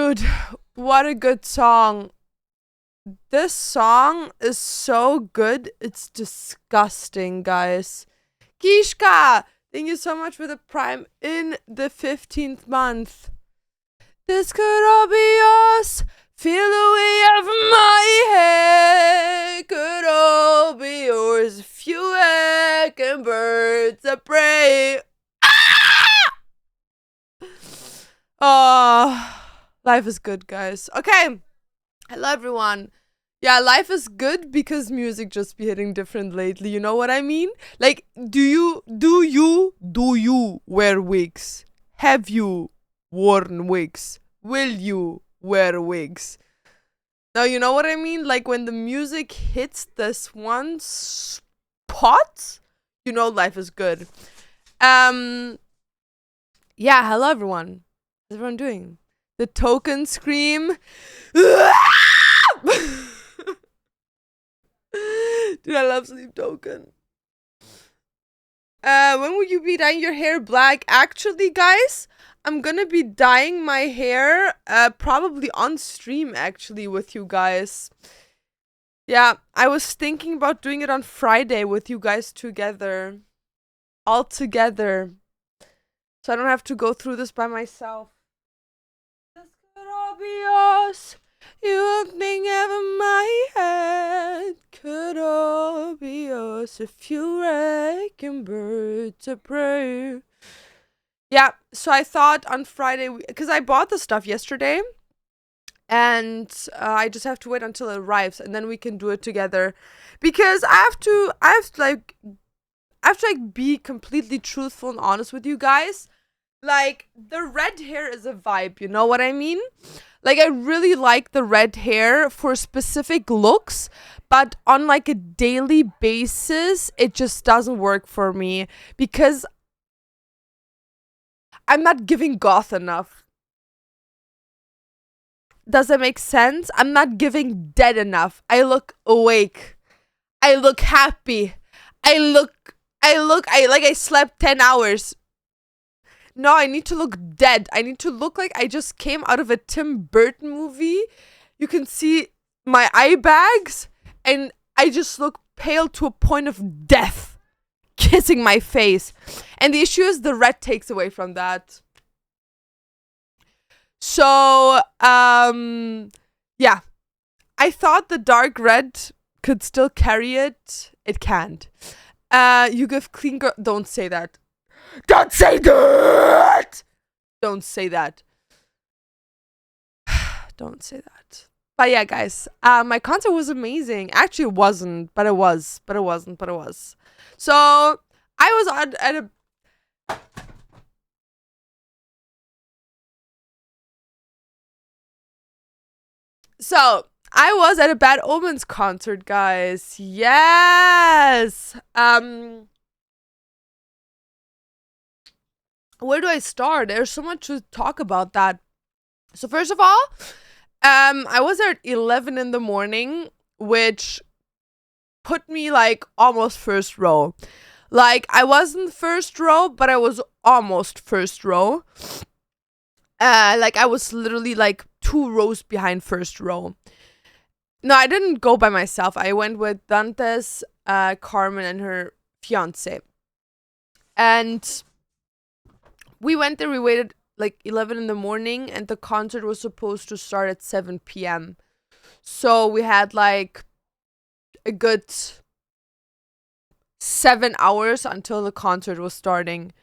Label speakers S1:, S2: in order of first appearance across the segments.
S1: Dude, what a good song. This song is so good. It's disgusting, guys. Kishka, thank you so much for the prime in the 15th month. This could all be us. Feel the way of my head. Could all be yours if you reckon birds of prey. Oh, life is good, guys. Okay. Hello, everyone. Yeah, life is good because music just be hitting different lately. You know what I mean? Like, do you wear wigs? Have you worn wigs? Will you wear wigs? Now, you know what I mean? Like, when the music hits this one spot, you know life is good. Yeah, hello, everyone. How's everyone doing? The token scream. Dude, I love Sleep Token. When will you be dyeing your hair black? Actually, guys, I'm gonna be dyeing my hair probably on stream, actually, with you guys. Yeah, I was thinking about doing it on Friday with you guys together. All together. So I don't have to go through this by myself. This could all be us. You opening ever my head. Could all be us if you reckon birds of prey. Yeah, so I thought on Friday, because I bought the stuff yesterday, and I just have to wait until it arrives, and then we can do it together. Because I have to be completely truthful and honest with you guys. Like, the red hair is a vibe, you know what I mean? Like, I really like the red hair for specific looks, but on like a daily basis, it just doesn't work for me because I'm not giving goth enough. Does that make sense? I'm not giving dead enough. I look awake. I look happy. I slept 10 hours. No, I need to look dead. I need to look like I just came out of a Tim Burton movie. You can see my eye bags, and I just look pale to a point of death, kissing my face. And the issue is the red takes away from that. So, yeah. I thought the dark red could still carry it. It can't. You give clean girl. Don't say that. Don't say that! Don't say that. Don't say that. But yeah, guys, my concert was amazing. Actually, it wasn't, but it was. But it wasn't, but it was. So, I was at a... So, I was at a Bad Omens concert, guys. Yes! Where do I start? There's so much to talk about that. So first of all, I was there at 11 in the morning, which put me like almost first row. Like, I wasn't first row, but I was almost first row. Like, I was literally like 2 rows behind first row. No, I didn't go by myself. I went with Dantes, Carmen, and her fiance. And we went there, we waited like 11 in the morning, and the concert was supposed to start at 7 p.m. So we had like a good 7 hours until the concert was starting.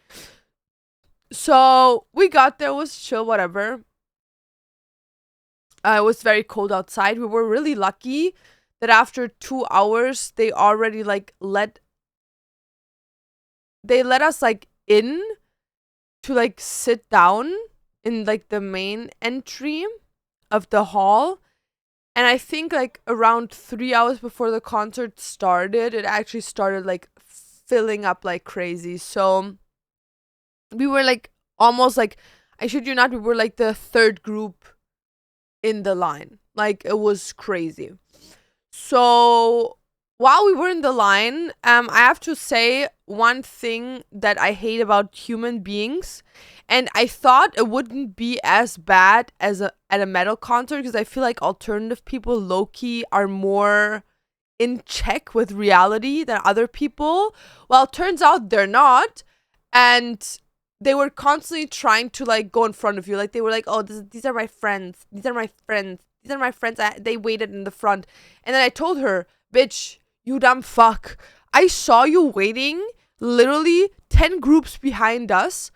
S1: So we got there, it was chill, whatever. It was very cold outside. We were really lucky that after 2 hours, they already like let us like in to like sit down in like the main entry of the hall. And I think like around 3 hours before the concert started, it actually started like filling up like crazy. So we were like almost like, I shit you not, we were like the third group in the line. Like, it was crazy. So while we were in the line, I have to say one thing that I hate about human beings, and I thought it wouldn't be as bad as at a metal concert because I feel like alternative people low-key are more in check with reality than other people. Well, it turns out they're not, and they were constantly trying to like go in front of you. Like they were like, "Oh, these are my friends. These are my friends. These are my friends." They waited in the front, and then I told her, "Bitch, you dumb fuck. I saw you waiting literally 10 groups behind us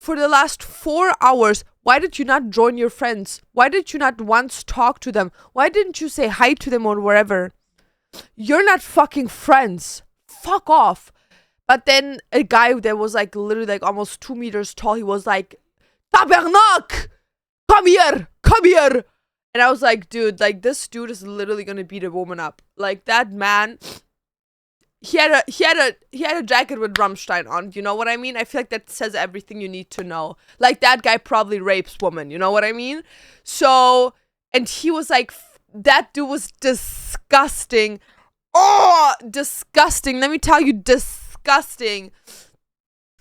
S1: for the last 4 hours. Why did you not join your friends? Why did you not once talk to them? Why didn't you say hi to them or wherever? You're not fucking friends. Fuck off." But then a guy that was like literally like almost 2 meters tall, he was like, "Tabernak! Come here! Come here!" And I was like, dude, like this dude is literally gonna beat a woman up. Like that man, he had a jacket with Rammstein on. You know what I mean? I feel like that says everything you need to know. Like that guy probably rapes women. You know what I mean? So, and he was like, that dude was disgusting. Oh, disgusting. Let me tell you, disgusting.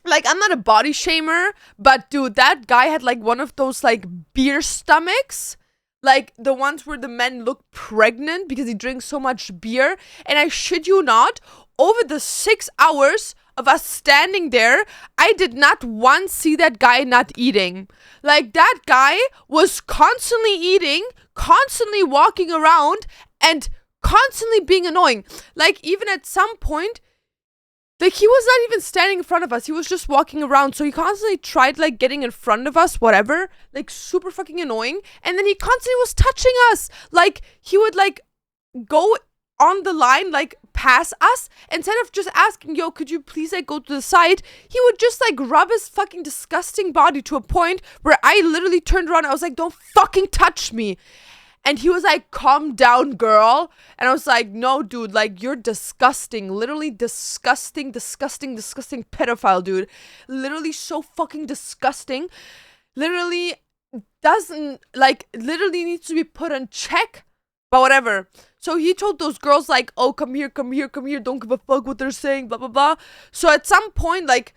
S1: Like, I'm not a body shamer, but dude, that guy had like one of those like beer stomachs. Like the ones where the men look pregnant because he drinks so much beer. And I shit you not, over the 6 hours of us standing there, I did not once see that guy not eating. Like that guy was constantly eating, constantly walking around, and constantly being annoying. Like even at some point, like he was not even standing in front of us. He was just walking around. So he constantly tried like getting in front of us, whatever. Like super fucking annoying. And then he constantly was touching us. Like he would like go on the line, like pass us. Instead of just asking, "Yo, could you please like go to the side?" He would just like rub his fucking disgusting body to a point where I literally turned around. I was like, "Don't fucking touch me." And he was like, "Calm down, girl." And I was like, "No, dude, like, you're disgusting. Literally disgusting, disgusting, disgusting pedophile, dude. Literally so fucking disgusting. Literally doesn't, like, literally needs to be put in check." But whatever. So he told those girls, like, "Oh, come here, come here, come here. Don't give a fuck what they're saying, blah, blah, blah." So at some point, like,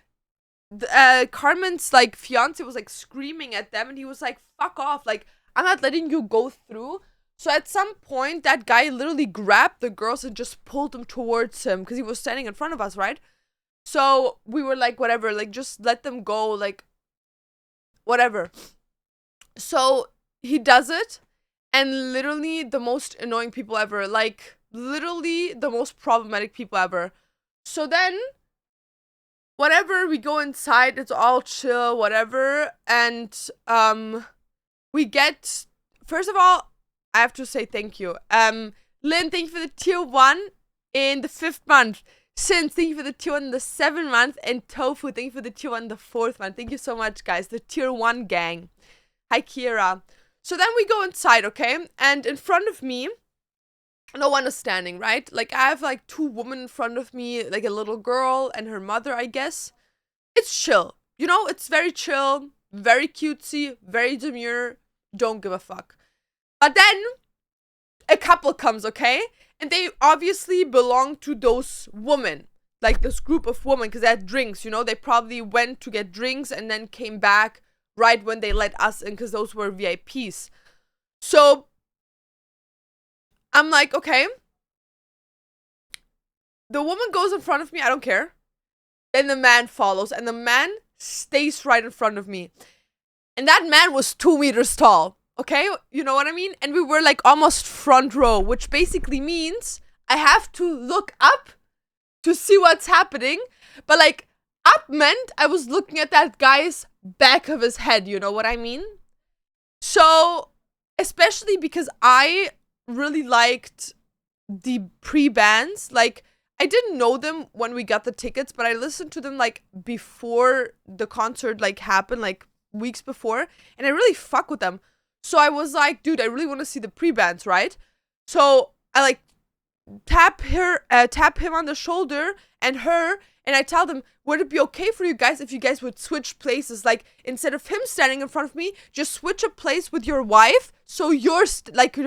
S1: Carmen's, like, fiance was, like, screaming at them. And he was like, "Fuck off. Like, I'm not letting you go through." So at some point, that guy literally grabbed the girls and just pulled them towards him because he was standing in front of us, right? So we were like, whatever, like, just let them go, like, whatever. So he does it, and literally the most annoying people ever, like, literally the most problematic people ever. So then, whatever, we go inside, it's all chill, whatever, and, we get, first of all, I have to say thank you. Lynn, thank you for the tier 1 in the 5th month. Sin, thank you for the tier 1 in the 7th month. And Tofu, thank you for the tier 1 in the 4th month. Thank you so much, guys. The tier 1 gang. Hi, Kira. So then we go inside, okay? And in front of me, no one is standing, right? Like, I have, like, 2 women in front of me, like a little girl and her mother, I guess. It's chill. You know, it's very chill. Very cutesy, very demure, don't give a fuck. But then, a couple comes, okay? And they obviously belong to those women. Like, this group of women, because they had drinks, you know? They probably went to get drinks and then came back right when they let us in, because those were VIPs. So, I'm like, okay. The woman goes in front of me, I don't care. Then the man follows, and the man stays right in front of me. And that man was 2 meters tall. Okay? You know what I mean? And we were like almost front row, which basically means I have to look up to see what's happening. But like, up meant I was looking at that guy's back of his head. You know what I mean? So, especially because I really liked the pre-bands. Like, I didn't know them when we got the tickets, but I listened to them like before the concert like happened, like weeks before, and I really fuck with them. So I was like, dude, I really want to see the pre-bands, right? So I like tap him on the shoulder and her, and I tell them, would it be okay for you guys if you guys would switch places? Like, instead of him standing in front of me, just switch a place with your wife. So your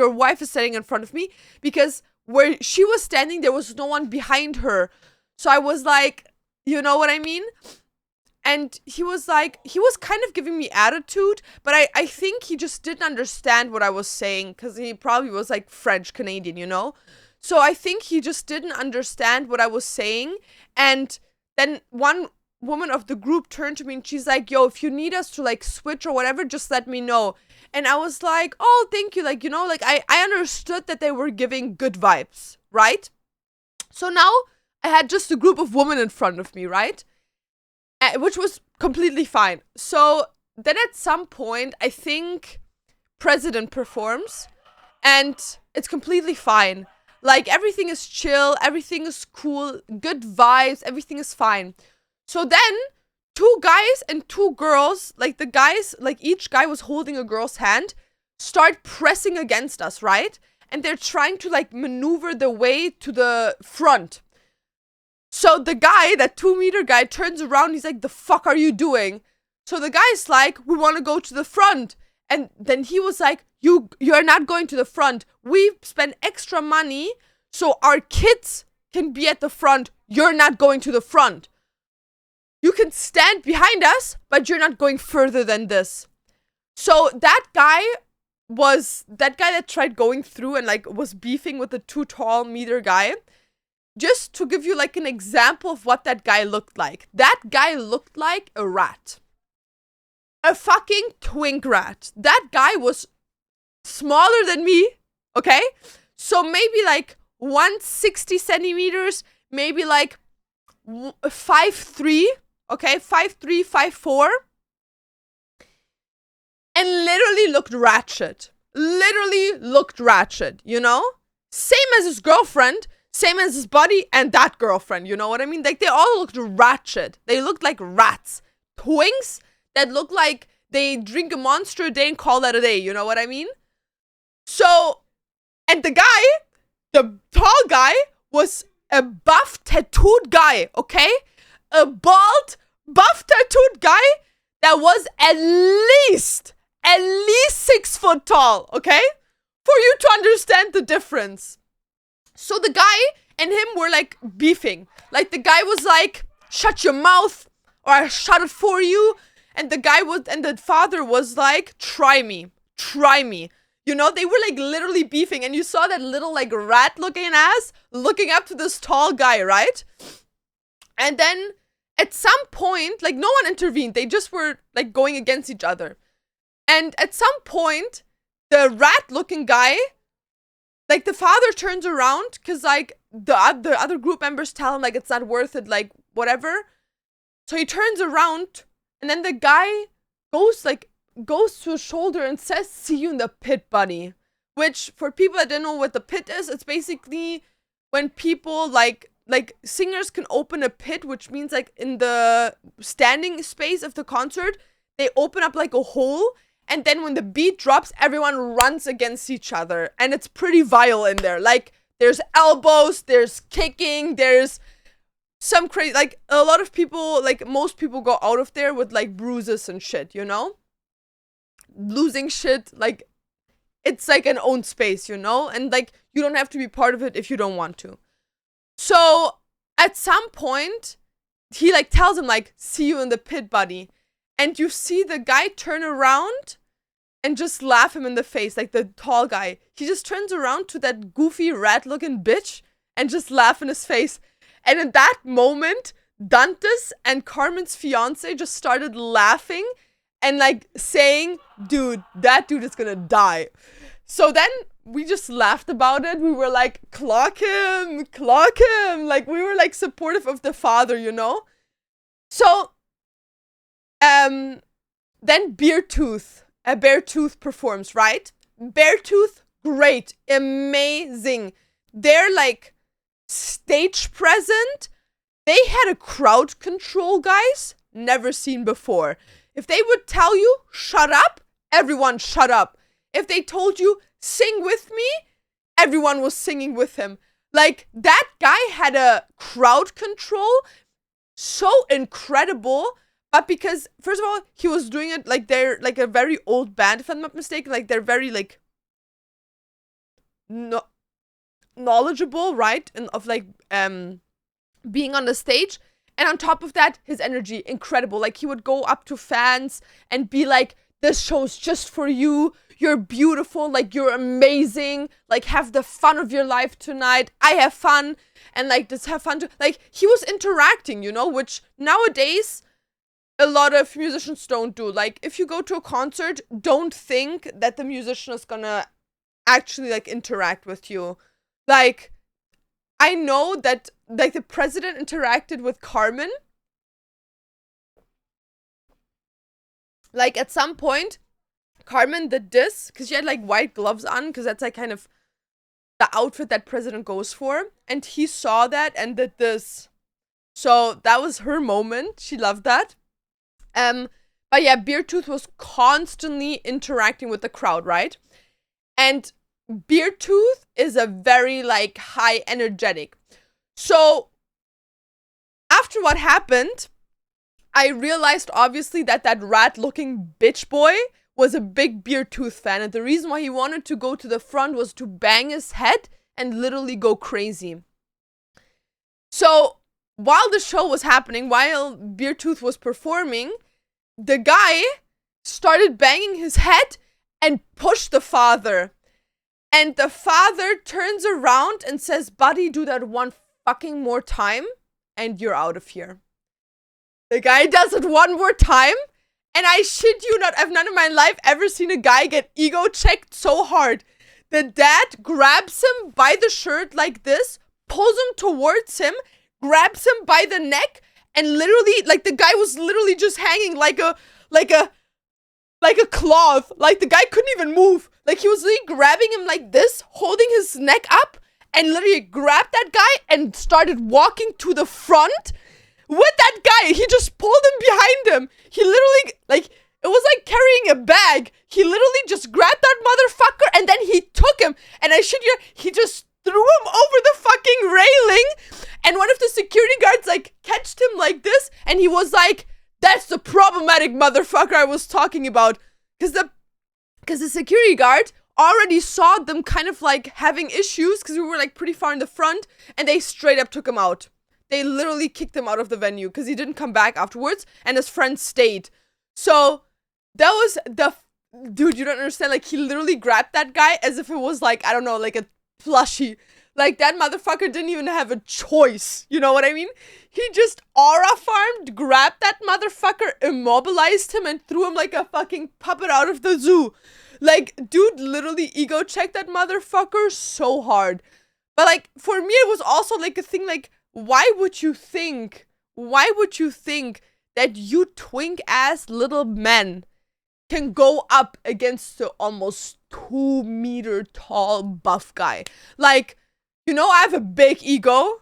S1: wife is standing in front of me, because where she was standing, there was no one behind her. So I was like, you know what I mean? And he was kind of giving me attitude, but I think he just didn't understand what I was saying, because he probably was like French Canadian, you know? So I think he just didn't understand what I was saying. And then one woman of the group turned to me and she's like, yo, if you need us to like switch or whatever, just let me know. And I was like, oh, thank you. Like, you know, like I understood that they were giving good vibes, right? So now I had just a group of women in front of me, right? Which was completely fine. So then at some point, I think President performs and it's completely fine. Like, everything is chill, everything is cool, good vibes, everything is fine. So then, 2 guys and 2 girls, like the guys, like each guy was holding a girl's hand, start pressing against us, right? And they're trying to like maneuver their way to the front. So the guy, that 2-meter guy, turns around, he's like, the fuck are you doing? So the guy's like, we want to go to the front. And then he was like, you're not going to the front. We spend extra money so our kids can be at the front. You're not going to the front. You can stand behind us, but you're not going further than this. So that guy that tried going through and like was beefing with the 2 tall meter guy. Just to give you like an example of what that guy looked like. That guy looked like a rat. A fucking twink rat. That guy was smaller than me, okay? So maybe like 160 centimeters, maybe like 5'3", okay? 5'3", 5'4". And literally looked ratchet. Literally looked ratchet, you know? Same as his girlfriend. Same as his buddy and that girlfriend, you know what I mean? Like, they all looked ratchet. They looked like rats. Twinks that look like they drink a Monster a day and call that a day, you know what I mean? So, and the tall guy, was a buff, tattooed guy, okay? A bald, buff, tattooed guy that was at least 6 foot tall, okay? For you to understand the difference. So the guy and him were like beefing. Like, the guy was like, shut your mouth or I shut it for you. And the father was like, try me. You know, they were like literally beefing. And you saw that little like rat looking ass looking up to this tall guy, right? And then at some point, like, no one intervened. They just were like going against each other. And at some point, the rat looking guy, like, the father turns around because, like, the other group members tell him, like, it's not worth it, like, whatever. So he turns around, and then the guy goes to his shoulder and says, see you in the pit, buddy. Which, for people that don't know what the pit is, it's basically when people, like singers can open a pit, which means, like, in the standing space of the concert, they open up, like, a hole. And then when the beat drops, everyone runs against each other. And it's pretty vile in there. Like, there's elbows, there's kicking, there's some crazy... Like, a lot of people, like, most people go out of there with, like, bruises and shit, you know? Losing shit, like, it's, like, an own space, you know? And, like, you don't have to be part of it if you don't want to. So, at some point, he, like, tells him, like, see you in the pit, buddy. And you see the guy turn around and just laugh him in the face, like the tall guy. He just turns around to that goofy rat-looking bitch and just laugh in his face. And in that moment, Dantes and Carmen's fiance just started laughing and like saying, dude, that dude is gonna die. So then we just laughed about it. We were like, clock him. Like, we were like supportive of the father, you know? So, then Beartooth performs, right? Beartooth, great, amazing. They're like stage present. They had a crowd control, guys, never seen before. If they would tell you, shut up, everyone shut up. If they told you, sing with me, everyone was singing with him. Like, that guy had a crowd control so incredible. But because, first of all, he was doing it like they're like a very old band, if I'm not mistaken. Like, they're very like not knowledgeable, right? And of like being on the stage. And on top of that, his energy, incredible. Like, he would go up to fans and be like, this show's just for you. You're beautiful. Like, you're amazing. Like, have the fun of your life tonight. I have fun. And, like, just have fun too. Like, he was interacting, you know, which nowadays a lot of musicians don't do. Like, if you go to a concert, don't think that the musician is gonna actually, like, interact with you. Like, I know that, like, the president interacted with Carmen. Like, at some point, Carmen did this, because she had, like, white gloves on, because that's, like, kind of the outfit that president goes for. And he saw that and did this. So, that was her moment. She loved that. But yeah, Beartooth was constantly interacting with the crowd, right? And Beartooth is a very, like, high energetic. So, after what happened, I realized, obviously, that rat-looking bitch boy was a big Beartooth fan. And the reason why he wanted to go to the front was to bang his head and literally go crazy. So, while the show was happening, while Beartooth was performing, the guy started banging his head and pushed the father. And the father turns around and says, buddy, do that one fucking more time and you're out of here. The guy does it one more time, and I shit you not, I've not in my life ever seen a guy get ego checked so hard. The dad grabs him by the shirt like this, pulls him towards him, grabs him by the neck, and literally, like, the guy was literally just hanging like a cloth. Like, the guy couldn't even move. Like, he was literally grabbing him like this, holding his neck up, and literally grabbed that guy and started walking to the front with that guy. He just pulled him behind him. He literally, like, it was like carrying a bag. He literally just grabbed that motherfucker and then he took him. And I shit you, he just threw him over the fucking railing. And one of the security guards, like, catched him like this. And he was like, that's the problematic motherfucker I was talking about. Because the security guard already saw them kind of, like, having issues. Because we were, like, pretty far in the front. And they straight up took him out. They literally kicked him out of the venue. Because he didn't come back afterwards. And his friend stayed. So, that was the... Dude, you don't understand. Like, he literally grabbed that guy as if it was, like, I don't know, like a plushie. Like, that motherfucker didn't even have a choice. You know what I mean? He just aura farmed, grabbed that motherfucker, immobilized him, and threw him like a fucking puppet out of the zoo. Like, dude literally ego checked that motherfucker so hard. But, like, for me, it was also, like, a thing, like, why would you think that you twink-ass little men can go up against the almost 2-meter tall buff guy? Like, you know, I have a big ego.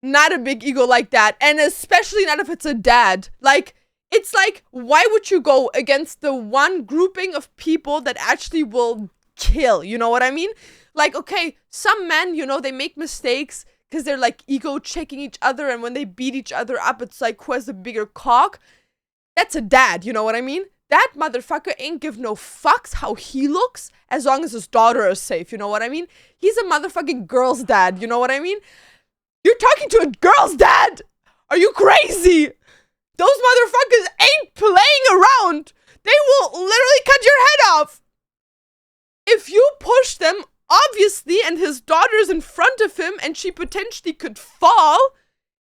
S1: Not a big ego like that. And especially not if it's a dad. Like, it's like, why would you go against the one grouping of people that actually will kill? You know what I mean? Like, okay, some men, you know, they make mistakes because they're, like, ego checking each other. And when they beat each other up, it's like, who has the bigger cock? That's a dad, you know what I mean? That motherfucker ain't give no fucks how he looks as long as his daughter is safe, you know what I mean? He's a motherfucking girl's dad, you know what I mean? You're talking to a girl's dad! Are you crazy? Those motherfuckers ain't playing around! They will literally cut your head off! If you push them, obviously, and his daughter's in front of him and she potentially could fall,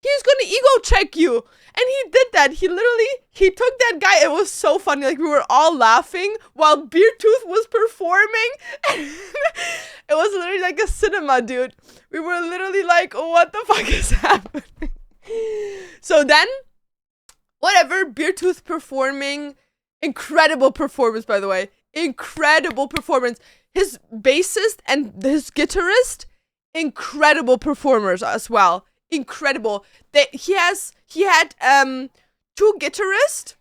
S1: he's gonna ego check you. And he did that. He took that guy. It was so funny. Like, we were all laughing while Beartooth was performing. And it was literally like a cinema, dude. We were literally like, oh, what the fuck is happening? So then, whatever, Beartooth performing. Incredible performance, by the way. Incredible performance. His bassist and his guitarist, incredible performers as well. Incredible. He had 2 guitarists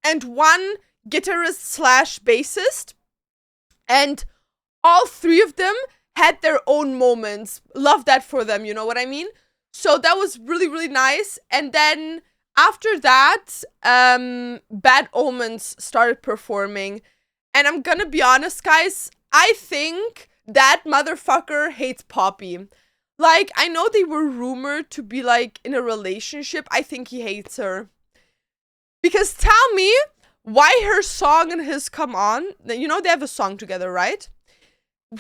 S1: and 1 guitarist / bassist, and all 3 of them had their own moments. Love that for them, you know what I mean? So that was really, really nice. And then after that, Bad Omens started performing. And I'm gonna be honest, guys, I think that motherfucker hates Poppy. Like, I know they were rumored to be, like, in a relationship. I think he hates her. Because tell me why her song and his come on. You know they have a song together, right?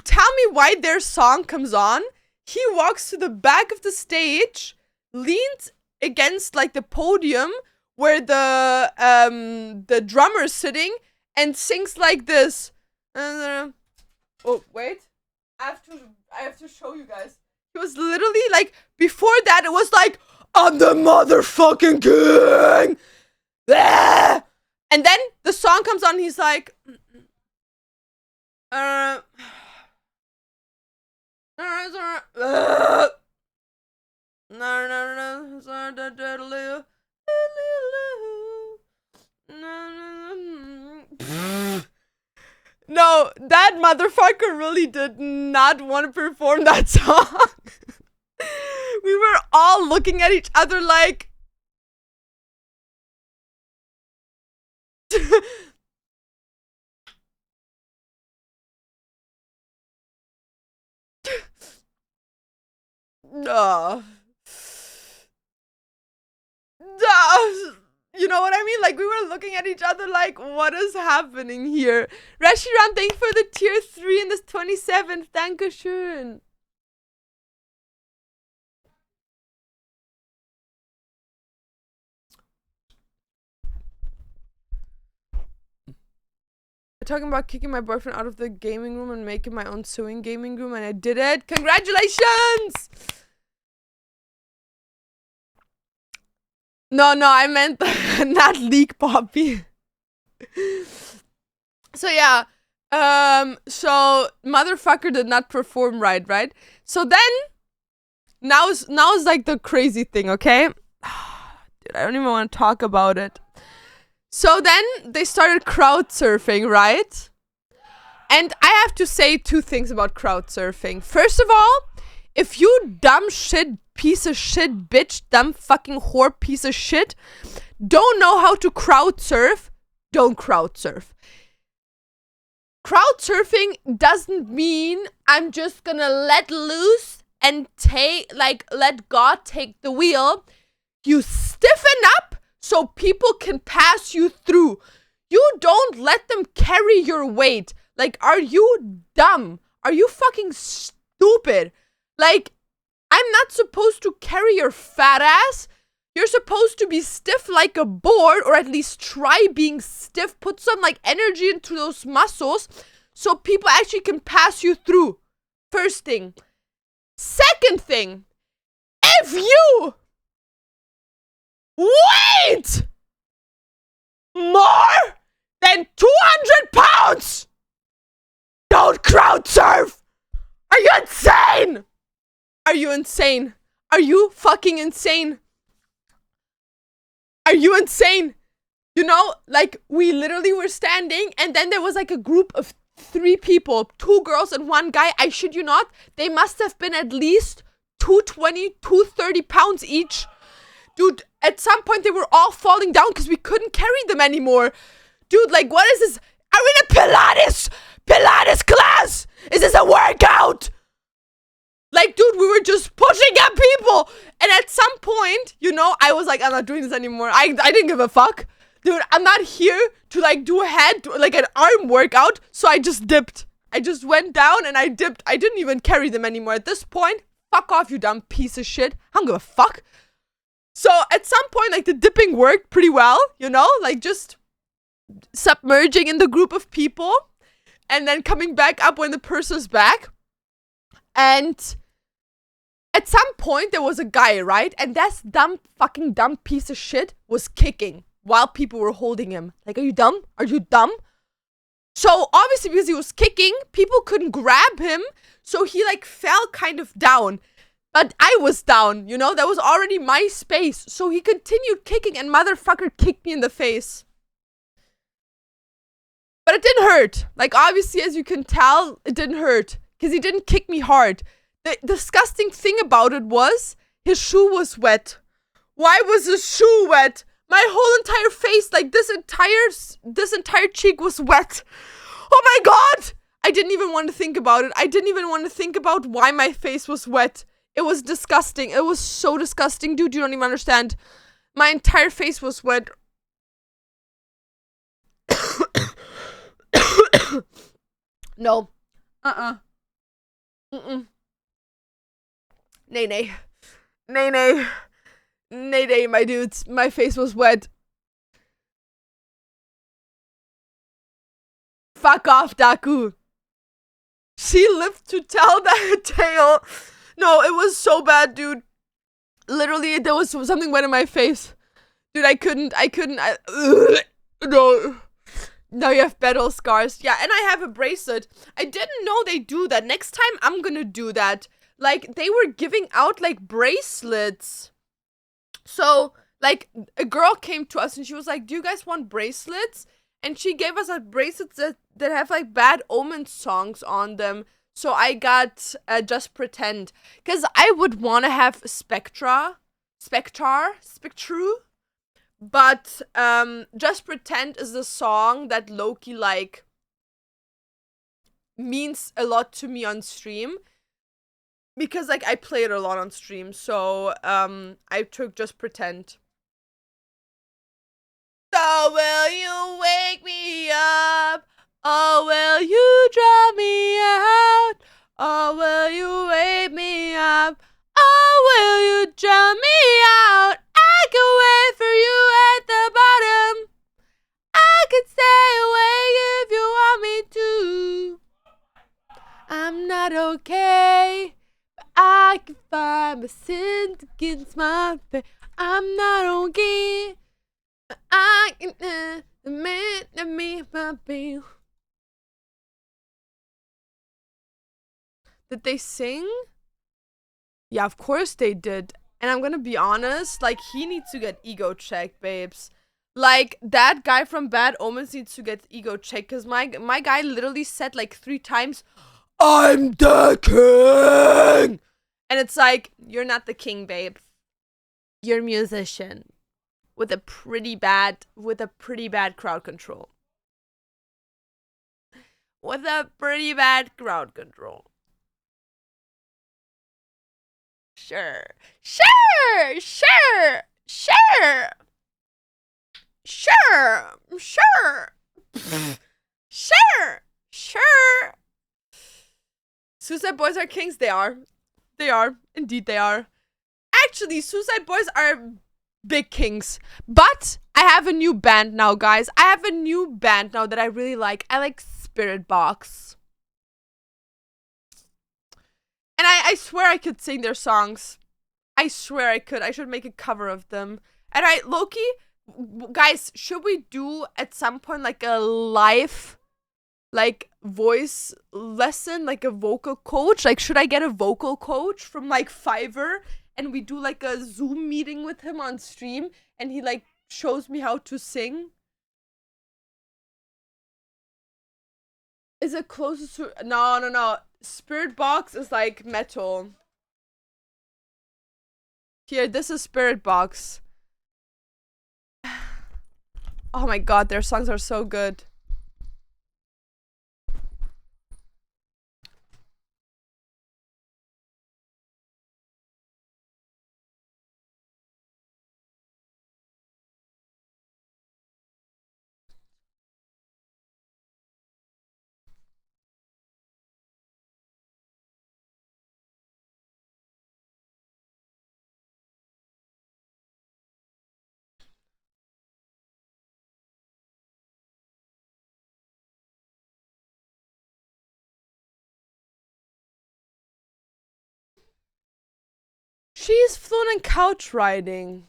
S1: Tell me why their song comes on. He walks to the back of the stage, leans against, like, the podium where the drummer is sitting, and sings like this. Oh, wait. I have to show you guys. It was literally like, before that, it was like, I'm the motherfucking king! Ah! And then the song comes on, he's like, no, that motherfucker really did not want to perform that song. We were all looking at each other like... You know what I mean? Like, we were looking at each other like, what is happening here? Reshiram, thank you for the tier 3 and this 27th. Dankeschön. Talking about kicking my boyfriend out of the gaming room and making my own sewing gaming room, and I did it. Congratulations! No, I meant not leak Poppy. So yeah, so motherfucker did not perform right? So then, now is like the crazy thing, okay? Dude, I don't even want to talk about it. So then they started crowd surfing, right? And I have to say 2 things about crowd surfing. First of all, if you dumb shit, piece of shit, bitch, dumb fucking whore piece of shit, don't know how to crowd surf, don't crowd surf. Crowd surfing doesn't mean I'm just gonna let loose and let God take the wheel. You stiffen up so people can pass you through. You don't let them carry your weight. Like, are you dumb? Are you fucking stupid? Like, I'm not supposed to carry your fat ass. You're supposed to be stiff like a board, or at least try being stiff. Put some, like, energy into those muscles so people actually can pass you through. First thing. Second thing. If you weight more than 200 pounds, don't crowd surf. Are you insane? Are you insane? Are you fucking insane? Are you insane? You know, like, we literally were standing, and then there was like a group of 3 people, 2 girls and 1 guy. I shit you not. They must have been at least 220, 230 pounds each. Dude, at some point they were all falling down because we couldn't carry them anymore. Dude, like, what is this? Are we in a Pilates class? Is this a workout? Like, dude, we were just pushing at people. And at some point, you know, I was like, I'm not doing this anymore. I didn't give a fuck. Dude, I'm not here to, like, do an arm workout. So I just dipped. I just went down and I dipped. I didn't even carry them anymore. At this point, fuck off, you dumb piece of shit. I don't give a fuck. So at some point, like, the dipping worked pretty well, you know? Like, just submerging in the group of people and then coming back up when the person's back. And at some point, there was a guy, right? And that fucking dumb piece of shit was kicking while people were holding him. Like, are you dumb? Are you dumb? So obviously, because he was kicking, people couldn't grab him. So he, like, fell kind of down. But I was down, you know? That was already my space. So he continued kicking and motherfucker kicked me in the face. But it didn't hurt. Like, obviously, as you can tell, it didn't hurt. Because he didn't kick me hard. The disgusting thing about it was, his shoe was wet. Why was his shoe wet? My whole entire face, like, this entire cheek was wet. Oh my god! I didn't even want to think about it. I didn't even want to think about why my face was wet. It was disgusting. It was so disgusting. Dude, you don't even understand. My entire face was wet. No. Mm-mm. Nay, nay. Nay, nay. Nay, nay, my dudes. My face was wet. Fuck off, Daku. She lived to tell that tale. No, it was so bad, dude. Literally, there was something wet in my face. Dude, I couldn't. No. Now you have battle scars. Yeah, and I have a bracelet. I didn't know they do that. Next time, I'm gonna do that. Like, they were giving out, like, bracelets. So, like, a girl came to us and she was like, do you guys want bracelets? And she gave us bracelets that have, like, Bad Omen songs on them. So I got Just Pretend. Because I would want to have Spectru. But Just Pretend is the song that Loki, like, means a lot to me on stream. Because, like, I play it a lot on stream. So I took Just Pretend. So will you wake me up? Or will you draw me out? Or will you wake me up? Or will you draw me out? I can wait for you at the bottom. I can stay awake if you want me to. I'm not okay, but I can find my sins against my face. I'm not okay, but I can admit to me my pain. Did they sing? Yeah, of course they did. And I'm gonna be honest, like, he needs to get ego checked, babes. Like, that guy from Bad Omens needs to get ego checked, because my guy literally said, like, 3 times, I'm the king! And it's like, you're not the king, babe. You're a musician. With a pretty bad crowd control. With a pretty bad crowd control. Sure. Suicide Boys are kings. They are. Indeed, they are. Actually, Suicide Boys are big kings. But I have a new band now, guys. I have a new band now that I really like. I like Spirit Box. And I swear I could sing their songs. I swear I could. I should make a cover of them. And Loki, guys, should we do at some point like a live, like, voice lesson, like a vocal coach? Like, should I get a vocal coach from, like, Fiverr? And we do, like, a Zoom meeting with him on stream. And he, like, shows me how to sing? Is it closest to... No. Spirit Box is, like, metal. Here, this is Spirit Box. Oh my god, their songs are so good. She's fluent in couch riding.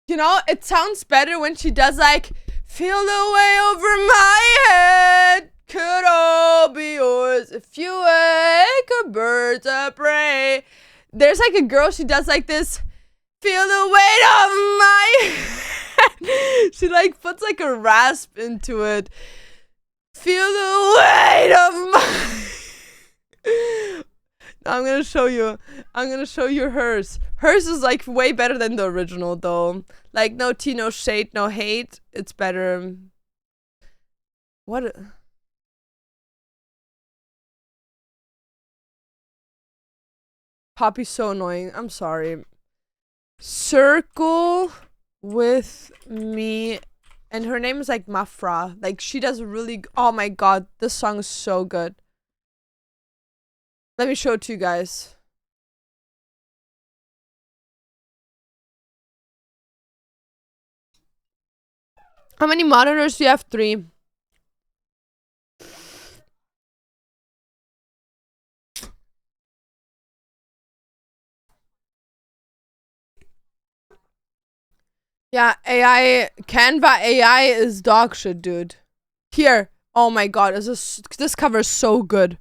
S1: You know, it sounds better when she does, like, feel the way over my head. Could all be yours if you wake a birds of prey. There's, like, a girl, she does, like, this. Feel the weight of my head. She, like, puts, like, a rasp into it. Feel the weight of my... I'm gonna show you. I'm gonna show you hers. Hers is like way better than the original though. Like no tea, no shade, no hate. It's better. What? Poppy's so annoying. I'm sorry. Circle with me. And her name is like Mafra. Like she does really. Oh my god, this song is so good. Let me show it to you guys. How many monitors do you have? 3. Yeah, AI, Canva AI is dog shit, dude. Here. Oh my god, this cover is so good.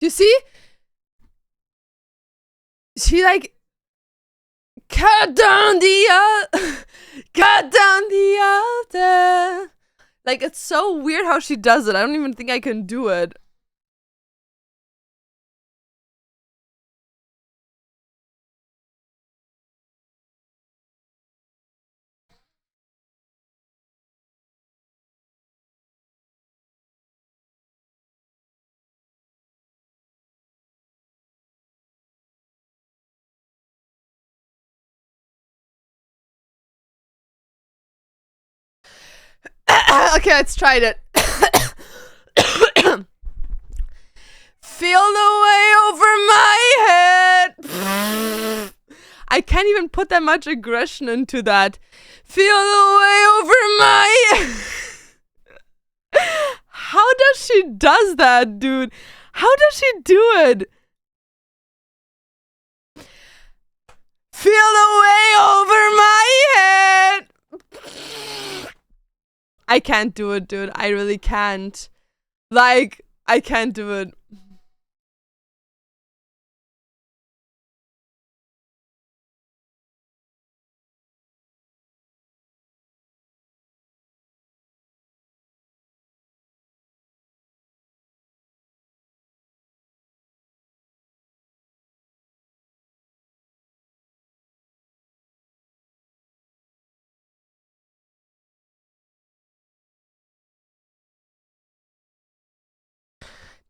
S1: You see? She like cut down the cut down the altar. Like it's so weird how she does it. I don't even think I can do it. Okay, let's try it. Feel the way over my head. I can't even put that much aggression into that. Feel the way over my. How does she does that, dude? How does she do it? Feel the way over my head. I can't do it, dude. I really can't. Like, I can't do it.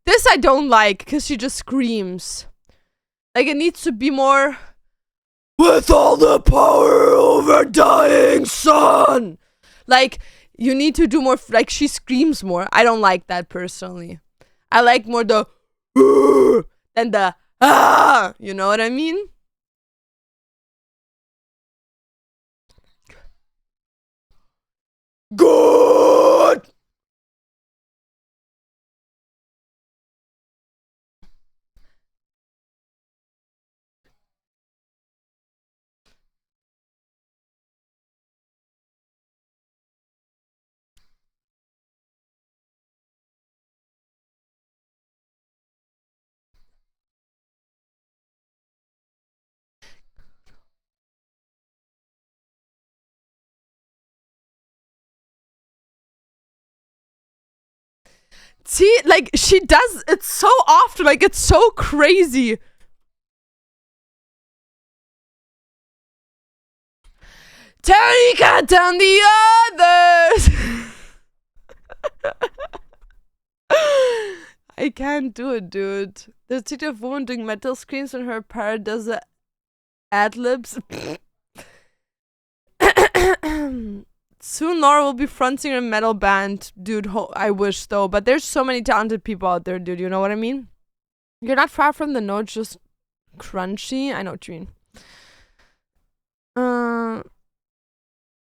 S1: This I don't like, because she just screams. Like, it needs to be more... With all the power over dying sun! Like, you need to do more... Like, she screams more. I don't like that, personally. I like more the... than the... Ah! You know what I mean? Good! See, like, she does it so often. Like, it's so crazy. Terry cut down the others. I can't do it, dude. There's a TikTok of woman doing metal screams when her parrot does the ad-libs. Soon Laura will be fronting a metal band. Dude, I wish though. But there's so many talented people out there, dude. You know what I mean? You're not far from the note, just crunchy. I know what you mean.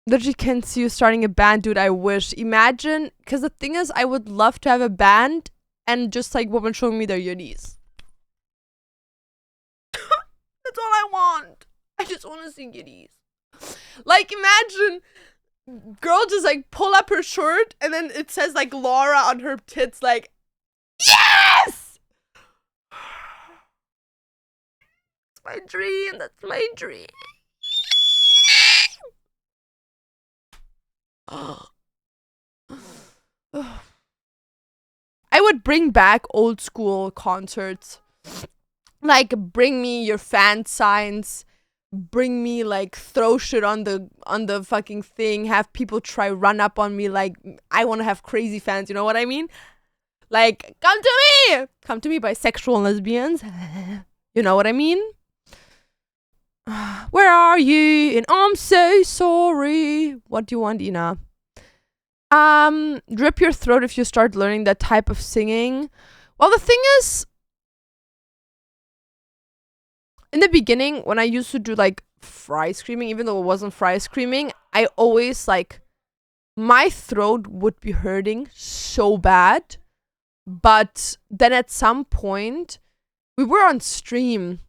S1: Literally can't see you starting a band, dude. I wish. Imagine, because the thing is, I would love to have a band and just like women showing me their undies. That's all I want. I just want to see undies. Like, imagine girl just like pull up her shirt and then it says like Laura on her tits, like, yes! That's my dream. That's my dream. I would bring back old school concerts. Like, bring me your fan signs. Bring me like throw shit on the fucking thing. Have people try run up on me like I want to have crazy fans. You know what I mean? Like, come to me, bisexual lesbians. You know what I mean? Where are you? And I'm so sorry. What do you want, Ina? Rip your throat if you start learning that type of singing. Well, the thing is, in the beginning, when I used to do like fry screaming, even though it wasn't fry screaming, I always like, my throat would be hurting so bad. But then at some point, we were on stream.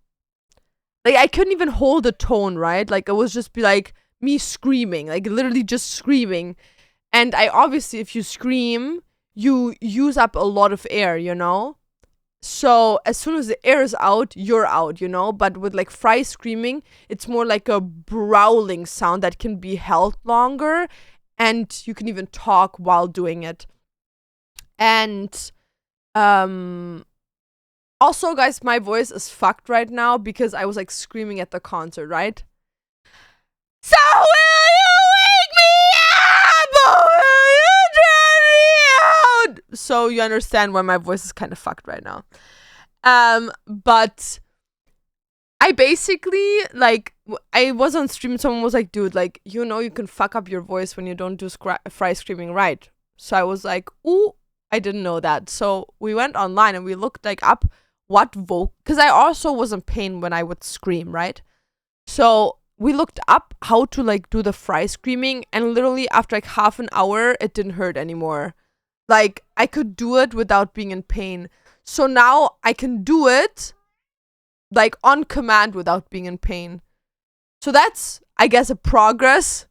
S1: Like, I couldn't even hold a tone, right? Like, it was just be like me screaming, like literally just screaming. And I obviously, if you scream, you use up a lot of air, you know? So as soon as the air is out, you're out, you know? But with like fry screaming, it's more like a growling sound that can be held longer. And you can even talk while doing it. And also, guys, my voice is fucked right now because I was like screaming at the concert, right? So will you wake me up or will you drown me out? So you understand why my voice is kind of fucked right now. But I basically, like, I was on stream and someone was like, dude, like, you know you can fuck up your voice when you don't do fry screaming right. So I was like, ooh, I didn't know that. So we went online and we looked like up what vocal, because I also was in pain when I would scream, right? So we looked up how to like do the fry screaming, and literally after like half an hour, it didn't hurt anymore. Like, I could do it without being in pain. So now I can do it like on command without being in pain. So that's, I guess, a progress.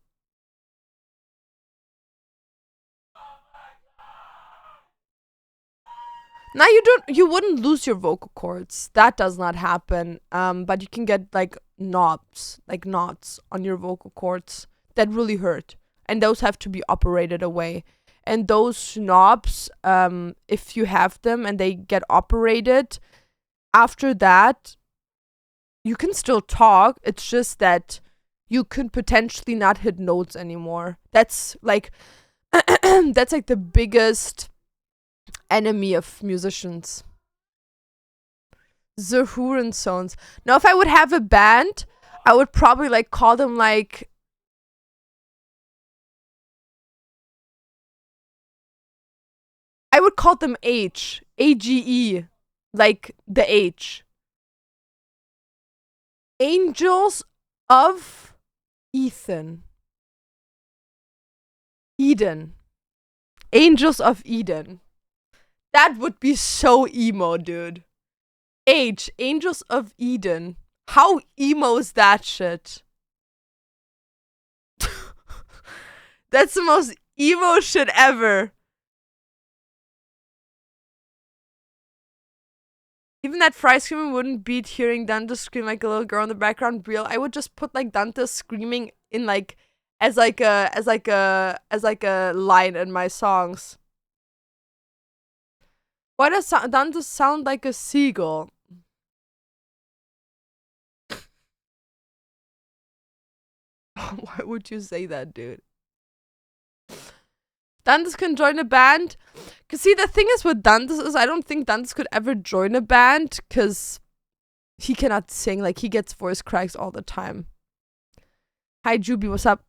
S1: Now you wouldn't lose your vocal cords. That does not happen. But you can get like knots on your vocal cords that really hurt. And those have to be operated away. And those knobs, if you have them and they get operated, after that, you can still talk. It's just that you can potentially not hit notes anymore. That's like that's like the biggest enemy of musicians. The Hurensohns. Now, if I would have a band, I would probably like call them like, I would call them AGE, like the H. Angels of Eden. Angels of Eden. That would be so emo, dude. Angels of Eden. How emo is that shit? That's the most emo shit ever. Even that fry screaming wouldn't beat hearing Dante scream like a little girl in the background real. I would just put like Dante screaming in like as like a line in my songs. Why does Dante sound like a seagull? Why would you say that, dude? Dantes can join a band. Cause see, the thing is with Dantes is I don't think Dantes could ever join a band because he cannot sing. Like, he gets voice cracks all the time. Hi, Juby, what's up?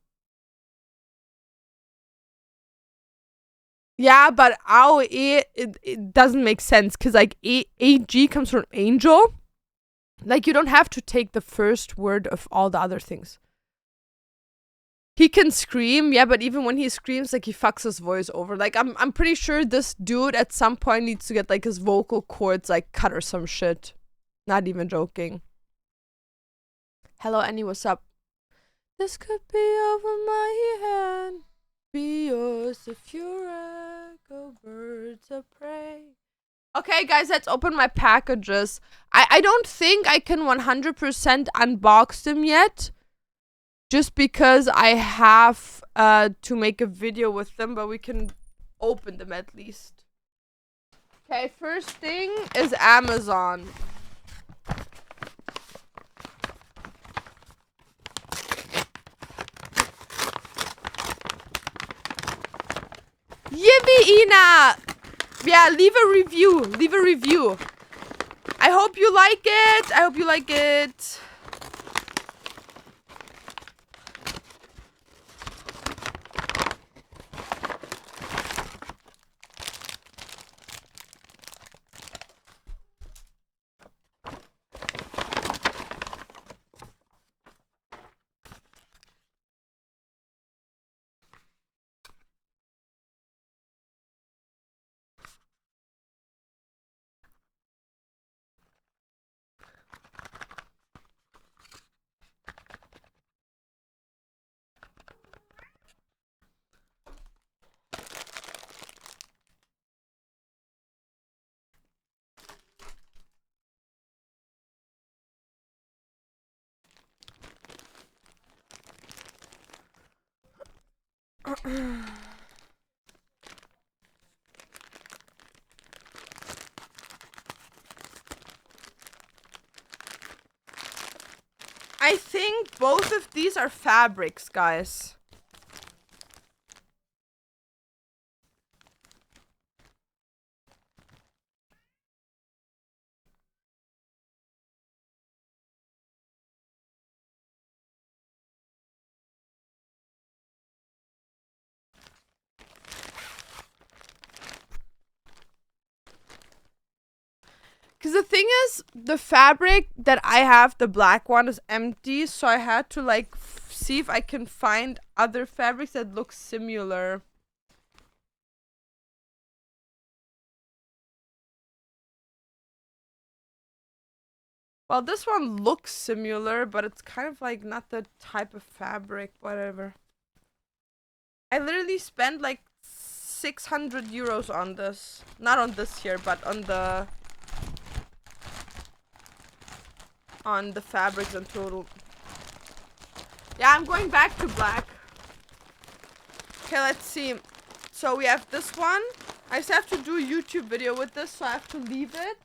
S1: Yeah, but it doesn't make sense because like AG comes from angel. Like, you don't have to take the first word of all the other things. He can scream, yeah, but even when he screams, like, he fucks his voice over. Like, I'm pretty sure this dude at some point needs to get like his vocal cords like cut or some shit. Not even joking. Hello, Annie, what's up? This could be over my head. be yours if you're echo birds of prey. Okay, guys, let's open my packages. I don't think I can 100% unbox them yet. Just because I have to make a video with them, but we can open them at least. Okay, first thing is Amazon. Yivi Ina! Yeah, leave a review. Leave a review. I hope you like it. I hope you like it. I think both of these are fabrics, guys. Because the thing is, the fabric that I have, the black one, is empty. So I had to like see if I can find other fabrics that look similar. Well, this one looks similar, but it's kind of like not the type of fabric, whatever. I literally spent like 600 euros on this. Not on this here, but on the fabrics in total. Yeah, I'm going back to black. Okay, let's see. So we have this one. I just have to do a YouTube video with this, so I have to leave it.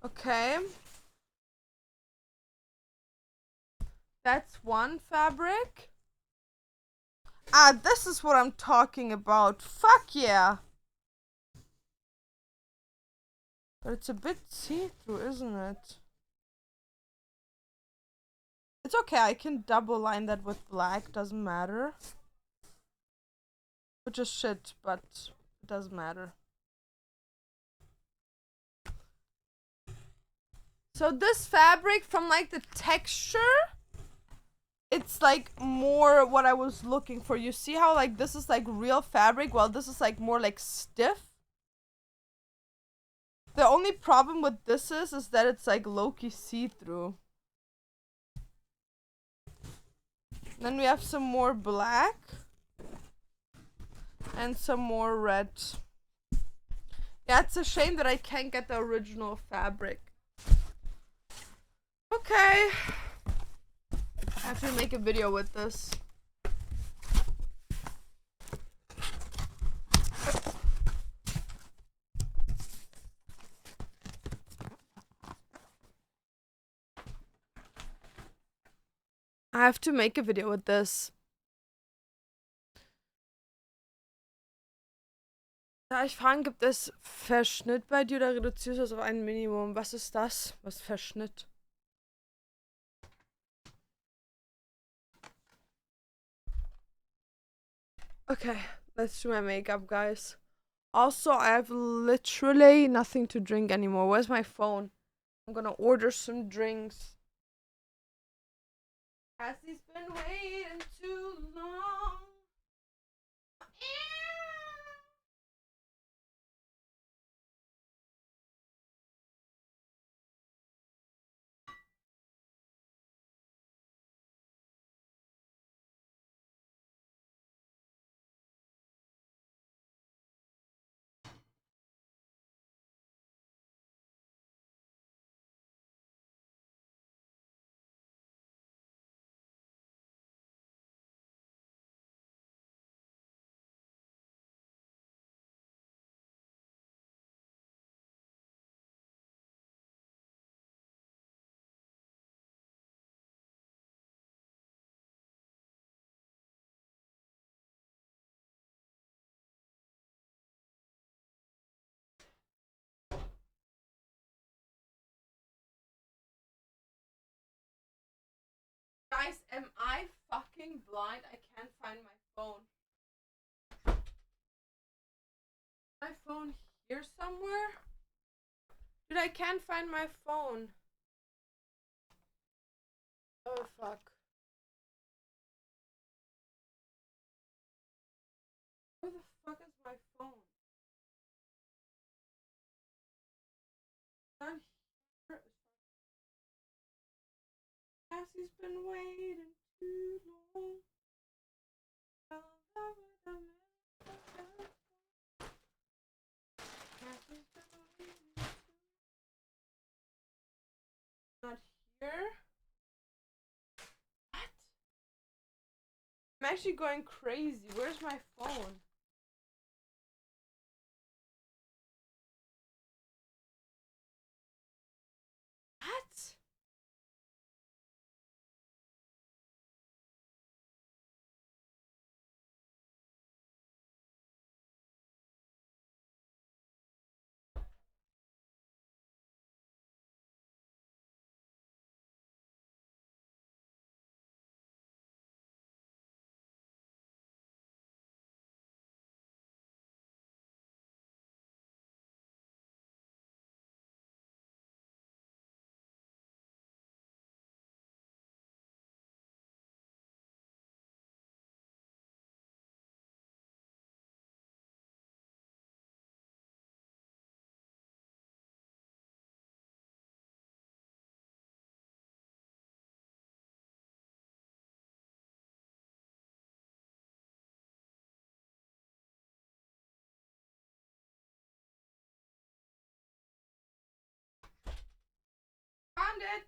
S1: Okay. That's one fabric. Ah, this is what I'm talking about. Fuck yeah. But it's a bit see-through, isn't it? It's okay, I can double line that with black, doesn't matter. Which is shit, but it doesn't matter. So this fabric, from like the texture, it's like more what I was looking for. You see how like this is like real fabric, while this is like more like stiff? The only problem with this is that it's like low-key see-through. Then we have some more black. And some more red. Yeah, it's a shame that I can't get the original fabric. Okay. I have to make a video with this. I have to make a video with this. Darf ich fragen, gibt es Verschnitt bei dir oder reduzierst du es auf ein Minimum? Was ist das? Was ist Verschnitt? Okay, let's do my makeup, guys. Also, I have literally nothing to drink anymore. Where's my phone? I'm gonna order some drinks. Cassie's been waiting too long. Guys, am I fucking blind? I can't find my phone. My phone here somewhere? Dude, I can't find my phone. Oh, fuck. Where the fuck is my phone? Not here. Cassie's been waiting too long. Cassie's been waiting. Not here. What? I'm actually going crazy. Where's my phone? What? Found it!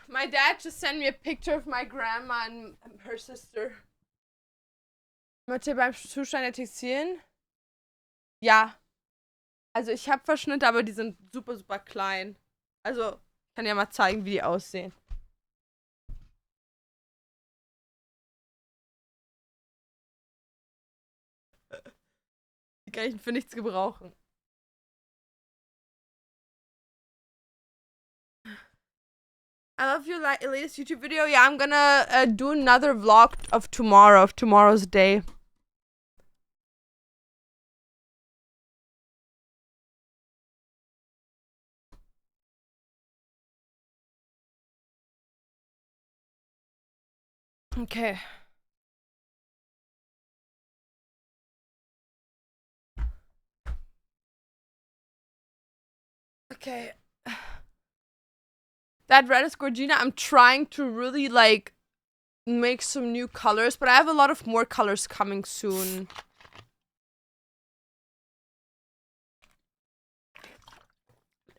S1: My dad just sent me a picture of my grandma and her sister. Möchte beim Zustand der Textilien? Ja. Also ich habe Verschnitte, aber die sind super, super klein. Also, ich kann ja mal zeigen, wie die aussehen. Die kann ich für nichts gebrauchen. I love your latest YouTube video. Yeah, I'm gonna do another vlog of tomorrow's day. Okay. Okay. That red is Gorgina. I'm trying to really like make some new colors, but I have a lot of more colors coming soon.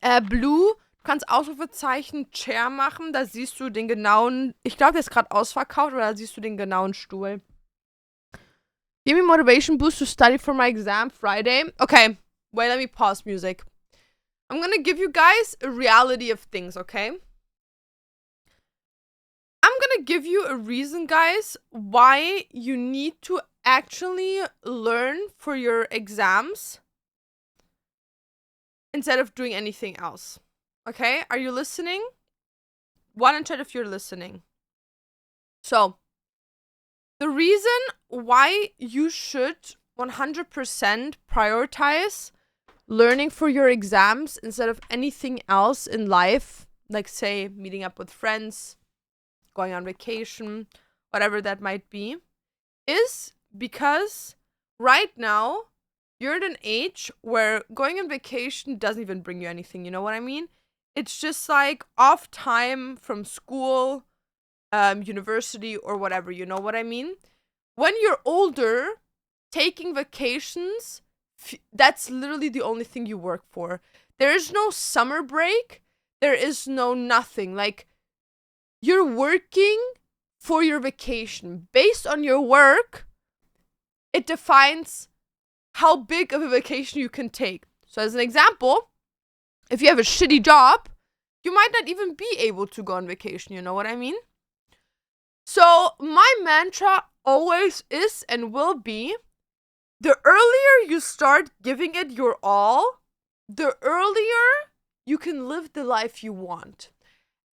S1: Blue, kannst Ausrufezeichen Chair machen, da siehst du den genauen, ich glaube, der ist gerade ausverkauft, oder da siehst du den genauen Stuhl. Give me motivation boost to study for my exam Friday. Okay, wait, let me pause music. I'm gonna give you guys a reality of things, okay? I'm gonna give you a reason, guys, why you need to actually learn for your exams instead of doing anything else. Okay, are you listening? One in chat if you're listening. So, the reason why you should 100% prioritize learning for your exams instead of anything else in life, like say meeting up with friends, going on vacation, whatever that might be, is because right now you're at an age where going on vacation doesn't even bring you anything, you know what I mean? It's just like off time from school, university, or whatever, you know what I mean? When you're older, taking vacations, that's literally the only thing you work for. There is no summer break. There is no nothing. Like, you're working for your vacation. Based on your work, it defines how big of a vacation you can take. So as an example, if you have a shitty job, you might not even be able to go on vacation, you know what I mean? So my mantra always is and will be, the earlier you start giving it your all, the earlier you can live the life you want.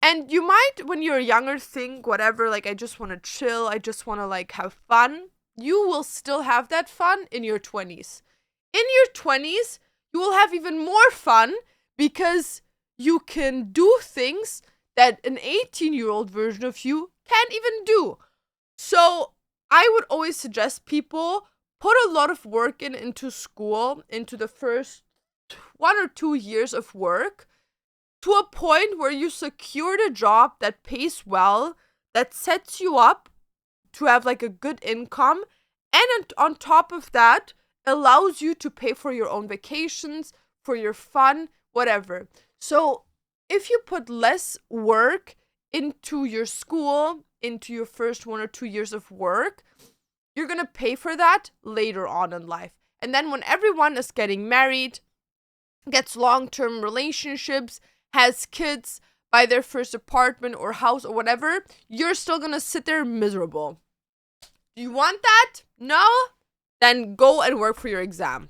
S1: And you might, when you're younger, think whatever, like, I just want to chill, I just want to like have fun. You will still have that fun in your 20s. In your 20s, you will have even more fun because you can do things that an 18-year-old version of you can't even do. So I would always suggest people put a lot of work into school, into the first 1 or 2 years of work, to a point where you secured a job that pays well, that sets you up to have like a good income, and on top of that, allows you to pay for your own vacations, for your fun, whatever. So if you put less work into your school, into your first 1 or 2 years of work, you're gonna pay for that later on in life. And then when everyone is getting married, gets long-term relationships, has kids, buy their first apartment or house or whatever, you're still gonna sit there miserable. Do you want that? No? Then go and work for your exam.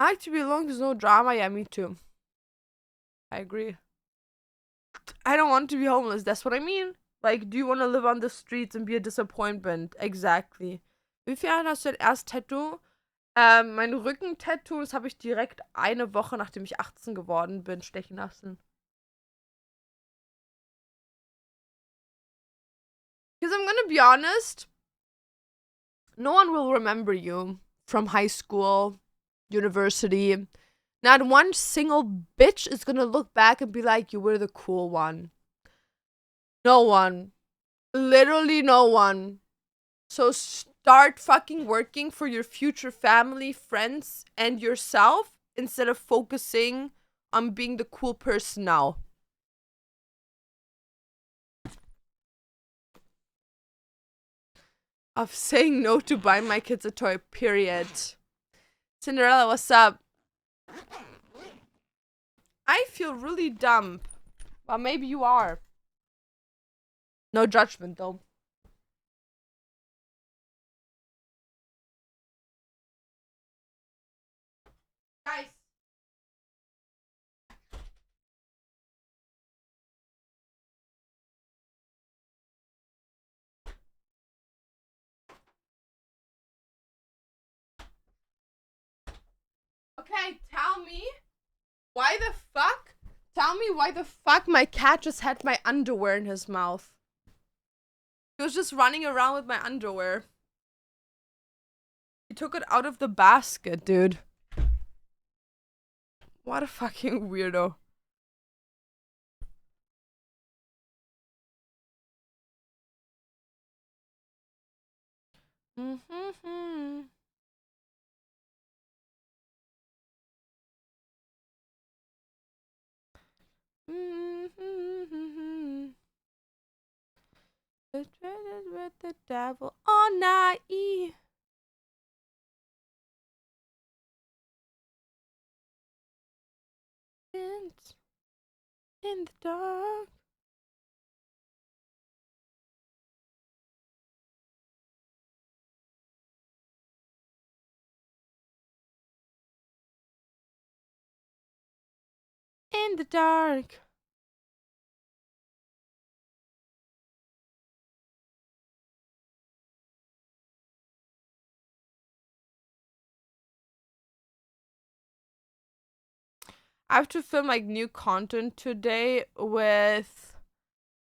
S1: I like to be alone, there's no drama. Yeah, me too. I agree. I don't want to be homeless, that's what I mean. Like, do you want to live on the streets and be a disappointment? Exactly. Wie viel hast du dein erstes Tattoo? Mein Rückentattoo, das habe ich direkt eine Woche, nachdem ich 18 geworden bin, stechen lassen. Because I'm gonna be honest, no one will remember you from high school, university. Not one single bitch is gonna look back and be like, you were the cool one. No one. Literally no one. So start fucking working for your future family, friends, and yourself instead of focusing on being the cool person now. Of saying no to buying my kids a toy, period. Cinderella, what's up? I feel really dumb. Well, maybe you are. No judgment, though. Guys. Okay, tell me. Why the fuck? tell me why the fuck my cat just had my underwear in his mouth. He was just running around with my underwear. He took it out of the basket, dude. What a fucking weirdo. Mm-hmm. Mm-hmm. With the devil all night. In the dark. In the dark. I have to film like new content today with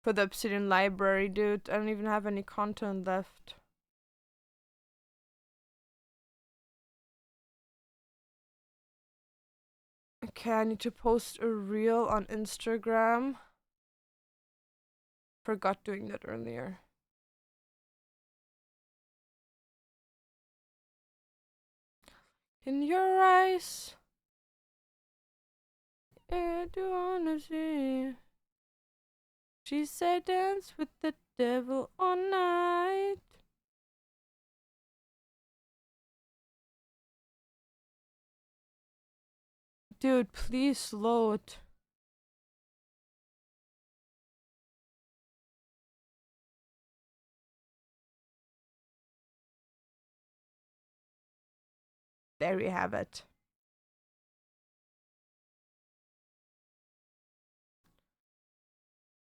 S1: for the Obsidian Library, dude. I don't even have any content left. Okay, I need to post a reel on Instagram. Forgot doing that earlier. In your eyes, I do wanna see. She said dance with the devil all night. Dude, please load. There we have it.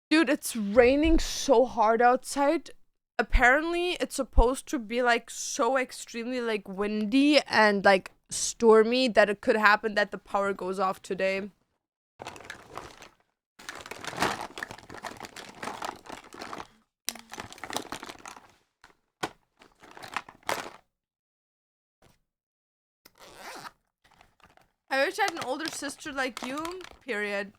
S1: Dude, it's raining so hard outside. Apparently, it's supposed to be like so extremely like windy and like stormy that it could happen that the power goes off today. I wish I had an older sister like you, period.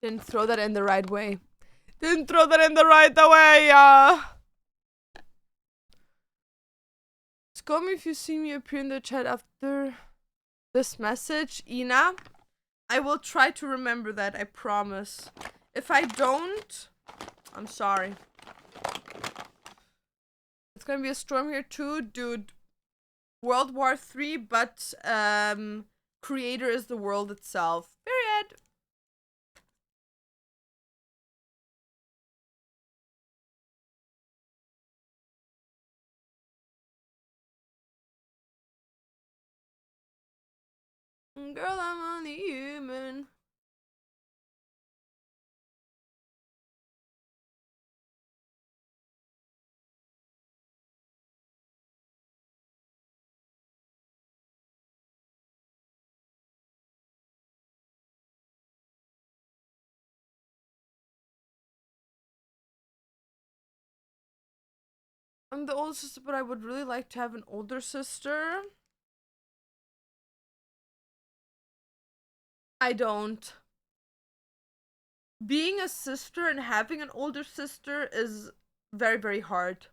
S1: Didn't throw that in the right way. Didn't throw that in the right way, Scold me if you see me appear in the chat after this message, Ina. I will try to remember that, I promise. If I don't, I'm sorry. It's gonna be a storm here too, dude. World War III, but creator is the world itself. Period. Girl, I'm only human. I'm the older sister, but I would really like to have an older sister. I don't. Being a sister and having an older sister is very, very hard.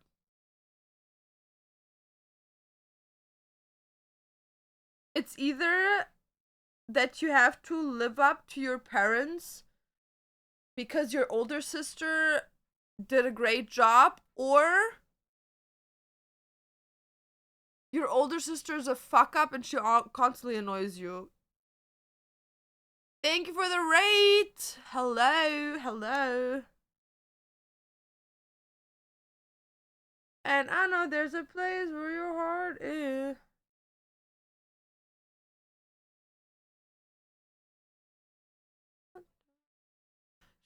S1: It's either that you have to live up to your parents because your older sister did a great job, or your older sister is a fuck up and she constantly annoys you. Thank you for the rate. Hello, hello. And I know there's a place where your heart is.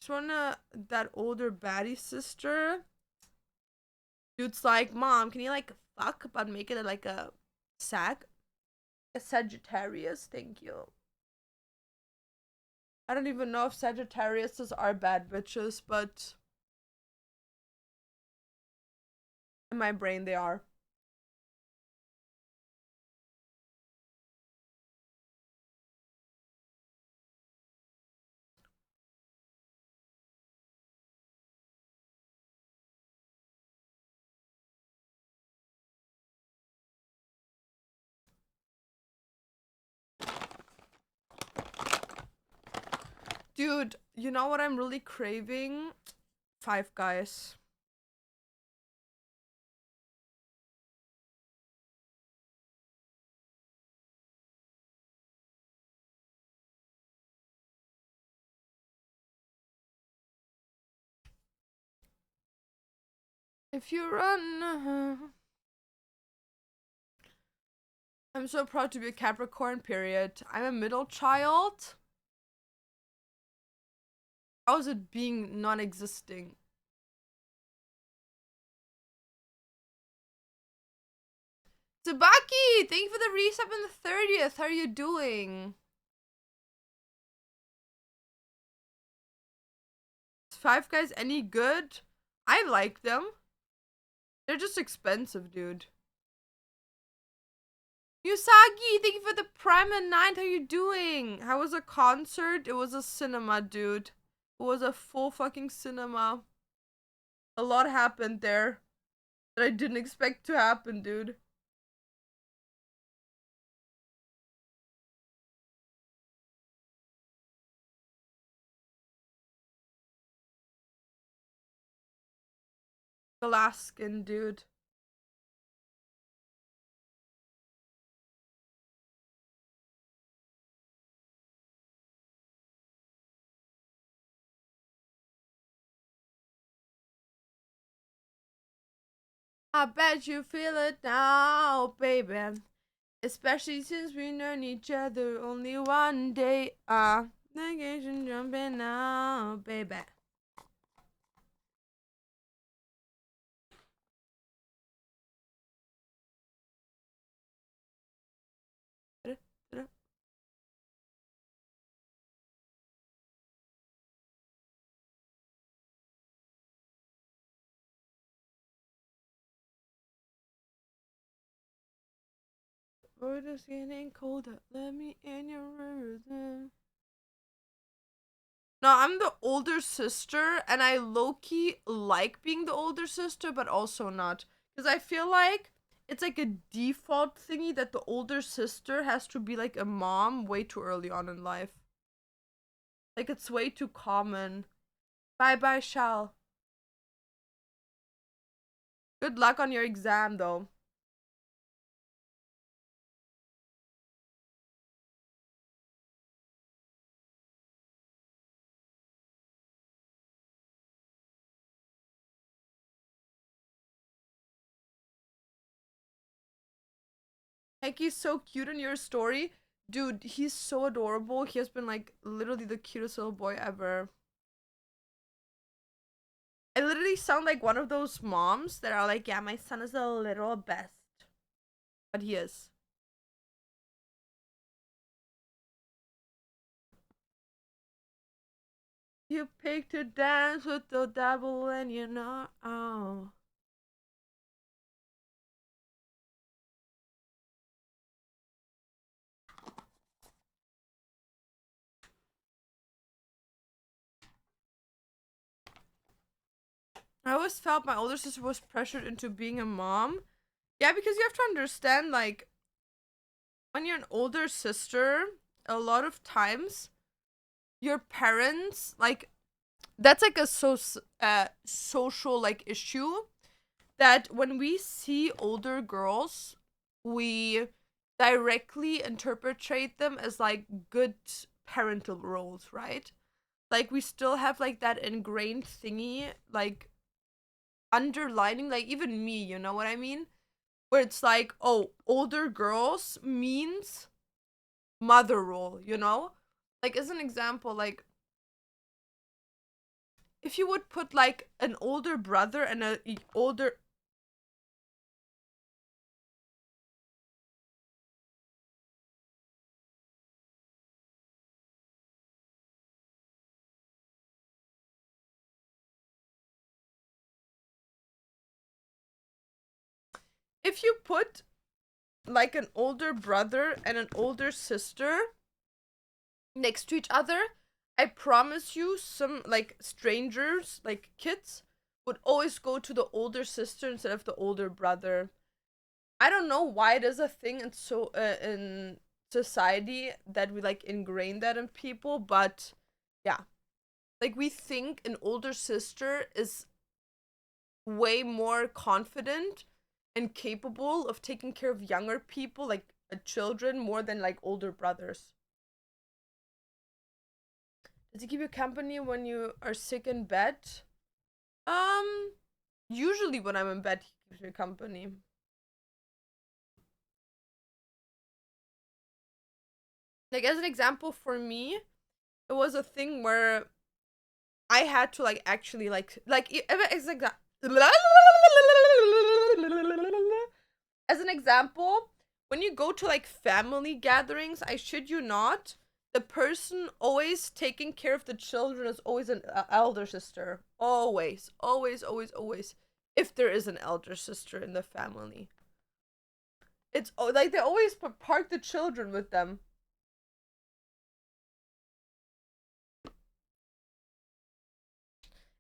S1: Just wanna that older baddie sister. Dude's like, Mom, can you like fuck but make it like a sag? A Sagittarius, thank you. I don't even know if Sagittariuses are bad bitches, but in my brain they are. Dude, you know what I'm really craving? Five Guys. If you run. I'm so proud to be a Capricorn, period. I'm a middle child. How is it being non existing? Tsubaki! Thank you for the resub in the 30th. How are you doing? Is Five Guys any good? I like them. They're just expensive, dude. Usagi, thank you for the Prime and 9th. How you doing? How was a concert? It was a cinema, dude. It was a full fucking cinema. A lot happened there that I didn't expect to happen, dude. Alaskan, dude. I bet you feel it now, baby. Especially since we known each other only one day. Negation jumping now, baby. We're just getting colder. Let me in your rhythm. No, I'm the older sister, and I low-key like being the older sister, but also not. Because I feel like it's like a default thingy that the older sister has to be like a mom way too early on in life. Like, it's way too common. Bye bye, Shal. Good luck on your exam, though. He's so cute in your story. Dude, he's so adorable. He has been like literally the cutest little boy ever. I literally sound like one of those moms that are like, yeah, my son is a little best. But he is. You picked to dance with the devil and you know. Oh. I always felt my older sister was pressured into being a mom. Yeah, because you have to understand, like, when you're an older sister, a lot of times your parents, like, that's like a social like issue that when we see older girls, we directly interpret them as like good parental roles, right? Like we still have like that ingrained thingy, like underlining, like even me, you know what I mean? Where it's like, oh, older girls means mother role, you know? Like as an example, like if you would put like an older brother and a older If you put like an older brother and an older sister next to each other, I promise you, some like strangers, like kids, would always go to the older sister instead of the older brother. I don't know why it is a thing in society that we like ingrain that in people, but yeah, like we think an older sister is way more confident and capable of taking care of younger people, like children, more than like older brothers. Does he keep you company when you are sick in bed? Um, Usually when I'm in bed, he keeps me company. Like as an example for me, it was a thing where I had to like actually as an as an example, when you go to like family gatherings, I shit you not, the person always taking care of the children is always an elder sister. Always, always, always, always. If there is an elder sister in the family, it's like they always park the children with them.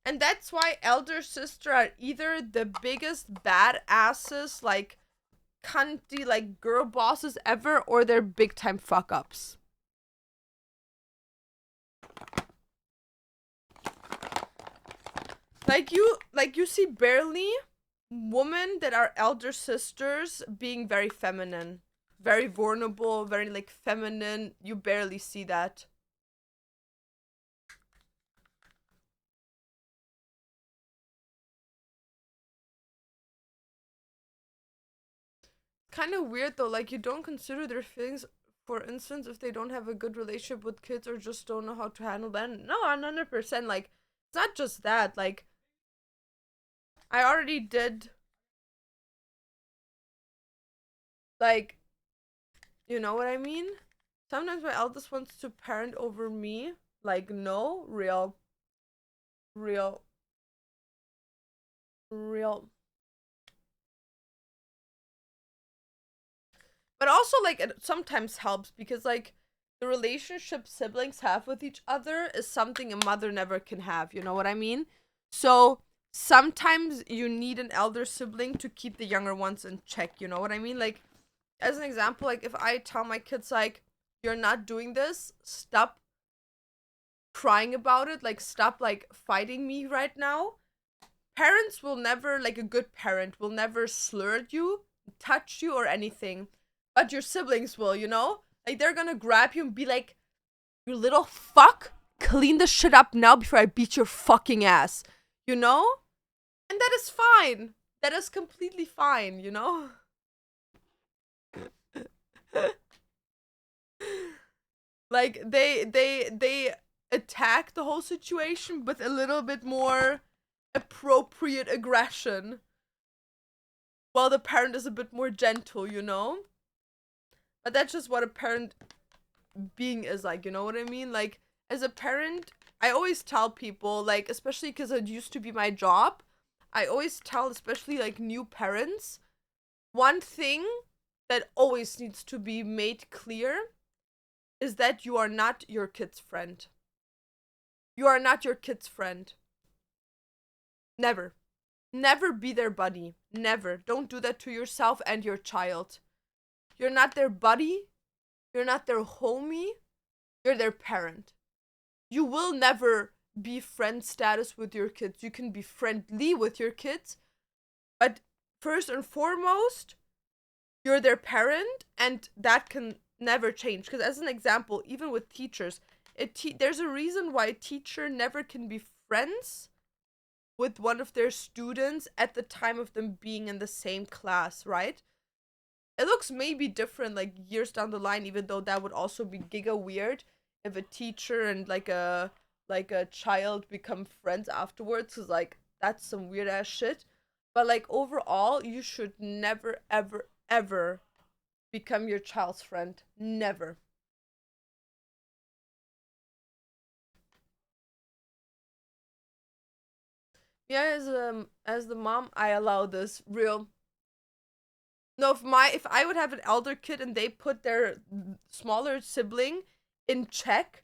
S1: And that's why elder sister are either the biggest badasses, like cunty, like girl bosses ever, or they're big time fuck ups. Like you see barely women that are elder sisters being very feminine, very vulnerable, very like feminine. You barely see that. Kind of weird though, like you don't consider their feelings, for instance, if they don't have a good relationship with kids or just don't know how to handle that. No, 100%. Like, it's not just that. Like, I already did, like, you know what I mean? Sometimes my eldest wants to parent over me. Like, no, real, real, real. But also, like, it sometimes helps because, like, the relationship siblings have with each other is something a mother never can have. You know what I mean? So sometimes you need an elder sibling to keep the younger ones in check. You know what I mean? Like, as an example, like, if I tell my kids, like, you're not doing this, stop crying about it, like, stop, like, fighting me right now. Parents will never, like, a good parent will never slur at you, touch you, or anything. But your siblings will, you know? Like, they're gonna grab you and be like, you little fuck, clean the shit up now before I beat your fucking ass. You know? And that is fine. That is completely fine, you know? Like, they attack the whole situation with a little bit more appropriate aggression, while the parent is a bit more gentle, you know? But that's just what a parent being is like, you know what I mean? Like, as a parent, I always tell people, like, especially because it used to be my job, I always tell, especially like new parents, one thing that always needs to be made clear is that you are not your kid's friend. You are not your kid's friend. Never. Never be their buddy. Never. Don't do that to yourself and your child. You're not their buddy. You're not their homie. You're their parent. You will never be friend status with your kids. You can be friendly with your kids, but first and foremost, you're their parent, and that can never change. Because, as an example, even with teachers, there's a reason why a teacher never can be friends with one of their students at the time of them being in the same class, right? It looks maybe different like years down the line, even though that would also be giga weird if a teacher and like a child become friends afterwards, cause like that's some weird ass shit. But like overall, you should never ever ever become your child's friend. Never. Yeah, as the mom, I allow this real. No, if I would have an elder kid and they put their smaller sibling in check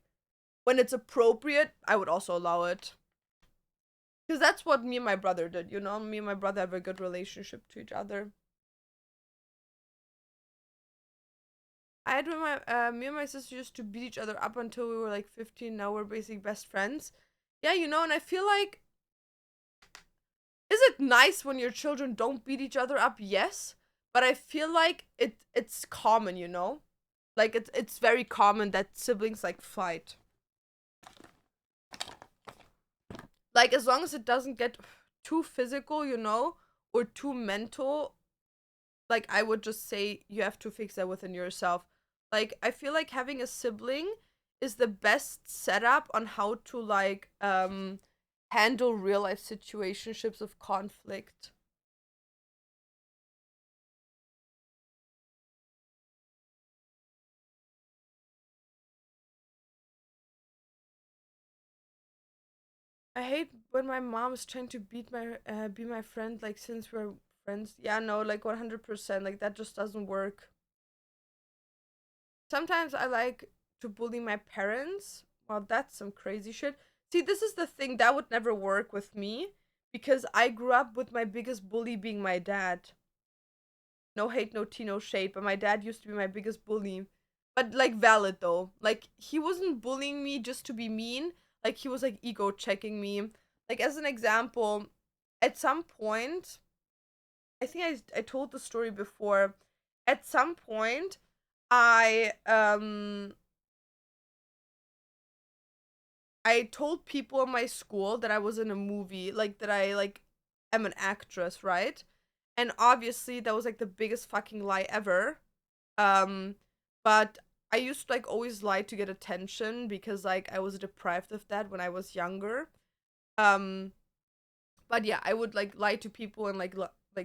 S1: when it's appropriate, I would also allow it. Because that's what me and my brother did, you know? Me and my brother have a good relationship to each other. I had with my me and my sister used to beat each other up until we were like 15. Now we're basically best friends. Yeah, you know, and I feel like, is it nice when your children don't beat each other up? Yes, but I feel like it's common, you know? Like it's very common that siblings like fight. Like as long as it doesn't get too physical, you know, or too mental, like I would just say you have to fix that within yourself. Like I feel like having a sibling is the best setup on how to like handle real life situationships of conflict. I hate when my mom is trying to be my friend like since we're friends. Yeah, no, like 100%. Like that just doesn't work. Sometimes I like to bully my parents. Well, that's some crazy shit. See, this is the thing that would never work with me because I grew up with my biggest bully being my dad. No hate, no tea, no shade, but my dad used to be my biggest bully. But like valid though. Like he wasn't bullying me just to be mean. Like he was like ego checking me. Like as an example, at some point, I think I told the story before. At some point, I I told people in my school that I was in a movie, like that I like am an actress, right? And obviously that was like the biggest fucking lie ever. Um, but I used to like always lie to get attention because like I was deprived of that when I was younger. Um, but yeah, I would like lie to people and like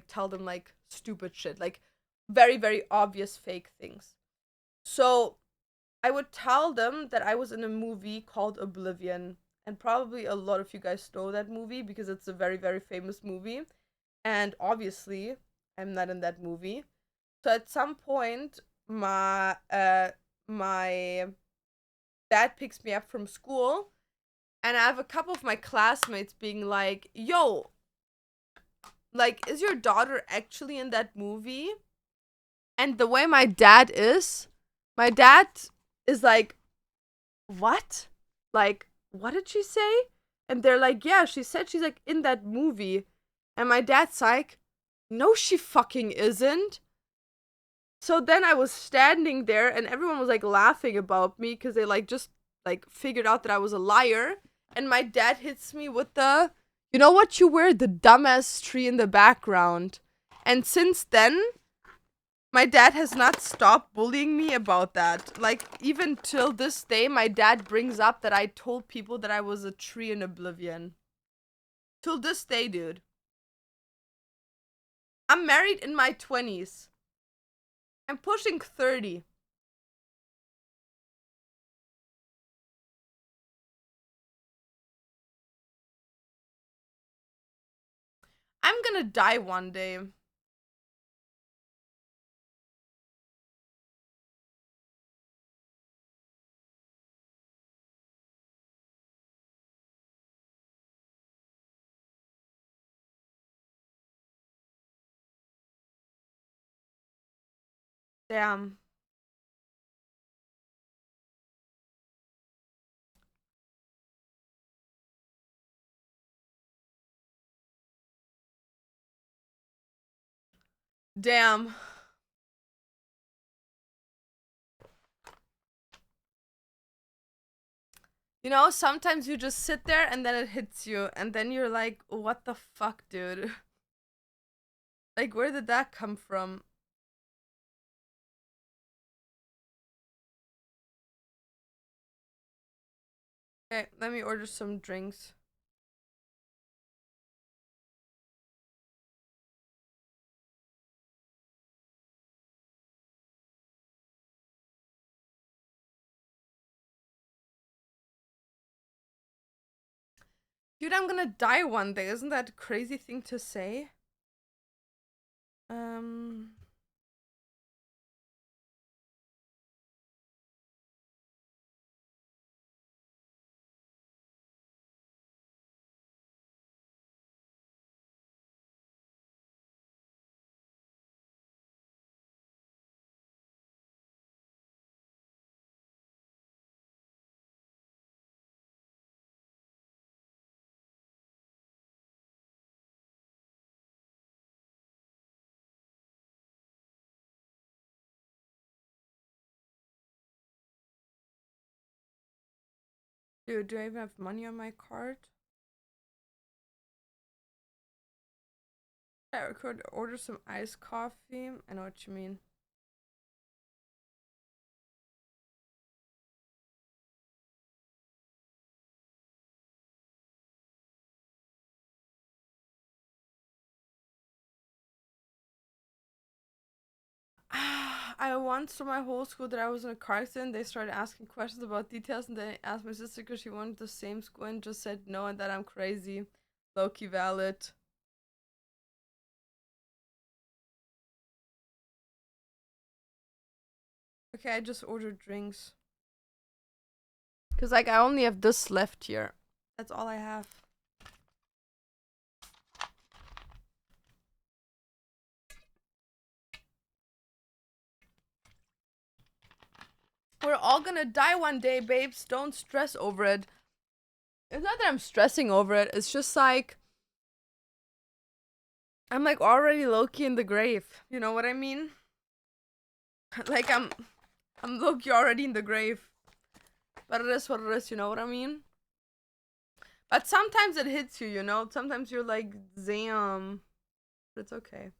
S1: tell them like stupid shit, like very very obvious fake things. So I would tell them that I was in a movie called Oblivion, and probably a lot of you guys know that movie because it's a very very famous movie. And obviously, I'm not in that movie. So at some point, my dad picks me up from school, and I have a couple of my classmates being like, "Yo, like, is your daughter actually in that movie?" And the way my dad is like, "What? Like, what did she say?" And they're like, "Yeah, she said she's like in that movie." And my dad's like, "No, she fucking isn't." So then I was standing there and everyone was like laughing about me because they like just like figured out that I was a liar. And my dad hits me with the, you know what you wear? The dumbass tree in the background. And since then, my dad has not stopped bullying me about that. Like, even till this day, my dad brings up that I told people that I was a tree in Oblivion. Till this day, dude. I'm married in my 20s. I'm pushing 30. I'm gonna die one day. Damn. Damn. You know, sometimes you just sit there and then it hits you, and then you're like, what the fuck, dude? Like, where did that come from? Okay, let me order some drinks. Dude, I'm gonna die one day. Isn't that a crazy thing to say? Um. Dude, do I even have money on my card? I could order some iced coffee. I know what you mean. I once told my whole school that I was in a car accident. They started asking questions about details, and they asked my sister because she wanted the same school and just said no and that I'm crazy. Low-key valid. Okay, I just ordered drinks. Because, like, I only have this left here. That's all I have. We're all gonna die one day, babes. Don't stress over it. It's not that I'm stressing over it. It's just like I'm like already low-key in the grave. You know what I mean? Like I'm low-key already in the grave. But it is what it is, you know what I mean? But sometimes it hits you, you know? Sometimes you're like, damn. But it's okay.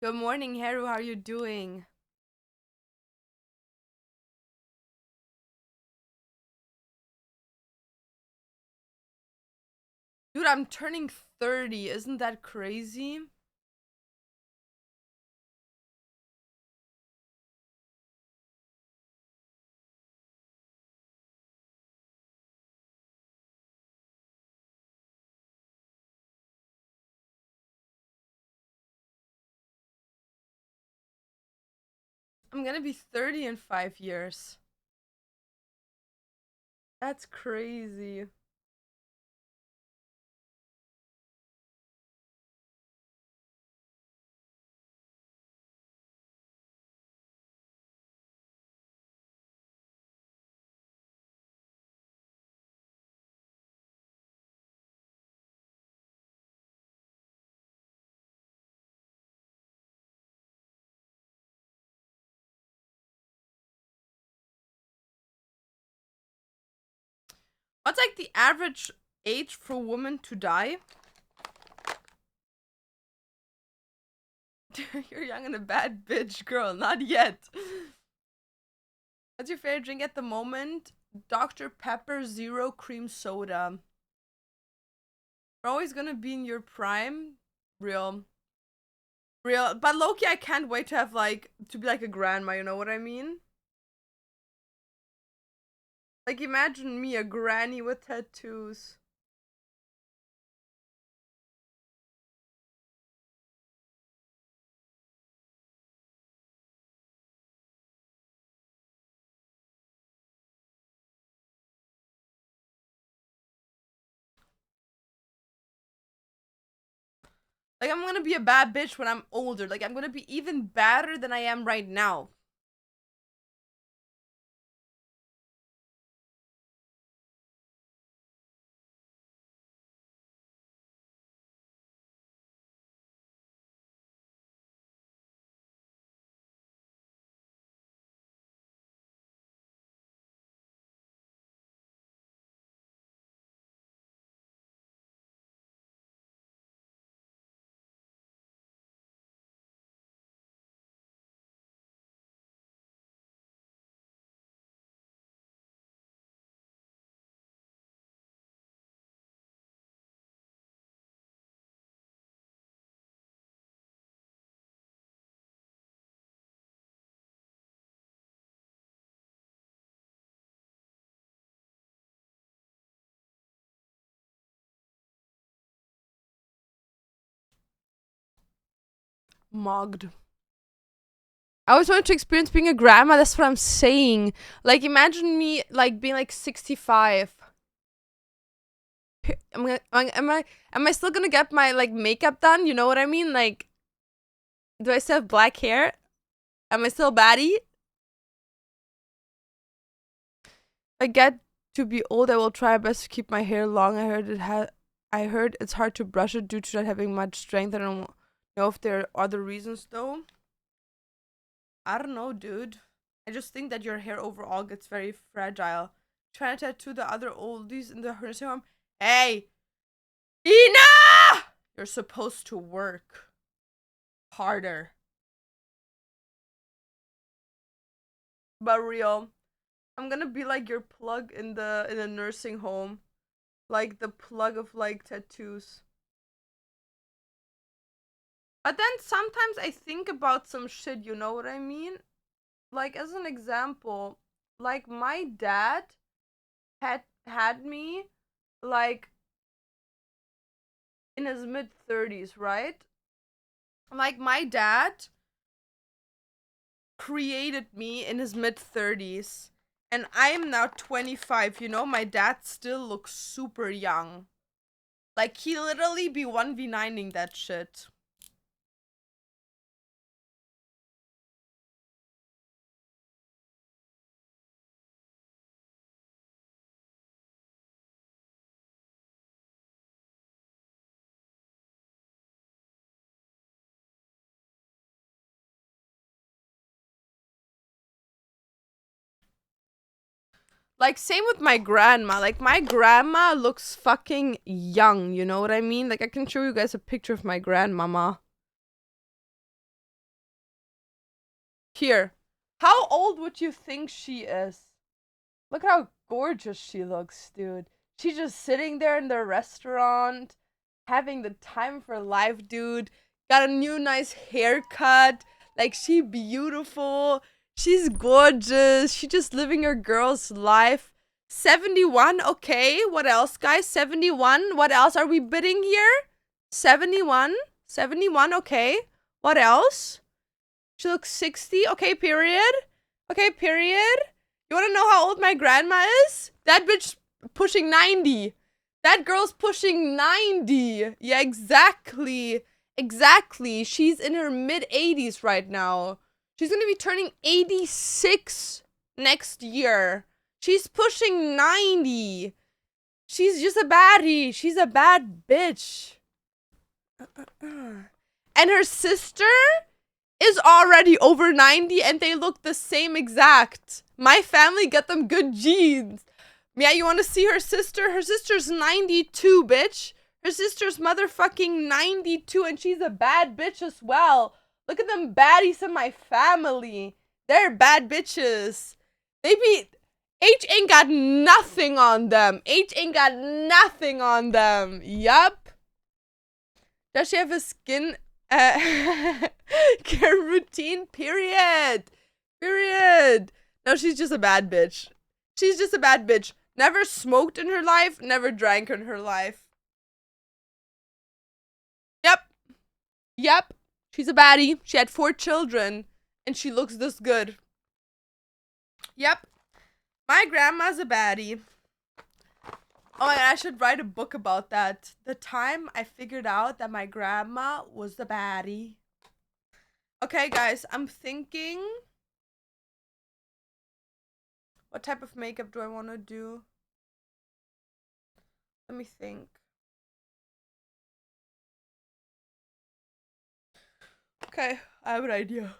S1: Good morning, Haru. How are you doing? Dude, I'm turning 30. Isn't that crazy? I'm gonna be 30 in 5 years. That's crazy. What's like the average age for a woman to die? You're young and a bad bitch, girl. Not yet. What's your favorite drink at the moment? Dr. Pepper Zero Cream Soda. You're always gonna be in your prime. Real. Real. But Loki, I can't wait to have like, to be like a grandma, you know what I mean? Like, imagine me, a granny with tattoos. Like, I'm gonna be a bad bitch when I'm older. Like, I'm gonna be even badder than I am right now. Mogged. I always wanted to experience being a grandma. That's what I'm saying. Like, imagine me like being like 65. Am I still gonna get my like makeup done? You know what I mean? Like, do I still have black hair? Am I still baddie? I get to be old. I will try my best to keep my hair long. I heard it's hard to brush it due to not having much strength. I don't know if there are other reasons though. I don't know, dude. I just think that your hair overall gets very fragile. Trying to tattoo the other oldies in the nursing home. Hey, Ina! You're supposed to work harder. But real, I'm gonna be like your plug in the nursing home, like the plug of like tattoos. But then sometimes I think about some shit, you know what I mean? Like as an example, like my dad had me like in his mid 30s, right? Like my dad created me in his mid 30s and I am now 25, you know, my dad still looks super young. Like he literally be 1v9ing that shit. Like same with my grandma. Like my grandma looks fucking young, you know what I mean? Like I can show you guys a picture of my grandmama. Here. How old would you think she is? Look at how gorgeous she looks, dude. She's just sitting there in the restaurant, having the time of her life, dude. Got a new nice haircut. Like, she beautiful. She's gorgeous. She just living her girl's life. 71, okay. What else, guys? 71. What else are we bidding here? 71. 71, okay. What else? She looks 60. Okay, period. Okay, period. You wanna know how old my grandma is? That bitch pushing 90. That girl's pushing 90. Yeah, exactly. Exactly. She's in her mid 80s right now. She's gonna be turning 86 next year. She's pushing 90. She's just a baddie. She's a bad bitch. And her sister is already over 90 and they look the same exact. My family got them good genes. Yeah, you want to see her sister? Her sister's 92, bitch. Her sister's motherfucking 92 and she's a bad bitch as well. Look at them baddies in my family. They're bad bitches. They be... H ain't got nothing on them. H ain't got nothing on them. Yup. Does she have a skin care routine? Period. Period. No, she's just a bad bitch. She's just a bad bitch. Never smoked in her life, never drank in her life. Yep. Yep. She's a baddie. She had 4 children, and she looks this good. Yep. My grandma's a baddie. Oh my god, I should write a book about that. The time I figured out that my grandma was the baddie. Okay, guys, I'm thinking... What type of makeup do I want to do? Let me think. Okay, I have an idea.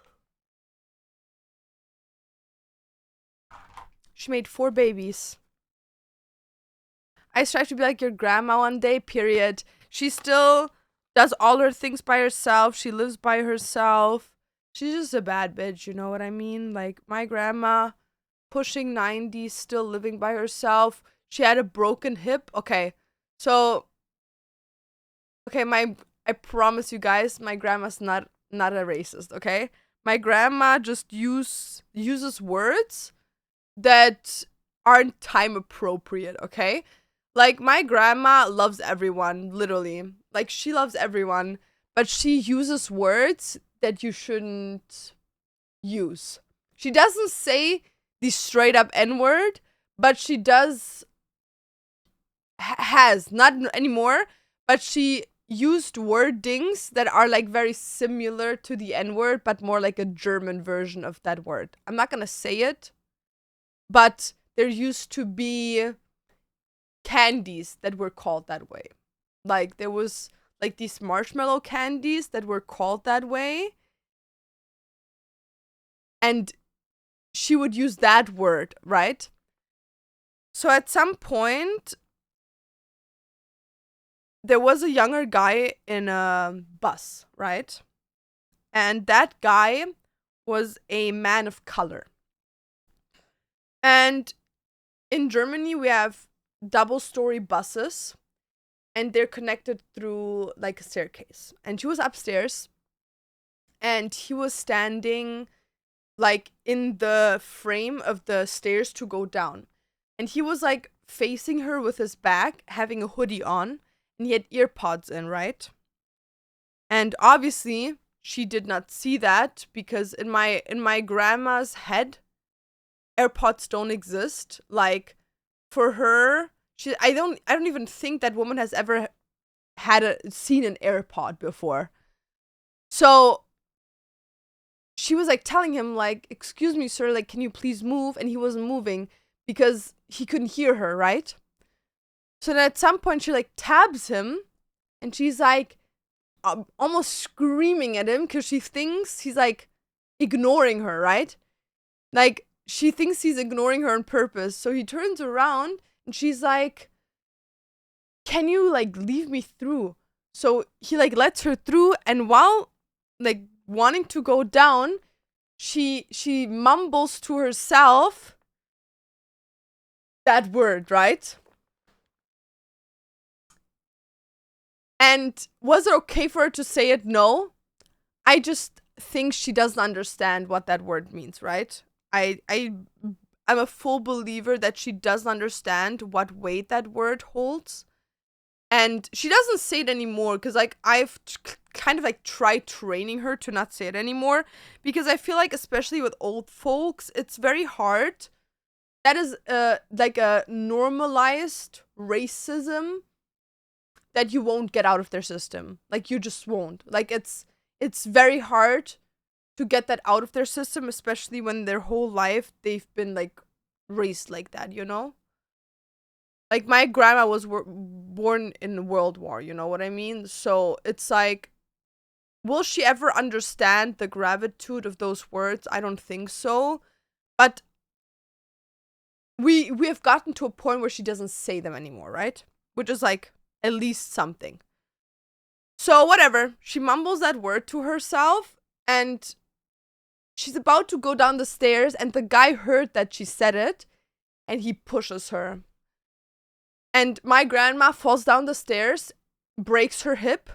S1: She made 4 babies. I strive to be like your grandma one day, period. She still does all her things by herself. She lives by herself. She's just a bad bitch, you know what I mean? Like, my grandma, pushing 90, still living by herself. She had a broken hip. Okay, so... Okay, I promise you guys, my grandma's not a racist, okay? My grandma just uses words that aren't time appropriate, okay? Like, my grandma loves everyone, literally. Like, she loves everyone, but she uses words that you shouldn't use. She doesn't say the straight up N-word, but she does, has, not anymore, but she used wordings that are like very similar to the N-word, but more like a German version of that word. I'm not gonna say it, but there used to be candies that were called that way. Like, there was like these marshmallow candies that were called that way. and she would use that word, right? So at some point, there was a younger guy in a bus, right? And that guy was a man of color. And in Germany, we have double-story buses, and they're connected through like a staircase. And she was upstairs, and he was standing like in the frame of the stairs to go down. And he was like facing her with his back, having a hoodie on, and he had ear pods in, right? And obviously, she did not see that because in my grandma's head, AirPods don't exist. Like for her, I don't even think that woman has ever seen an AirPod before. So she was like telling him like, "Excuse me, sir, like can you please move?" And he wasn't moving because he couldn't hear her, right? So then at some point she like tabs him, and she's like almost screaming at him because she thinks he's like ignoring her, right? Like she thinks he's ignoring her on purpose. So he turns around and she's like, "Can you like leave me through?" So he like lets her through, and while like wanting to go down, she mumbles to herself that word, right? And was it okay for her to say it? No. I just think she doesn't understand what that word means, right? I'm a full believer that she doesn't understand what weight that word holds. And she doesn't say it anymore because like kind of like tried training her to not say it anymore, because I feel like especially with old folks, it's very hard. That is like a normalized racism that you won't get out of their system. Like you just won't. Like it's very hard to get that out of their system, especially when their whole life they've been like raised like that, you know? Like my grandma was born in World War, you know what I mean? So it's like, will she ever understand the gravitude of those words? I don't think so. But we have gotten to a point where she doesn't say them anymore, right? Which is like at least something. So whatever, she mumbles that word to herself, and she's about to go down the stairs, and the guy heard that she said it, and he pushes her. And my grandma falls down the stairs, breaks her hip,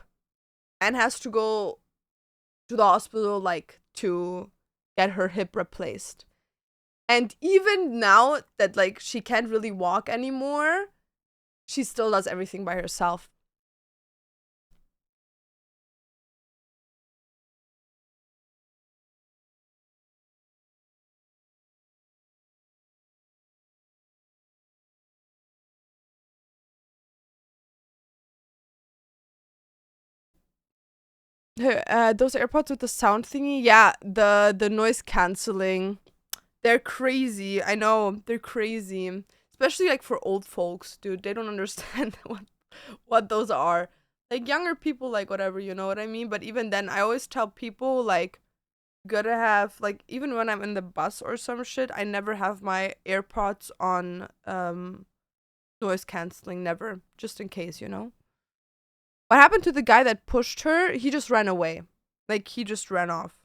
S1: and has to go to the hospital like to get her hip replaced. And even now that like she can't really walk anymore, she still does everything by herself. Those AirPods with the sound thingy, yeah, the noise canceling. They're crazy. I know, they're crazy. Especially like for old folks, dude. They don't understand what those are. Like younger people, like whatever, you know what I mean? But even then, I always tell people like gotta have like, even when I'm in the bus or some shit, I never have my AirPods on noise canceling, never. Just in case, you know? What happened to the guy that pushed her? He just ran away. Like he just ran off.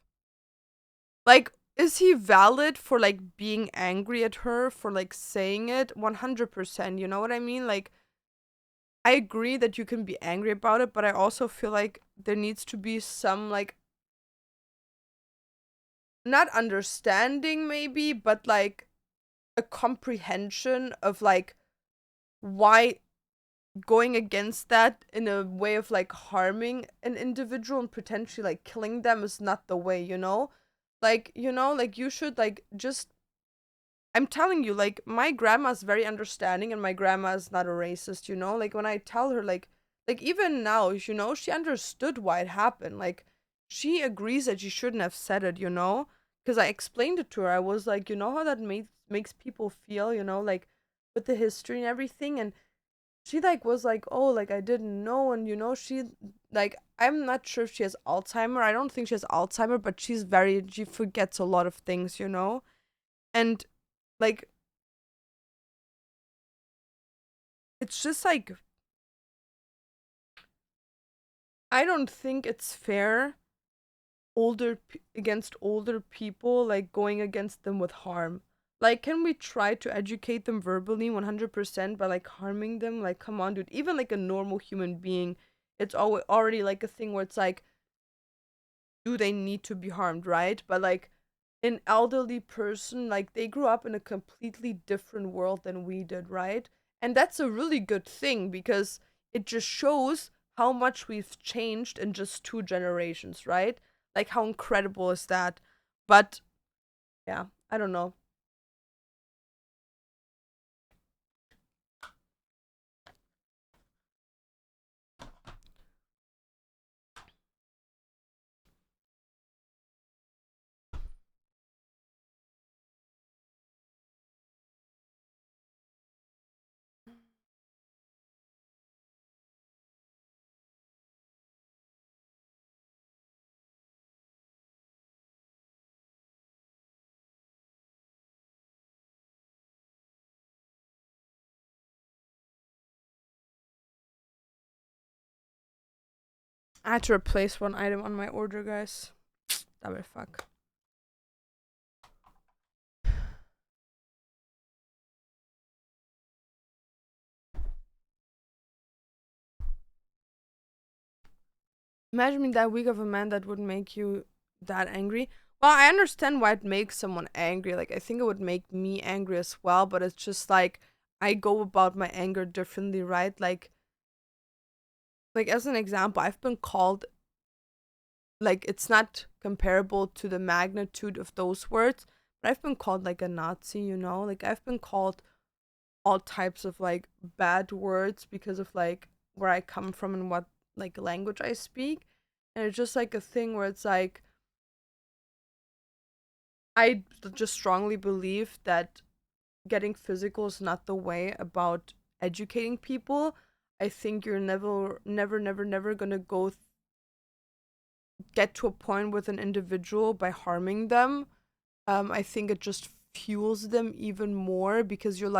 S1: Like, is he valid for like being angry at her for like saying it? 100%, you know what I mean? Like, I agree that you can be angry about it, but I also feel like there needs to be some like, not understanding maybe, but like a comprehension of like why going against that in a way of like harming an individual and potentially like killing them is not the way, you know? Like, you know, like you should like just, I'm telling you, like my grandma's very understanding, and my grandma's not a racist, you know? Like when I tell her like even now, you know, she understood why it happened. Like she agrees that she shouldn't have said it, you know? Because I explained it to her. I was like, you know how that makes people feel, you know, like with the history and everything. And she like was like, "Oh, like I didn't know," and you know, she like I'm not sure if she has Alzheimer. I don't think she has Alzheimer, but she forgets a lot of things, you know? And like it's just like I don't think it's fair against older people, like going against them with harm. Like, can we try to educate them verbally 100% by like harming them? Like, come on, dude. Even like a normal human being, it's already like a thing where it's like, do they need to be harmed, right? But like an elderly person, like they grew up in a completely different world than we did, right? And that's a really good thing because it just shows how much we've changed in just 2 generations, right? Like how incredible is that? But yeah, I don't know. I had to replace one item on my order, guys. That would fuck. Imagine being that weak of a man that would make you that angry. Well, I understand why it makes someone angry. Like, I think it would make me angry as well, but it's just like I go about my anger differently, right? Like as an example, I've been called like it's not comparable to the magnitude of those words, but I've been called like a Nazi, you know? Like I've been called all types of like bad words because of like where I come from and what like language I speak. And it's just like a thing where it's like just strongly believe that getting physical is not the way about educating people. I think you're never gonna get to a point with an individual by harming them. I think it just fuels them even more because you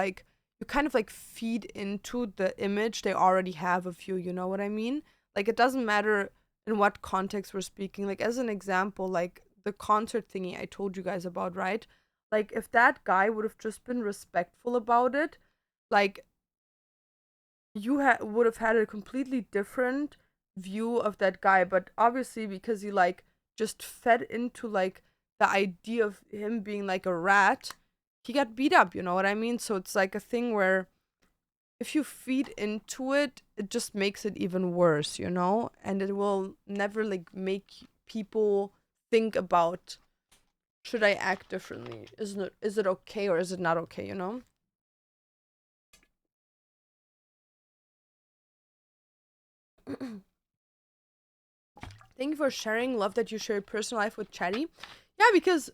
S1: kind of like feed into the image they already have of you. You know what I mean? Like it doesn't matter in what context we're speaking. Like as an example, like the concert thingy I told you guys about, right? Like if that guy would have just been respectful about it, like would have had a completely different view of that guy. But obviously because he like just fed into like the idea of him being like a rat, he got beat up, you know what I mean? So it's like a thing where if you feed into it, it just makes it even worse, you know? And it will never like make people think about, should I act differently? Is it okay or is it not okay, you know? Thank you for sharing. Love that you share your personal life with Chatty. Yeah, because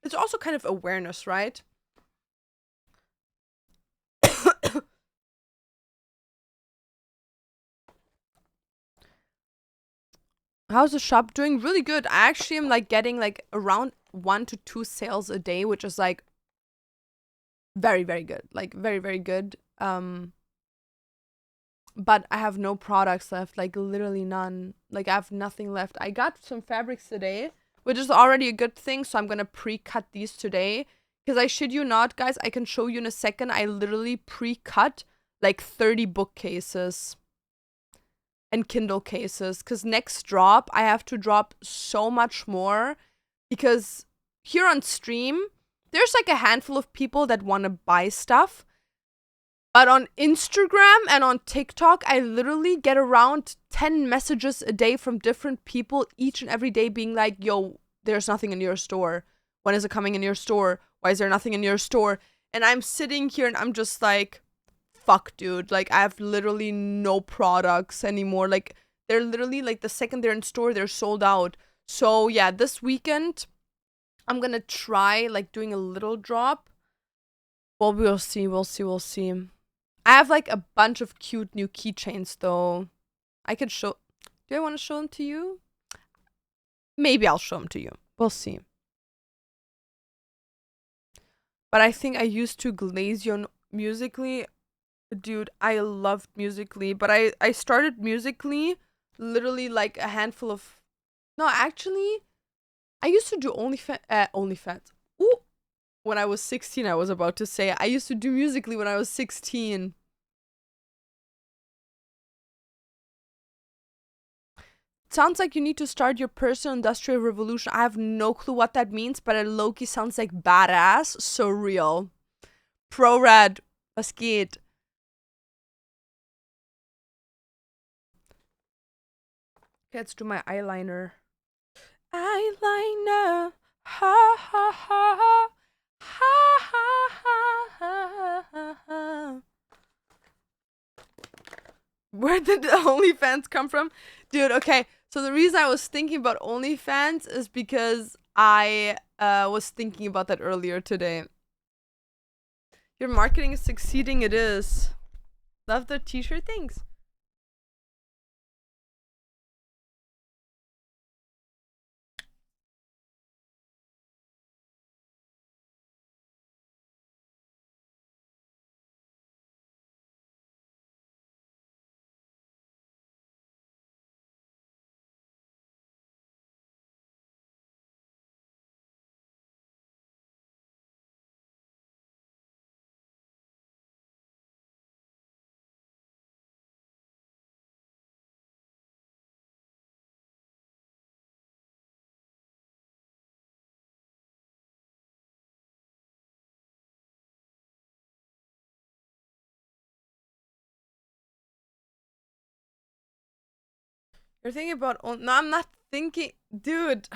S1: it's also kind of awareness, right? How's the shop doing? Really good. I actually am like getting like around 1 to 2 sales a day, which is like very, very good. Like very, very good. But I have no products left, like literally none. Like I have nothing left. I got some fabrics today, which is already a good thing, so I'm gonna pre-cut these today. Because I shit you not, guys, I can show you in a second. I literally pre-cut like 30 bookcases and Kindle cases. Because next drop, I have to drop so much more. Because here on stream, there's like a handful of people that want to buy stuff. But on Instagram and on TikTok, I literally get around 10 messages a day from different people each and every day being like, yo, there's nothing in your store. When is it coming in your store? Why is there nothing in your store? And I'm sitting here and I'm just like, fuck, dude. Like, I have literally no products anymore. Like, they're literally like the second they're in store, they're sold out. So, yeah, this weekend, I'm gonna try like doing a little drop. Well, we'll see. We'll see. I have like a bunch of cute new keychains though. I could show. Do I want to show them to you? Maybe I'll show them to you. We'll see. But I think I used to glaze you on Musically. Dude, I loved Musically, but I started Musically literally like a handful of. No, actually, I used to do OnlyFans. Ooh, when I was 16, I was about to say. I used to do Musically when I was 16. Sounds like you need to start your personal industrial revolution. I have no clue what that means, but it low-key sounds like badass. So real. Pro Red, was geht? Okay, let's do my eyeliner. Eyeliner. Ha ha ha ha. Ha ha ha ha ha. Where did the OnlyFans come from? Dude, okay. So the reason I was thinking about OnlyFans is because I was thinking about that earlier today. Your marketing is succeeding, it is. Love the t-shirt, thanks. You're thinking about no, I'm not thinking, dude.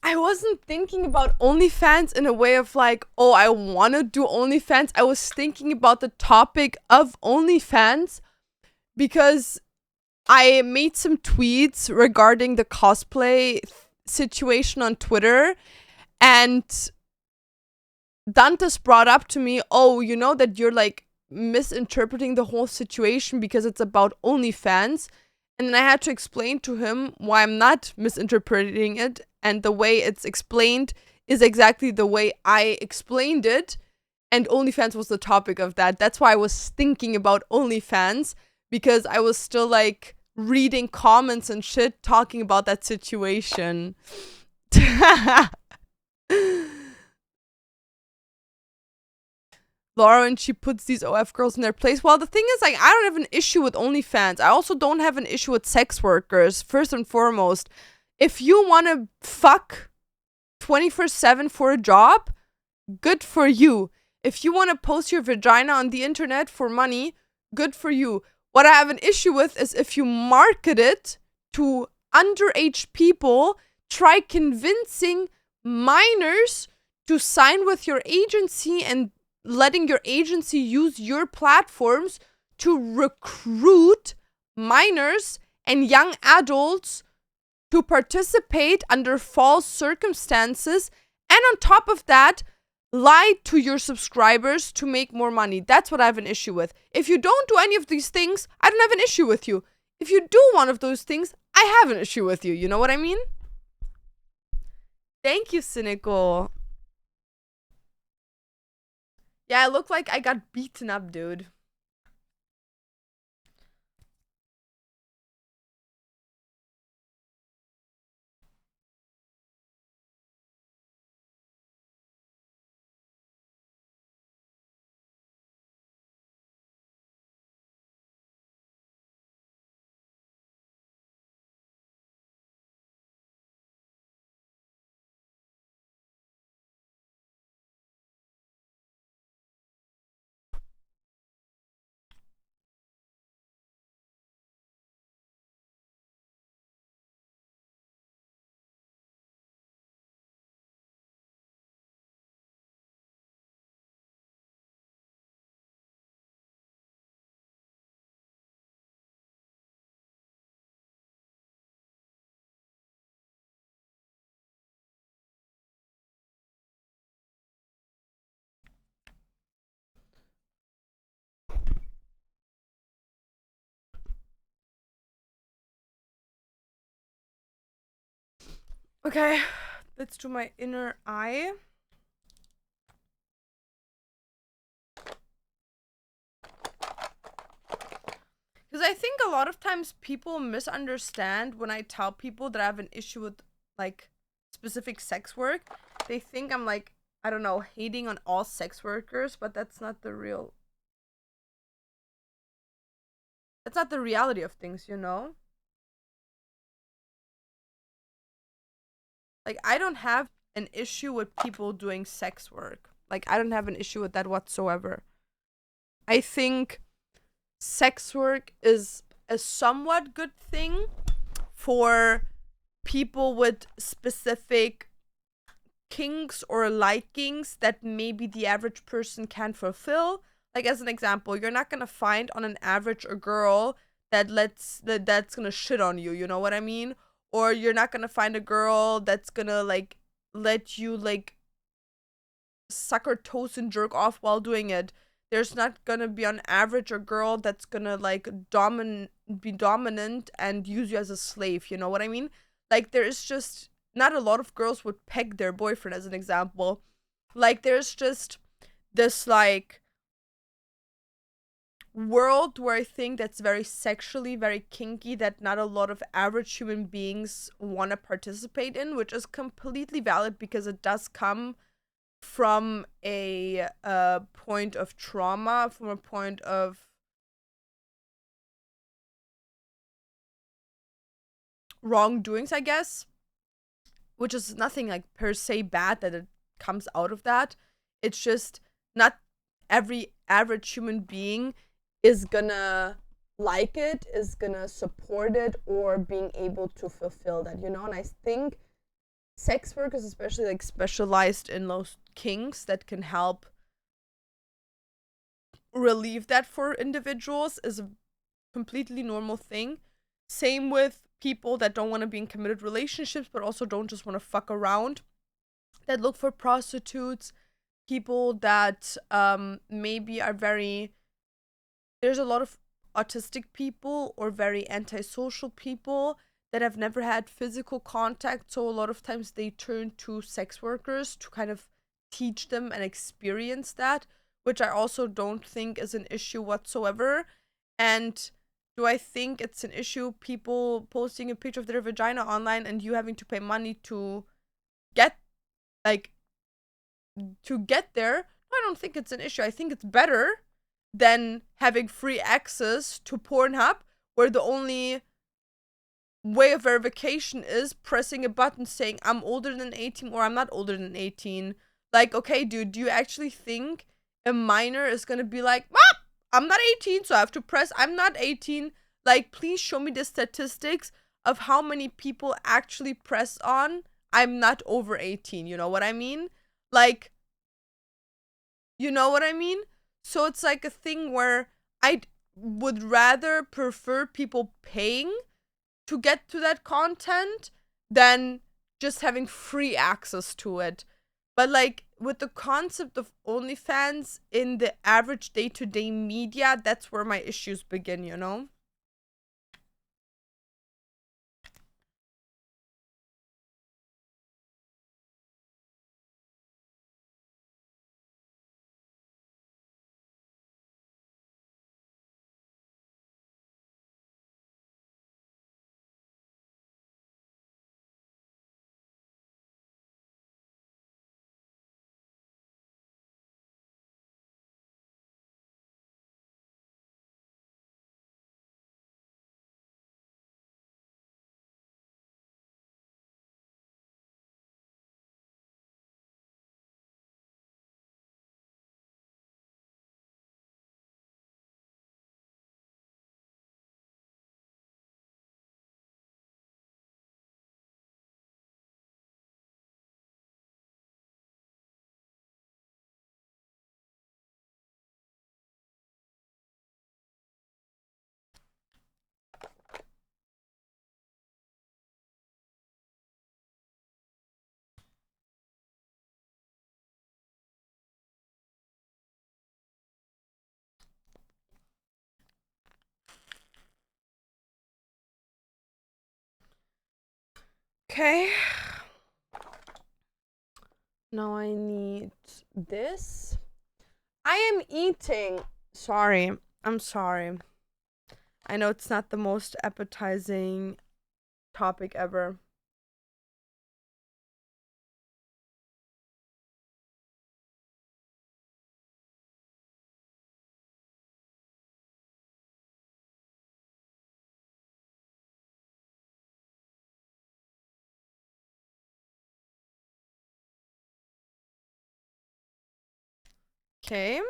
S1: I wasn't thinking about OnlyFans in a way of like, oh, I want to do OnlyFans. I was thinking about the topic of OnlyFans because I made some tweets regarding the cosplay situation on Twitter, and Dantes brought up to me, oh, you know that you're like misinterpreting the whole situation because it's about OnlyFans. And then I had to explain to him why I'm not misinterpreting it. And the way it's explained is exactly the way I explained it. And OnlyFans was the topic of that. That's why I was thinking about OnlyFans, because I was still like reading comments and shit talking about that situation. Laura, and she puts these OF girls in their place. Well, the thing is, like, I don't have an issue with OnlyFans. I also don't have an issue with sex workers, first and foremost. If you want to fuck 24/7 for a job, good for you. If you want to post your vagina on the internet for money, good for you. What I have an issue with is if you market it to underage people, try convincing minors to sign with your agency and letting your agency use your platforms to recruit minors and young adults to participate under false circumstances, and on top of that, lie to your subscribers to make more money. That's what I have an issue with. If you don't do any of these things, I don't have an issue with you. If you do one of those things, I have an issue with you. You know what I mean? Thank you, Cynical. Yeah, I look like I got beaten up, dude. Okay, let's do my inner eye. Because I think a lot of times people misunderstand when I tell people that I have an issue with like specific sex work. They think I'm like, I don't know, hating on all sex workers, but that's not the reality of things, you know? Like I don't have an issue with people doing sex work. Like I don't have an issue with that whatsoever. I think sex work is a somewhat good thing for people with specific kinks or likings that maybe the average person can fulfill. Like as an example, you're not gonna find on an average a girl that's gonna shit on you. You know what I mean? Or you're not gonna find a girl that's gonna like let you like suck her toes and jerk off while doing it. There's not gonna be on average a girl that's gonna like be dominant and use you as a slave. You know what I mean? Like there is just not a lot of girls would peg their boyfriend as an example. Like there's just this like world where I think that's very sexually, very kinky that not a lot of average human beings want to participate in, which is completely valid because it does come from a point of trauma, from a point of wrongdoings, I guess, which is nothing like per se bad that it comes out of that. It's just not every average human being is gonna like it, is gonna support it, or being able to fulfill that, you know? And I think sex workers, especially like specialized in those kinks that can help relieve that for individuals, is a completely normal thing. Same with people that don't want to be in committed relationships, but also don't just want to fuck around, that look for prostitutes, people that maybe are very. There's a lot of autistic people or very antisocial people that have never had physical contact, so a lot of times they turn to sex workers to kind of teach them and experience that, which I also don't think is an issue whatsoever. And do I think it's an issue people posting a picture of their vagina online and you having to pay money to get like get there? No, I don't think it's an issue. I think it's better than having free access to Pornhub where the only way of verification is pressing a button saying I'm older than 18 or I'm not older than 18. Like, okay, dude, do you actually think a minor is gonna be like, ah, I'm not 18, so I have to press I'm not 18? Like, please show me the statistics of how many people actually press on I'm not over 18. You know what I mean? Like, you know what I mean? So it's like a thing where I would rather prefer people paying to get to that content than just having free access to it. But like with the concept of OnlyFans in the average day-to-day media, that's where my issues begin, you know? Okay. Now I need this. I am eating. Sorry. I'm sorry. I know it's not the most appetizing topic ever. Okay.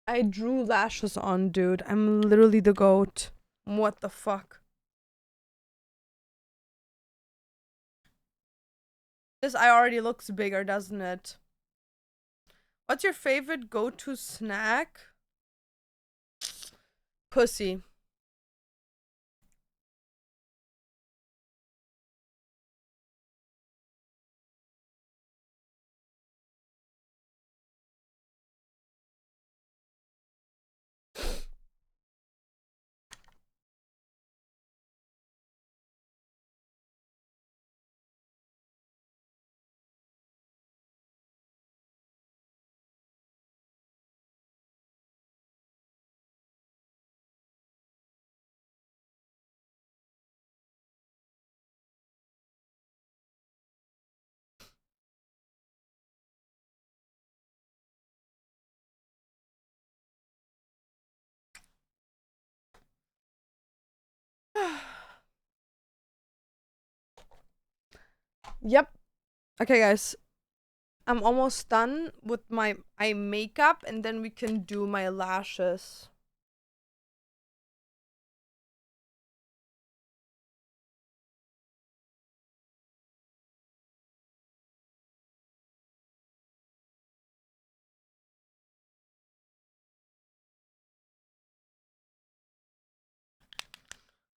S1: I drew lashes on, dude. I'm literally the goat. What the fuck? This eye already looks bigger, doesn't it? What's your favorite go-to snack? Pussy. Yep. Okay, guys. I'm almost done with my eye makeup and then we can do my lashes.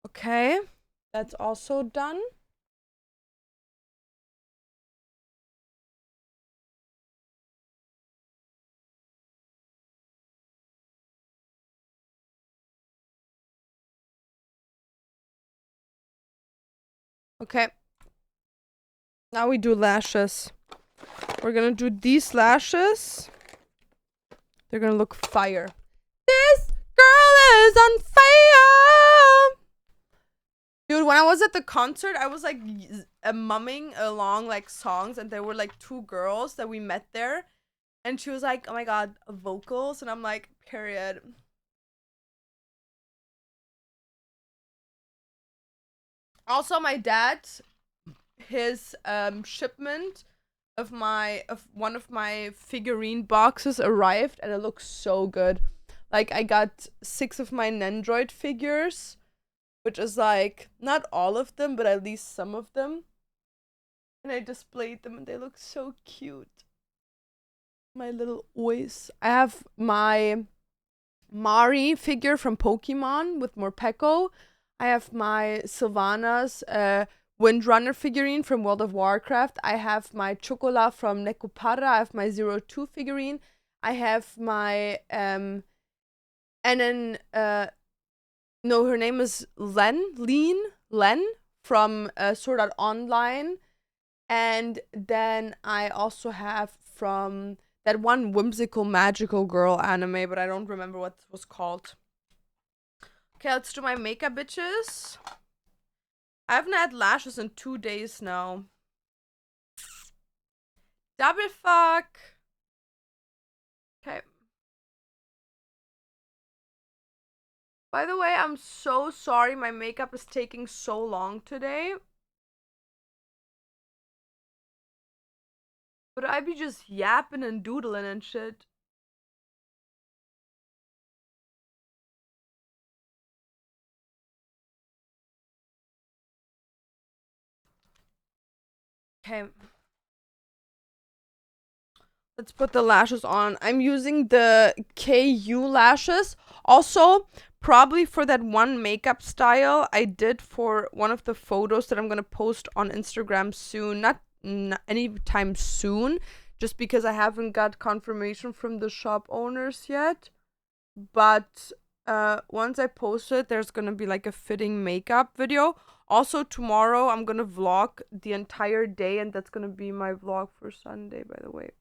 S1: Okay. That's also done. Okay. Now we do lashes. We're gonna do these lashes. They're gonna look fire. This girl is on fire! Dude, when I was at the concert, I was like mumming along like songs, and there were like two girls that we met there. And she was like, oh my god, vocals. And I'm like, period. Also, my dad, his shipment of one of my figurine boxes arrived and it looks so good. Like I got 6 of my Nendroid figures, which is like not all of them, but at least some of them. And I displayed them and they look so cute. My little oys. I have my Mari figure from Pokemon with Morpeko. I have my Sylvana's Windrunner figurine from World of Warcraft. I have my Chocola from Nekopara. I have my 02 figurine. I have my and then no, her name is Len from Sword Art Online. And then I also have from that one whimsical magical girl anime, but I don't remember what it was called. Okay, let's do my makeup, bitches. I haven't had lashes in 2 days now. Double fuck. Okay. By the way, I'm so sorry my makeup is taking so long today. But I be just yapping and doodling and shit. Okay. Let's put the lashes on. I'm using the KU lashes. Also, probably for that one makeup style I did for one of the photos that I'm gonna post on Instagram soon. Not anytime soon, just because I haven't got confirmation from the shop owners yet. But once I post it, there's gonna be like a fitting makeup video. Also, tomorrow I'm gonna vlog the entire day, and that's gonna be my vlog for Sunday, by the way.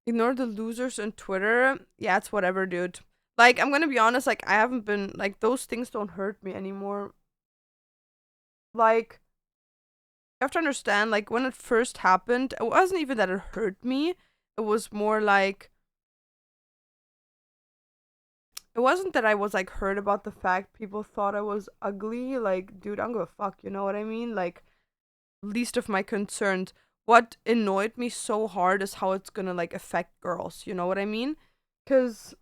S1: Ignore the losers on Twitter. Yeah, it's whatever, dude. Like, I'm gonna be honest, like, I haven't been, like, those things don't hurt me anymore. Like, you have to understand, like, when it first happened, it wasn't even that it hurt me. It was more like, it wasn't that I was, like, hurt about the fact people thought I was ugly. Like, dude, I don't give a fuck, you know what I mean? Like, least of my concerns. What annoyed me so hard is how it's gonna, like, affect girls, you know what I mean? Because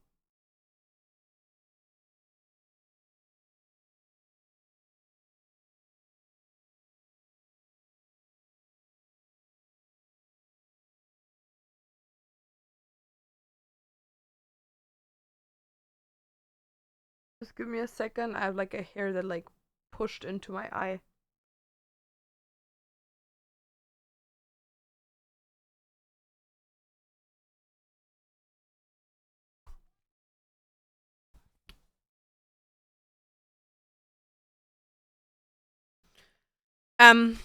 S1: just give me a second. I have like a hair that like pushed into my eye. Um,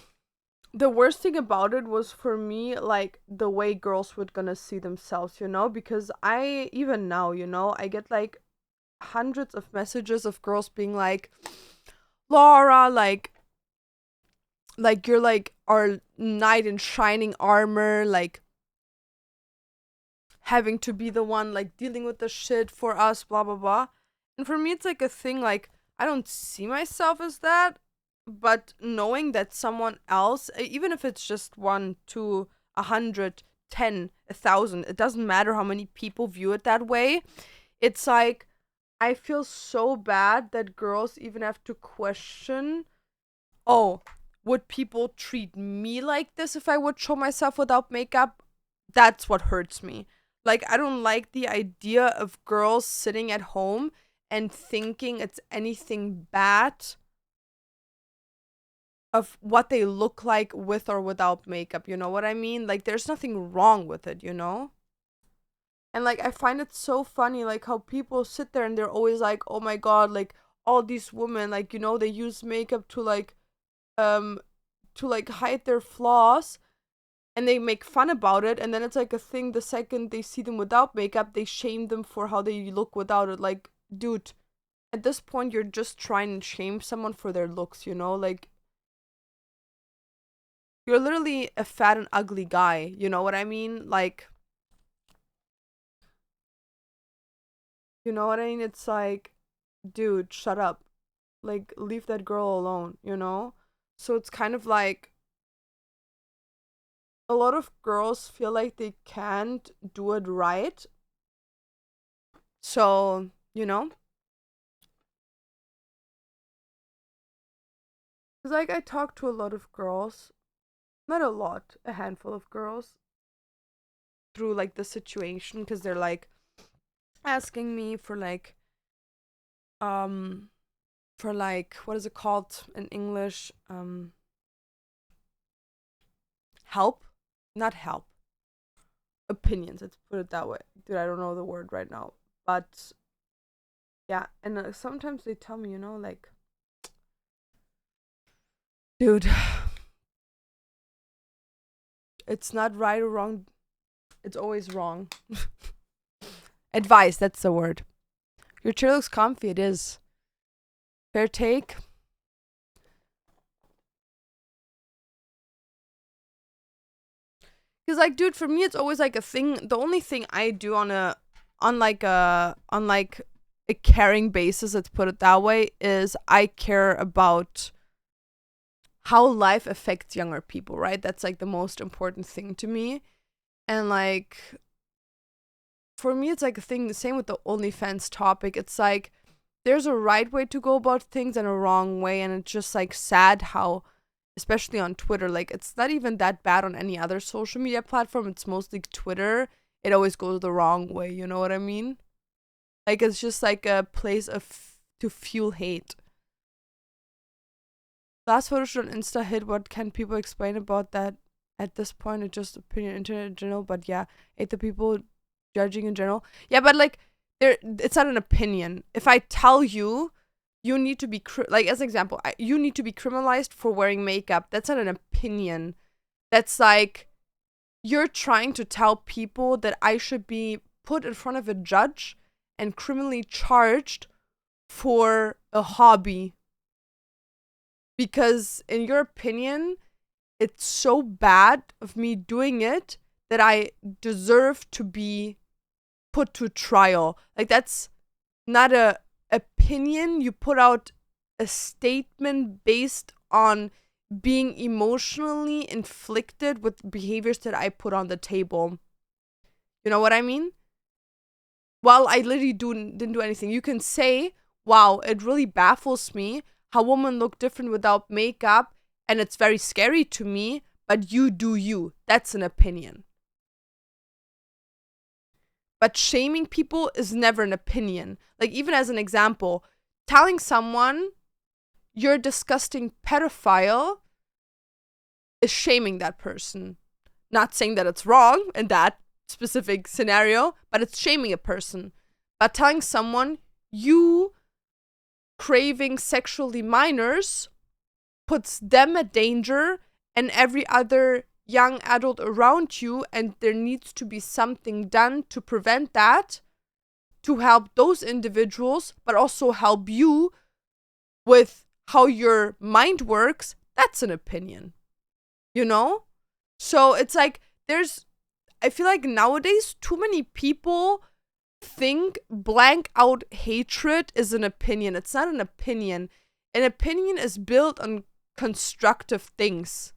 S1: the worst thing about it was for me like the way girls would gonna see themselves, you know, because I even now, you know, I get like hundreds of messages of girls being like, Laura, like you're like our knight in shining armor, like having to be the one like dealing with the shit for us, blah blah blah. And for me it's like a thing like I don't see myself as that, but knowing that someone else, even if it's just one, two, 100, 10, 1,000, it doesn't matter how many people view it that way. It's like I feel so bad that girls even have to question, oh, would people treat me like this if I would show myself without makeup? That's what hurts me. Like, I don't like the idea of girls sitting at home and thinking it's anything bad of what they look like with or without makeup. You know what I mean? Like, there's nothing wrong with it, you know? And like, I find it so funny, like, how people sit there and they're always like, oh my god, like, all these women, like, you know, they use makeup um, to like hide their flaws, and they make fun about it, and then it's like a thing the second they see them without makeup, they shame them for how they look without it. Like, dude, at this point you're just trying to shame someone for their looks, you know? Like, you're literally a fat and ugly guy, you know what I mean? Like, you know what I mean? It's like, dude, shut up. Like, leave that girl alone, you know? So it's kind of like a lot of girls feel like they can't do it right. So, you know, because like I talk to a lot of girls, not a lot, a handful of girls through like the situation, because they're like asking me um for like, what is it called in English? Help, not help, opinions. Let's put it that way. Dude, I don't know the word right now, but yeah. And sometimes they tell me, you know, like, dude, it's not right or wrong. It's always wrong. Advice, that's the word. Your chair looks comfy. It is. Fair take. Because like, dude, for me, it's always like a thing. The only thing I do on like a caring basis, let's put it that way, is I care about how life affects younger people, right? That's like the most important thing to me. And like, for me, it's like a thing. The same with the OnlyFans topic. It's like there's a right way to go about things and a wrong way, and it's just like sad how especially on Twitter. Like, it's not even that bad on any other social media platform. It's mostly Twitter. It always goes the wrong way. You know what I mean? Like, it's just like a place to fuel hate. Last photo shoot on Insta hit. What can people explain about that? At this point, it's just opinion, internet in general. But yeah, hate the people judging in general. Yeah, but like, it's not an opinion. If I tell you, you need to be like, as an example, you need to be criminalized for wearing makeup. That's not an opinion. That's like, you're trying to tell people that I should be put in front of a judge and criminally charged for a hobby. Because in your opinion, it's so bad of me doing it that I deserve to be put to trial. Like, that's not a opinion. You put out a statement based on being emotionally inflicted with behaviors that I put on the table. You know what I mean? Well, I literally didn't do anything. You can say, wow, it really baffles me how women look different without makeup, and it's very scary to me, but you do you. That's an opinion. But shaming people is never an opinion. Like, even as an example, telling someone you're a disgusting pedophile is shaming that person. Not saying that it's wrong in that specific scenario, but it's shaming a person. But telling someone you craving sexually minors puts them at danger and every other young adult around you, and there needs to be something done to prevent that, to help those individuals, but also help you with how your mind works. That's an opinion, you know? So it's like, I feel like nowadays too many people think blank out hatred is an opinion. It's not an opinion. An opinion is built on constructive things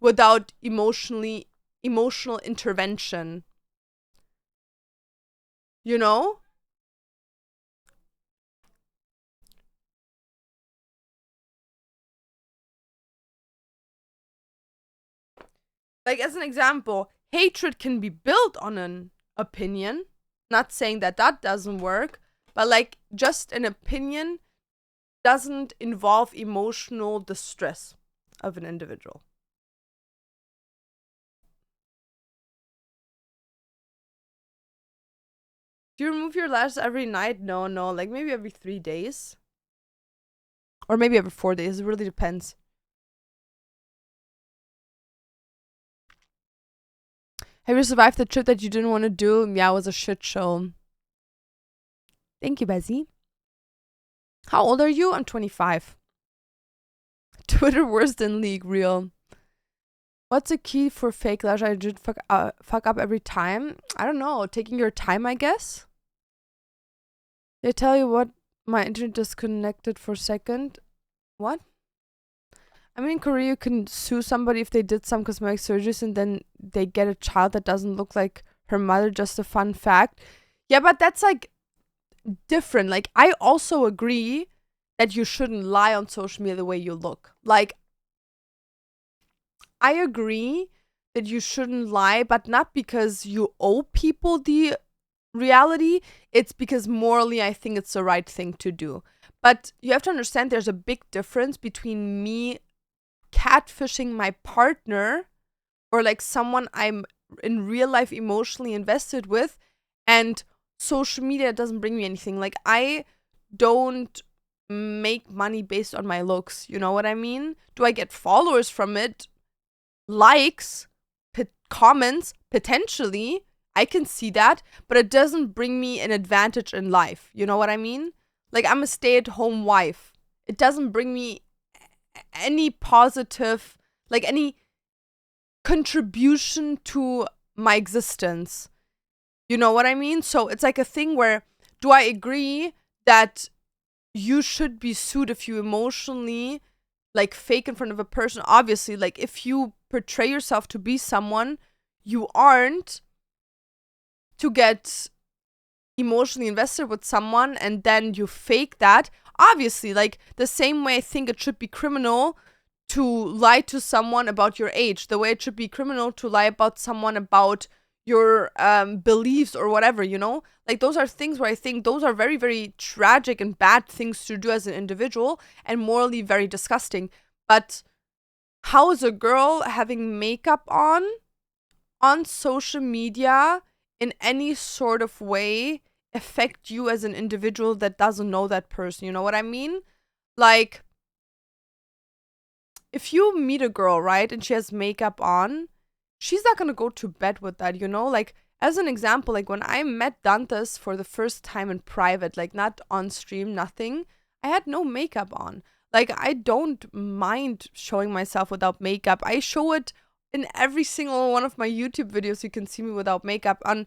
S1: without emotional intervention. You know? Like, as an example, hatred can be built on an opinion. Not saying that that doesn't work, but like, just an opinion doesn't involve emotional distress of an individual. Do you remove your lashes every night? No, like maybe every 3 days. Or maybe every 4 days. It really depends. Have you survived the trip that you didn't want to do? Yeah, it was a shit show. Thank you, Bezzy. How old are you? I'm 25. Twitter worse than League, real. What's the key for fake lash? I did fuck up every time. I don't know. Taking your time, I guess. They tell you what? My internet disconnected for a second. What? I mean, in Korea, you can sue somebody if they did some cosmetic surgeries and then they get a child that doesn't look like her mother. Just a fun fact. Yeah, but that's like different. Like, I also agree that you shouldn't lie on social media the way you look. Like, I agree that you shouldn't lie, but not because you owe people the reality. It's because morally, I think it's the right thing to do. But you have to understand there's a big difference between me catfishing my partner or like someone I'm in real life emotionally invested with, and social media doesn't bring me anything. Like, I don't make money based on my looks. You know what I mean? Do I get followers from it? Likes, comments, potentially. I can see that, but it doesn't bring me an advantage in life. You know what I mean? Like, I'm a stay-at-home wife. It doesn't bring me any positive, like any contribution to my existence. You know what I mean? So it's like a thing where, do I agree that you should be sued if you emotionally like fake in front of a person? Obviously, like, if you portray yourself to be someone you aren't, to get emotionally invested with someone and then you fake that, obviously, like, the same way I think it should be criminal to lie to someone about your age, the way it should be criminal to lie about someone about your beliefs or whatever, you know? Like, those are things where I think those are very, very tragic and bad things to do as an individual and morally very disgusting. But how is a girl having makeup on social media in any sort of way affect you as an individual that doesn't know that person? You know what I mean? Like, if you meet a girl, right, and she has makeup on, she's not gonna go to bed with that, you know? Like, as an example, like when I met Dantes for the first time in private, like not on stream, nothing, I had no makeup on. Like, I don't mind showing myself without makeup. I show it in every single one of my YouTube videos. You can see me without makeup. On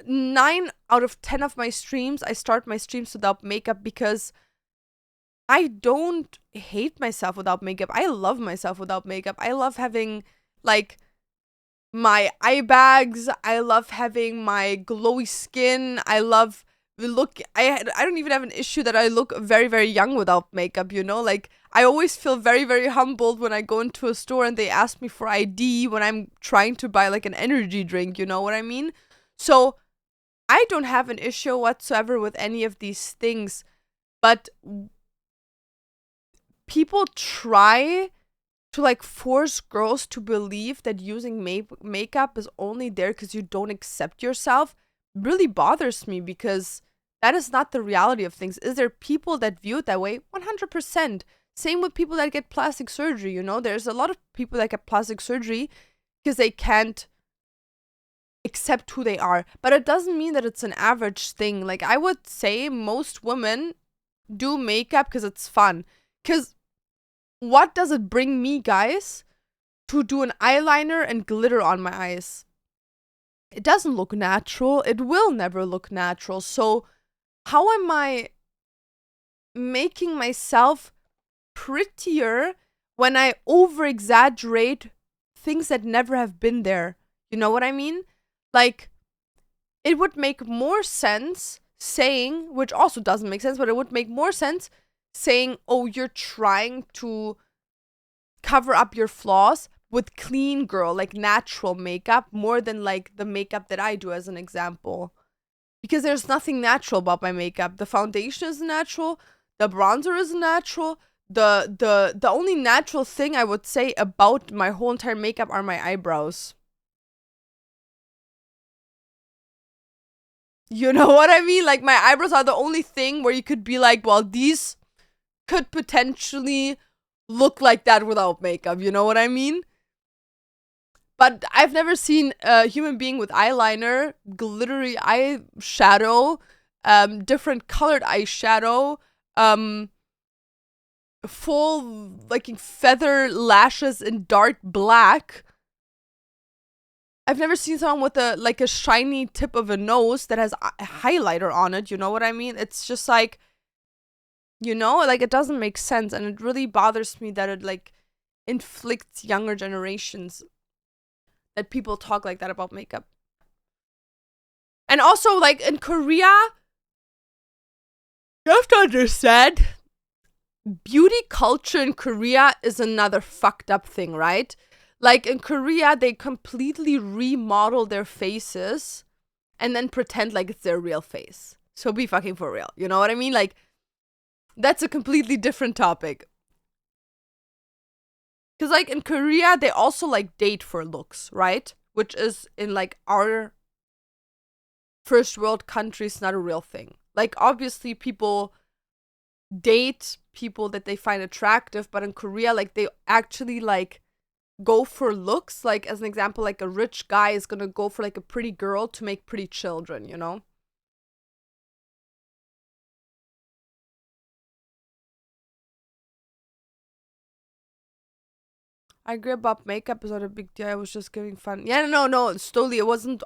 S1: 9 out of 10 of my streams, I start my streams without makeup because I don't hate myself without makeup. I love myself without makeup. I love having, like, my eye bags. I love having my glowy skin. I love the look. I don't even have an issue that I look very, very young without makeup, you know? Like, I always feel very, very humbled when I go into a store and they ask me for ID when I'm trying to buy, like, an energy drink, you know what I mean? So, I don't have an issue whatsoever with any of these things, but people try to, like, force girls to believe that using makeup is only there because you don't accept yourself really bothers me, because that is not the reality of things. Is there people that view it that way? 100%. Same with people that get plastic surgery, you know? There's a lot of people that get plastic surgery because they can't accept who they are. But it doesn't mean that it's an average thing. Like, I would say most women do makeup because it's fun. Because what does it bring me, guys, to do an eyeliner and glitter on my eyes? It doesn't look natural. It will never look natural. So how am I making myself prettier when I over exaggerate things that never have been there? You know what I mean? Like, it would make more sense saying, which also doesn't make sense, but it would make more sense saying, oh, you're trying to cover up your flaws with clean girl, like natural makeup, more than like the makeup that I do, as an example. Because there's nothing natural about my makeup. The foundation is natural, the bronzer is natural. The only natural thing I would say about my whole entire makeup are my eyebrows. You know what I mean? Like, my eyebrows are the only thing where you could be like, well, these could potentially look like that without makeup. You know what I mean? But I've never seen a human being with eyeliner, glittery eyeshadow, different colored eyeshadow, full, like, feather lashes in dark black. I've never seen someone with a shiny tip of a nose that has a highlighter on it. You know what I mean? It's just like, you know, like, it doesn't make sense, and it really bothers me that it, like, inflicts younger generations that people talk like that about makeup. And also, like, in Korea, you have to understand, beauty culture in Korea is another fucked up thing, right? Like, in Korea, they completely remodel their faces and then pretend like it's their real face. So be fucking for real. You know what I mean? Like, that's a completely different topic. Because, like, in Korea, they also, like, date for looks, right? Which is, in, like, our first world countries, not a real thing. Like, obviously, people date people that they find attractive, but in Korea, like, they actually, like, go for looks. Like, as an example, like, a rich guy is gonna go for, like, a pretty girl to make pretty children, you know? I agree about makeup is not a big deal. I was just giving fun. Yeah, no, totally. It wasn't,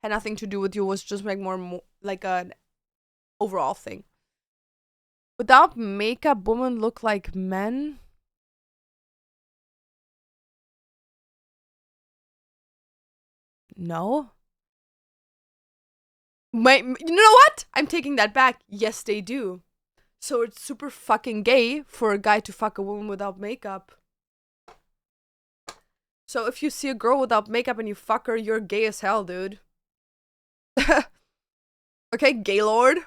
S1: had nothing to do with you. It was just like more like an overall thing. Without makeup, women look like men. No. Wait, you know what? I'm taking that back. Yes, they do. So it's super fucking gay for a guy to fuck a woman without makeup. So if you see a girl without makeup and you fuck her, you're gay as hell, dude. Okay, Gaylord.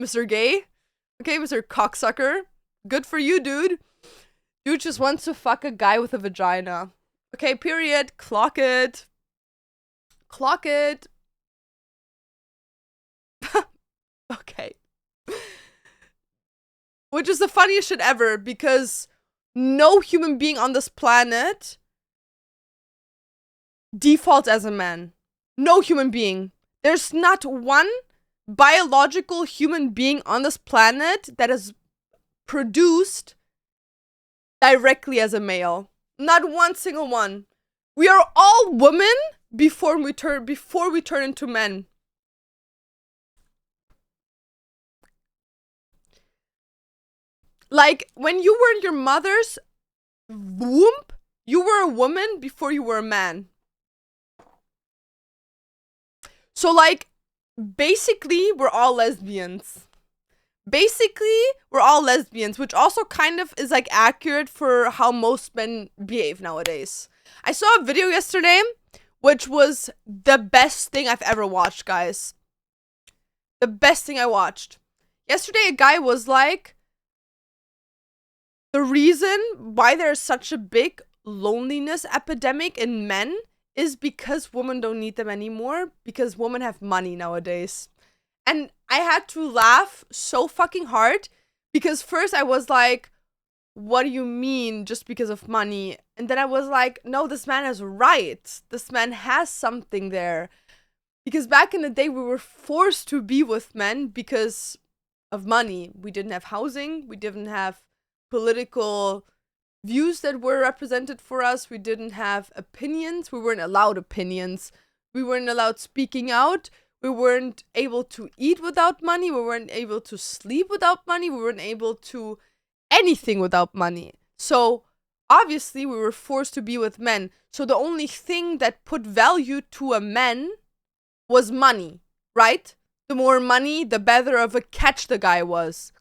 S1: Mr. Gay. Okay, Mr. Cocksucker. Good for you, dude. Dude just wants to fuck a guy with a vagina. Okay, period. Clock it. Clock it. Okay. Which is the funniest shit ever, because no human being on this planet defaults as a man. No human being. There's not one biological human being on this planet that is produced directly as a male. Not one single one. We are all women before we turn into men. Like, when you were in your mother's womb, you were a woman before you were a man. So, like, basically, we're all lesbians. Basically, we're all lesbians, which also kind of is, like, accurate for how most men behave nowadays. I saw a video yesterday, which was the best thing I've ever watched, guys. The best thing I watched. Yesterday, a guy was like, the reason why there's such a big loneliness epidemic in men is because women don't need them anymore, because women have money nowadays. And I had to laugh so fucking hard, because first I was like, what do you mean just because of money? And then I was like, no, this man is right. This man has something there. Because back in the day, we were forced to be with men because of money. We didn't have housing. We didn't have political views that were represented for us. We didn't have opinions. We weren't allowed opinions. We weren't allowed speaking out. We weren't able to eat without money. We weren't able to sleep without money. We weren't able to anything without money. So obviously we were forced to be with men. So the only thing that put value to a man was money, right? The more money, the better of a catch the guy was.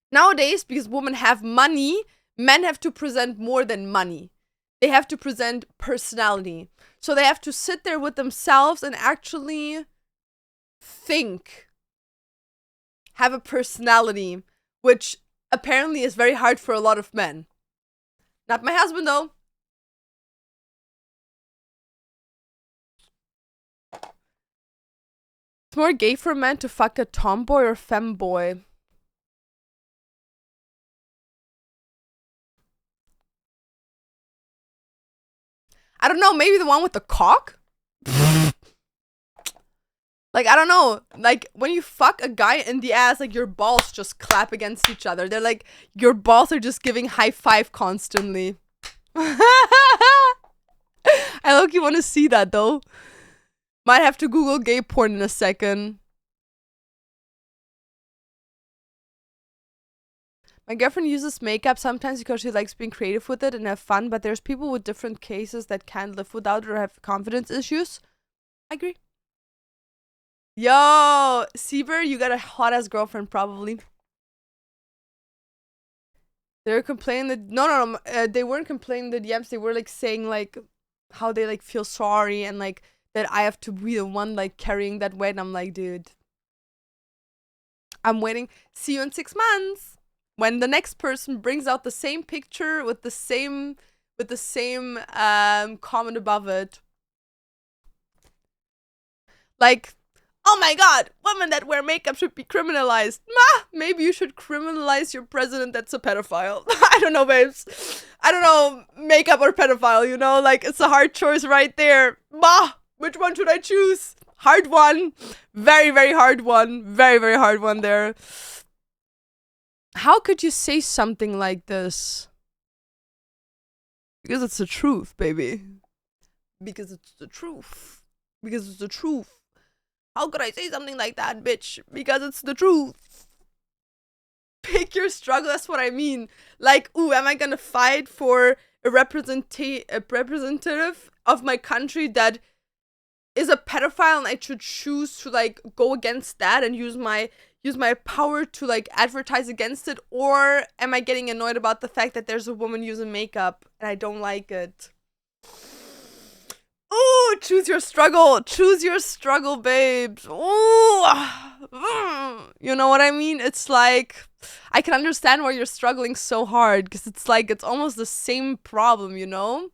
S1: Nowadays, because women have money, men have to present more than money. They have to present personality. So they have to sit there with themselves and actually think. Have a personality, which apparently is very hard for a lot of men. Not my husband, though. It's more gay for a man to fuck a tomboy or femboy. I don't know, maybe the one with the cock? Like, I don't know. Like, when you fuck a guy in the ass, like, your balls just clap against each other. They're like, your balls are just giving high five constantly. I low-key want to see that, though. Might have to Google gay porn in a second. My girlfriend uses makeup sometimes because she likes being creative with it and have fun, but there's people with different cases that can't live without it or have confidence issues. I agree. Yo, Sieber, you got a hot-ass girlfriend, probably. They were complaining that... No, they weren't complaining the DMs. They were, like, saying, like, how they, like, feel sorry and, like, that I have to be the one, like, carrying that weight. And I'm like, dude, I'm waiting. See you in 6 months. When the next person brings out the same picture with the same comment above it. Like, oh my god, women that wear makeup should be criminalized. Maybe you should criminalize your president that's a pedophile. I don't know, babes. I don't know, makeup or pedophile, you know? Like, it's a hard choice right there. Which one should I choose? Hard one. Very, very hard one. Very, very hard one there. How could you say something like this? Because it's the truth, baby. Because it's the truth. Because it's the truth. How could I say something like that, bitch? Because it's the truth. Pick your struggle, that's what I mean. Like, ooh, am I gonna fight for a representative of my country that is a pedophile and I should choose to like go against that and use my power to like advertise against it, or am I getting annoyed about the fact that there's a woman using makeup and I don't like it? Ooh, choose your struggle. Choose your struggle, babes. Ooh. You know what I mean? It's like, I can understand why you're struggling so hard, because it's like, it's almost the same problem, you know?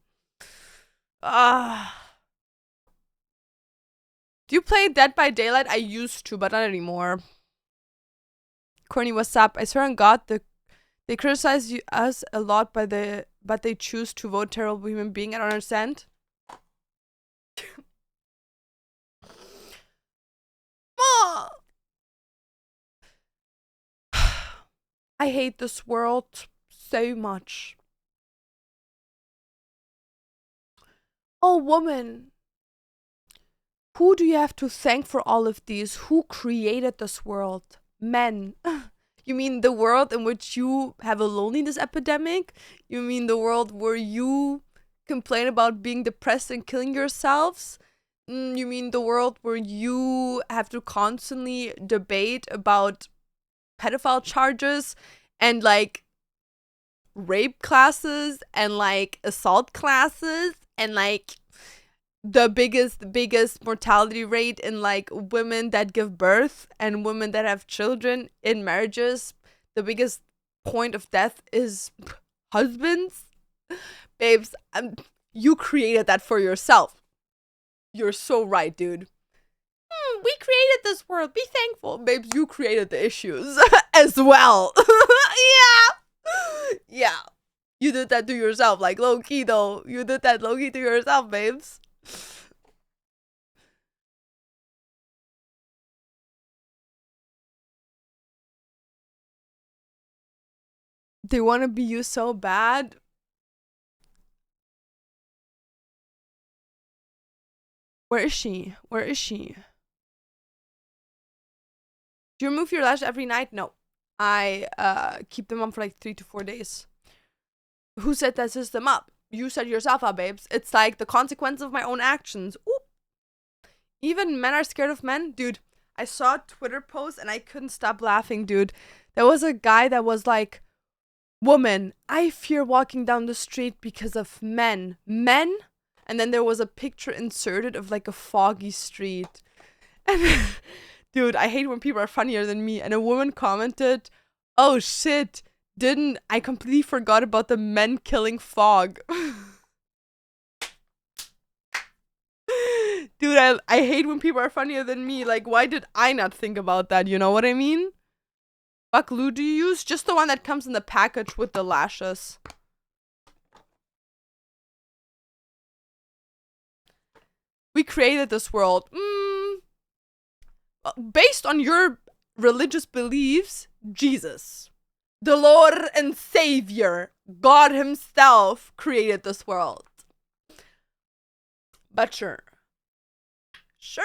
S1: Do you play Dead by Daylight? I used to, but not anymore. Corny, what's up? I swear on God, they criticize us a lot, but they choose to vote terrible human being. I don't understand. I hate this world so much. Oh, woman. Who do you have to thank for all of these? Who created this world? Men. You mean the world in which you have a loneliness epidemic? You mean the world where you complain about being depressed and killing yourselves? You mean the world where you have to constantly debate about pedophile charges and like rape classes and like assault classes and like the biggest mortality rate in like women that give birth and women that have children in marriages? The biggest point of death is husbands. Babes, you created that for yourself. You're so right, dude. We created this world. Be thankful. Babes, you created the issues as well. Yeah. You did that to yourself. Like, low-key, though. You did that low-key to yourself, babes. They want to be you so bad. Where is she? Where is she? Do you remove your lashes every night? No. I keep them on for like 3 to 4 days. Who set that system up? You set yourself up, babes. It's like the consequence of my own actions. Ooh. Even men are scared of men? Dude, I saw a Twitter post and I couldn't stop laughing, dude. There was a guy that was like, woman, I fear walking down the street because of men. Men? And then there was a picture inserted of like a foggy street. And dude, I hate when people are funnier than me. And a woman commented, oh shit, I completely forgot about the men killing fog. Dude, I hate when people are funnier than me. Like, why did I not think about that? You know what I mean? What glue do you use? Just the one that comes in the package with the lashes. We created this world. Based on your religious beliefs, Jesus, the Lord and Savior, God himself created this world. But sure. Sure.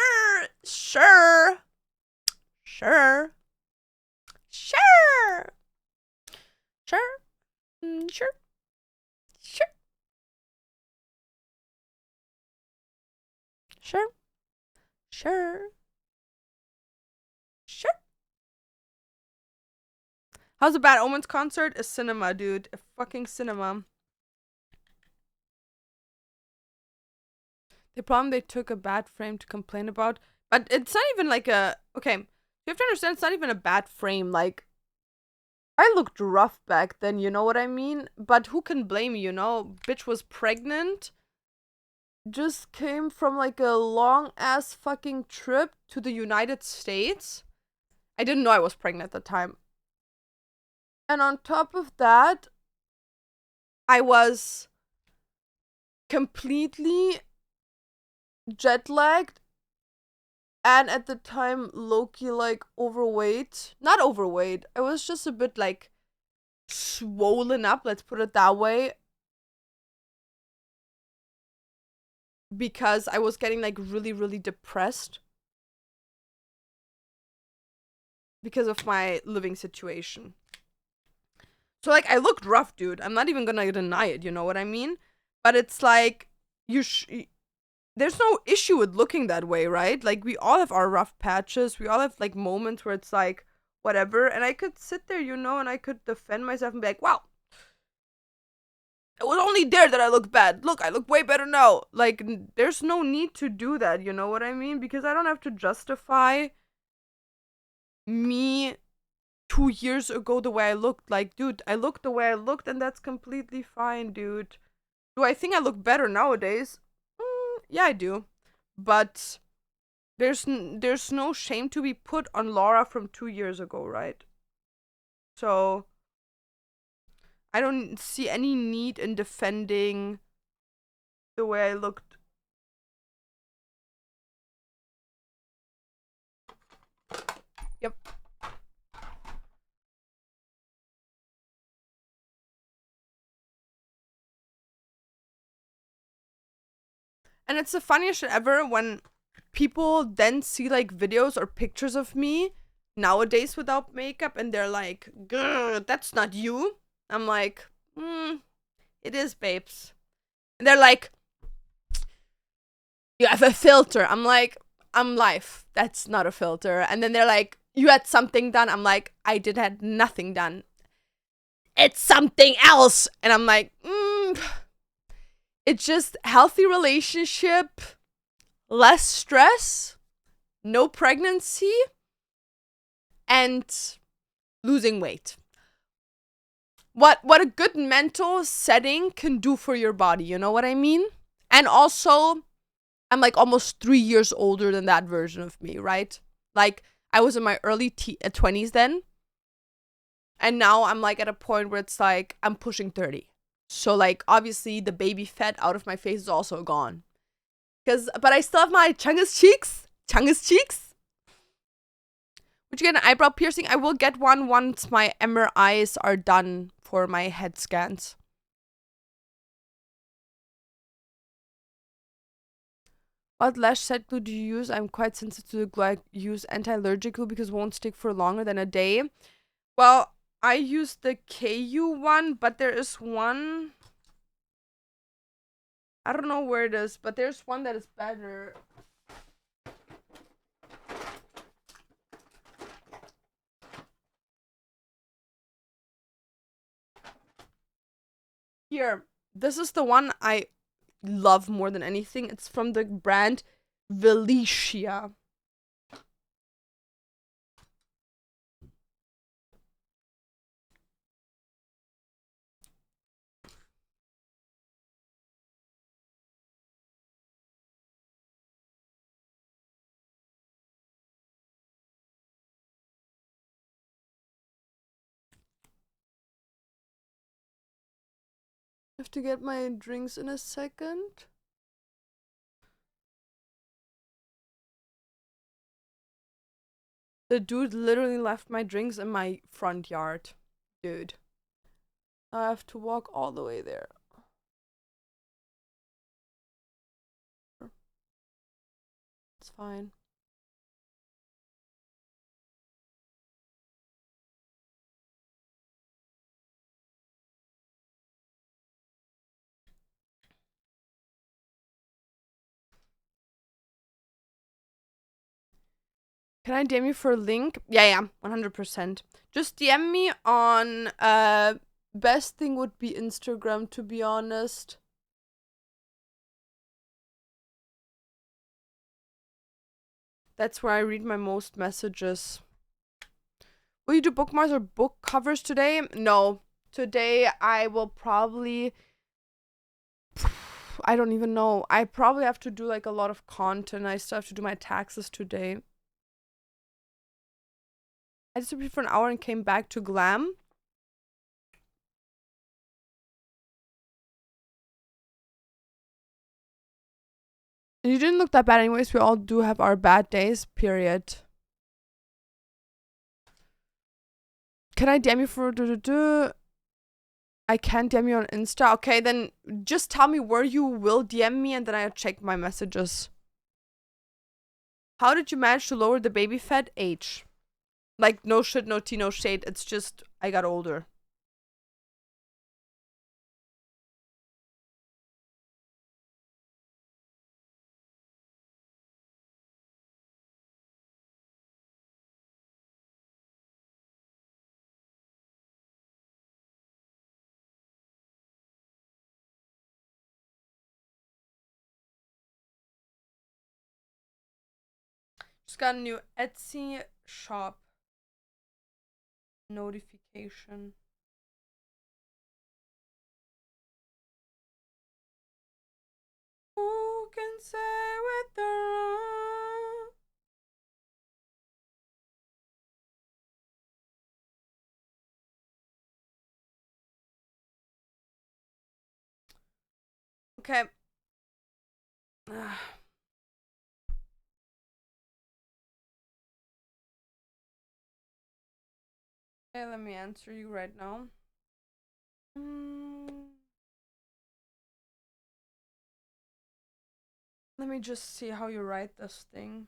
S1: Sure. Sure. Sure. Sure. Sure. Sure. Sure. Sure. Sure. How's a Bad Omens concert? A cinema, dude. A fucking cinema. The problem, they took a bad frame to complain about. But it's not even like a... Okay, you have to understand, it's not even a bad frame. Like, I looked rough back then, you know what I mean? But who can blame me, you know? Bitch was pregnant. Just came from like a long-ass fucking trip to the United States. I didn't know I was pregnant at the time. And on top of that, I was completely jet-lagged and at the time low-key like overweight. Not overweight, I was just a bit like swollen up, let's put it that way, because I was getting like really depressed because of my living situation. So like I looked rough, dude. I'm not even gonna deny it, you know what I mean? But it's like there's no issue with looking that way, right? Like, we all have our rough patches. We all have like moments where it's like whatever, and I could sit there, and I could defend myself and be like, wow, it was only there that I look bad. Look, I look way better now. Like, there's no need to do that, you know what I mean? Because I don't have to justify me 2 years ago the way I looked. Like, dude, I looked the way I looked, and that's completely fine, dude. Do I think I look better nowadays? Yeah, I do. But there's no shame to be put on Laura from 2 years ago, right? So I don't see any need in defending the way I looked. Yep. And it's the funniest shit ever when people then see like videos or pictures of me nowadays without makeup and they're like, "Grr, that's not you." I'm like, it is, babes. And they're like, you have a filter. I'm like, I'm live. That's not a filter. And then they're like, you had something done. I'm like, I did had nothing done. It's something else. And I'm like, it's just healthy relationship, less stress, no pregnancy, and losing weight. What a good mental setting can do for your body, you know what I mean? And also, I'm like almost 3 years older than that version of me, right? Like, I was in my early 20s then. And now I'm like at a point where it's like I'm pushing 30. So like obviously the baby fat out of my face is also gone. But I still have my chungus cheeks. Chungus cheeks. Would you get an eyebrow piercing? I will get one once my MRIs are done for my head scans. What lash set glue do you use? I'm quite sensitive to the glue. I use anti-allergic glue because it won't stick for longer than a day. Well, I use the KU one, but there is one. I don't know where it is, but there's one that is better. Here, this is the one I love more than anything. It's from the brand Velicia. I have to get my drinks in a second. The dude literally left my drinks in my front yard. Dude. I have to walk all the way there. It's fine. Can I DM you for a link? Yeah, 100%. Just DM me on, best thing would be Instagram, to be honest. That's where I read my most messages. Will you do bookmarks or book covers today? No. Today I will probably... I don't even know. I probably have to do like a lot of content. I still have to do my taxes today. I disappeared for an hour and came back to Grwm. You didn't look that bad anyways. We all do have our bad days, period. Can I DM you for... I can't DM you on Insta. Okay, then just tell me where you will DM me and then I'll check my messages. How did you manage to lower the baby fat? Age. Like, no shit, no tea, no shade. It's just, I got older. Just got a new Etsy shop notification. Who can say with the wrong? Okay. Okay, let me answer you right now. Let me just see how you write this thing.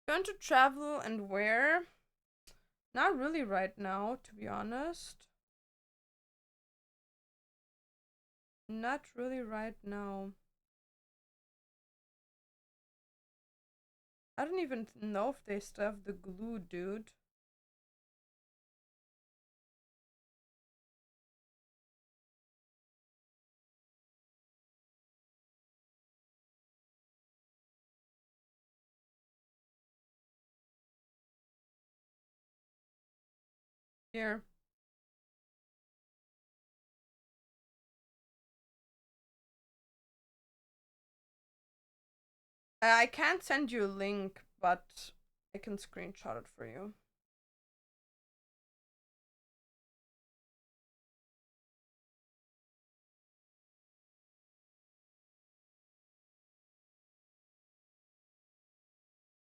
S1: Going to travel and where? Not really right now, to be honest. Not really right now. I don't even know if they still have the glue, dude. Here. I can't send you a link, but I can screenshot it for you.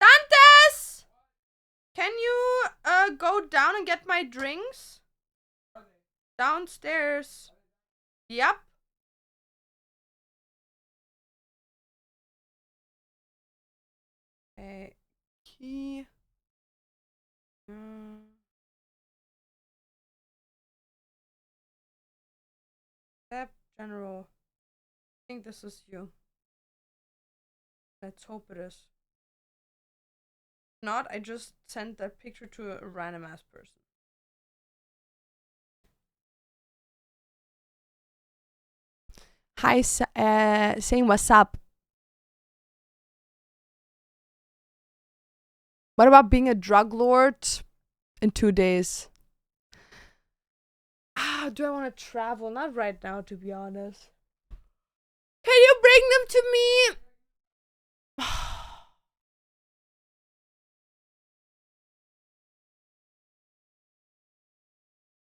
S1: Dantes! Can you go down and get my drinks? Downstairs. Yep. Okay. Key. Step general. I think this is you. Let's hope it is. If not, I just sent that picture to a random ass person. Hi, saying what's up. What about being a drug lord in 2 days? Do I want to travel? Not right now, to be honest. Can you bring them to me?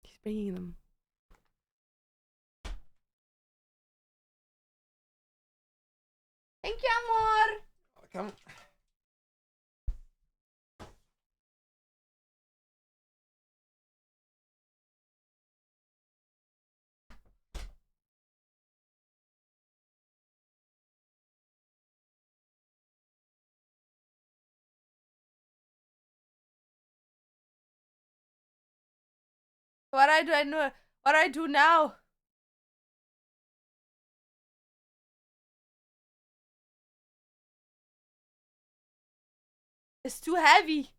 S1: He's bringing them. Thank you, amor. Welcome. What I know? What I do now? It's too heavy.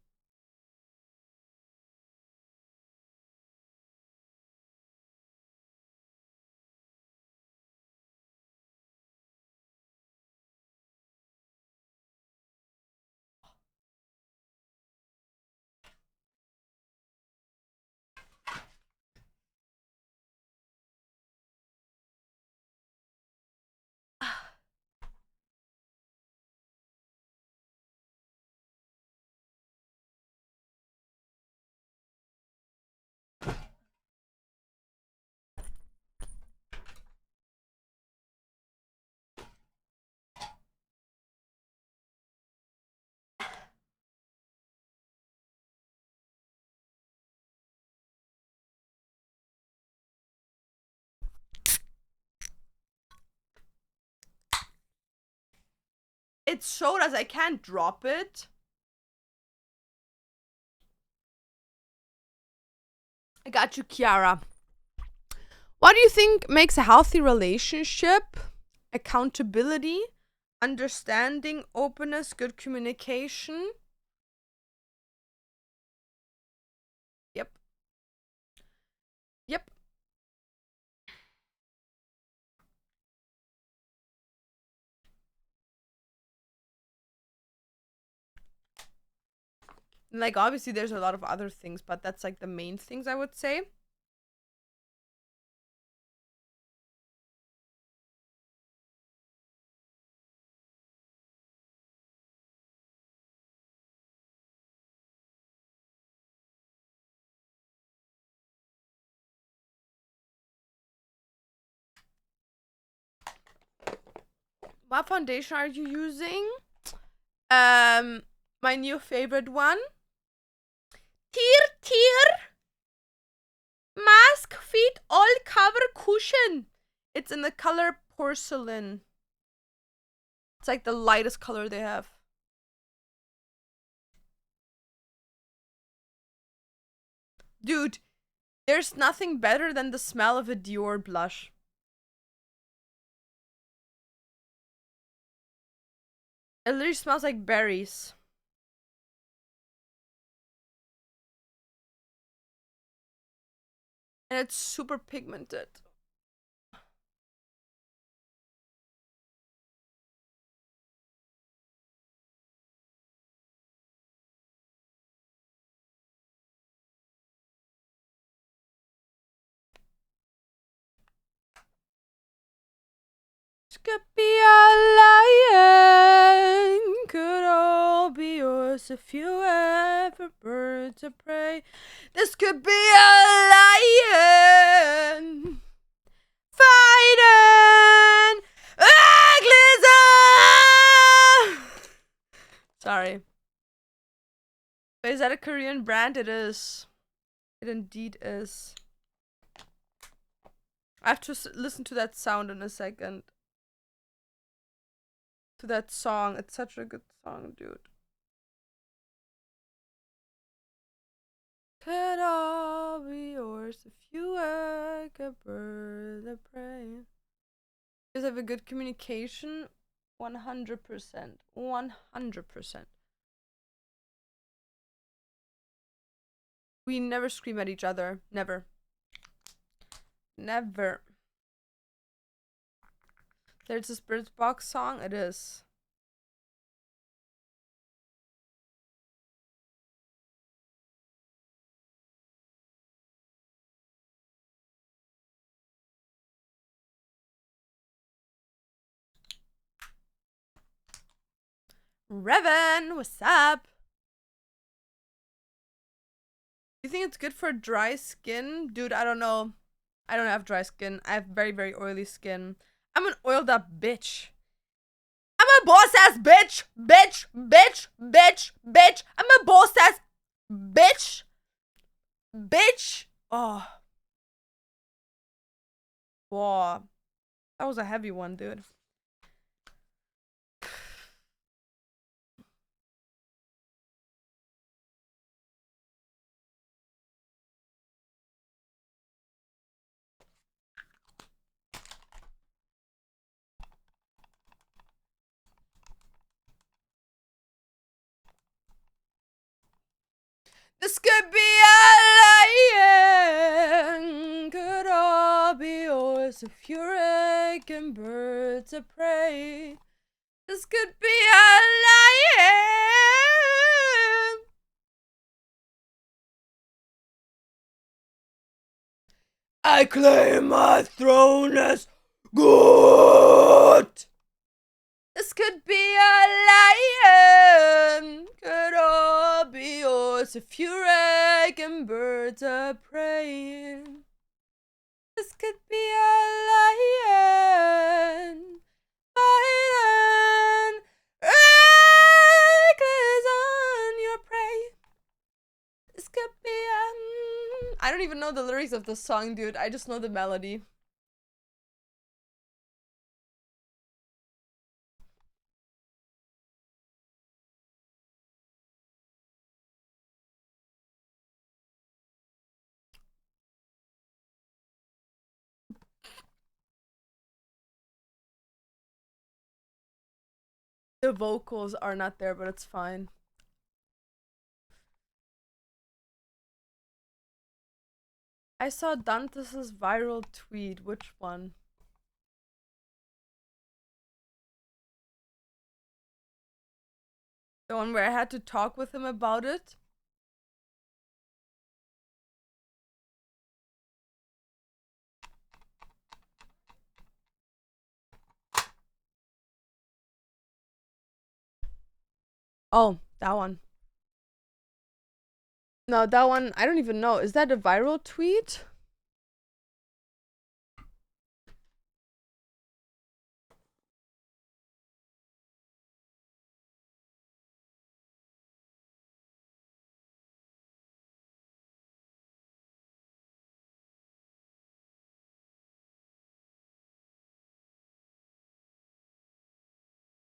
S1: It so does. I can't drop it. I got you, Kiara. What do you think makes a healthy relationship? Accountability, understanding, openness, good communication. Yep. Yep. Like, obviously, there's a lot of other things, but that's like the main things I would say. What foundation are you using? My new favorite one. Tier. Mask Fit All Cover Cushion. It's in the color porcelain. It's like the lightest color they have. Dude, there's nothing better than the smell of a Dior blush. It literally smells like berries. And it's super pigmented. This could be a lion, could all be yours if you ever bird to prey. This could be a lion fighting Aglism. Sorry. Wait, is that a Korean brand? It is. It indeed is. I have to listen to that sound in a second. To that song. It's such a good song, dude. Could all be yours if you were a bird of prey. You guys have a good communication? 100%. 100%. We never scream at each other. Never. Never. There's this Birds Box song. It is. Revan, what's up? You think it's good for dry skin? Dude, I don't know. I don't have dry skin. I have very, very oily skin. I'm an oiled up bitch. I'm a boss ass bitch. Bitch. I'm a boss ass bitch. Bitch. Oh. Whoa. That was a heavy one, dude. This could be a lion, could all be yours if you're raking birds of prey. This could be a lion. I claim my throne as good. This could be a lion, could all be yours if you reckon birds are praying. This could be a lion, fighting reckless on your prey. This could be a... I don't even know the lyrics of the song, dude. I just know the melody. The vocals are not there, but it's fine. I saw Dante's viral tweet. Which one? The one where I had to talk with him about it? Oh, that one. No, that one, I don't even know. Is that a viral tweet?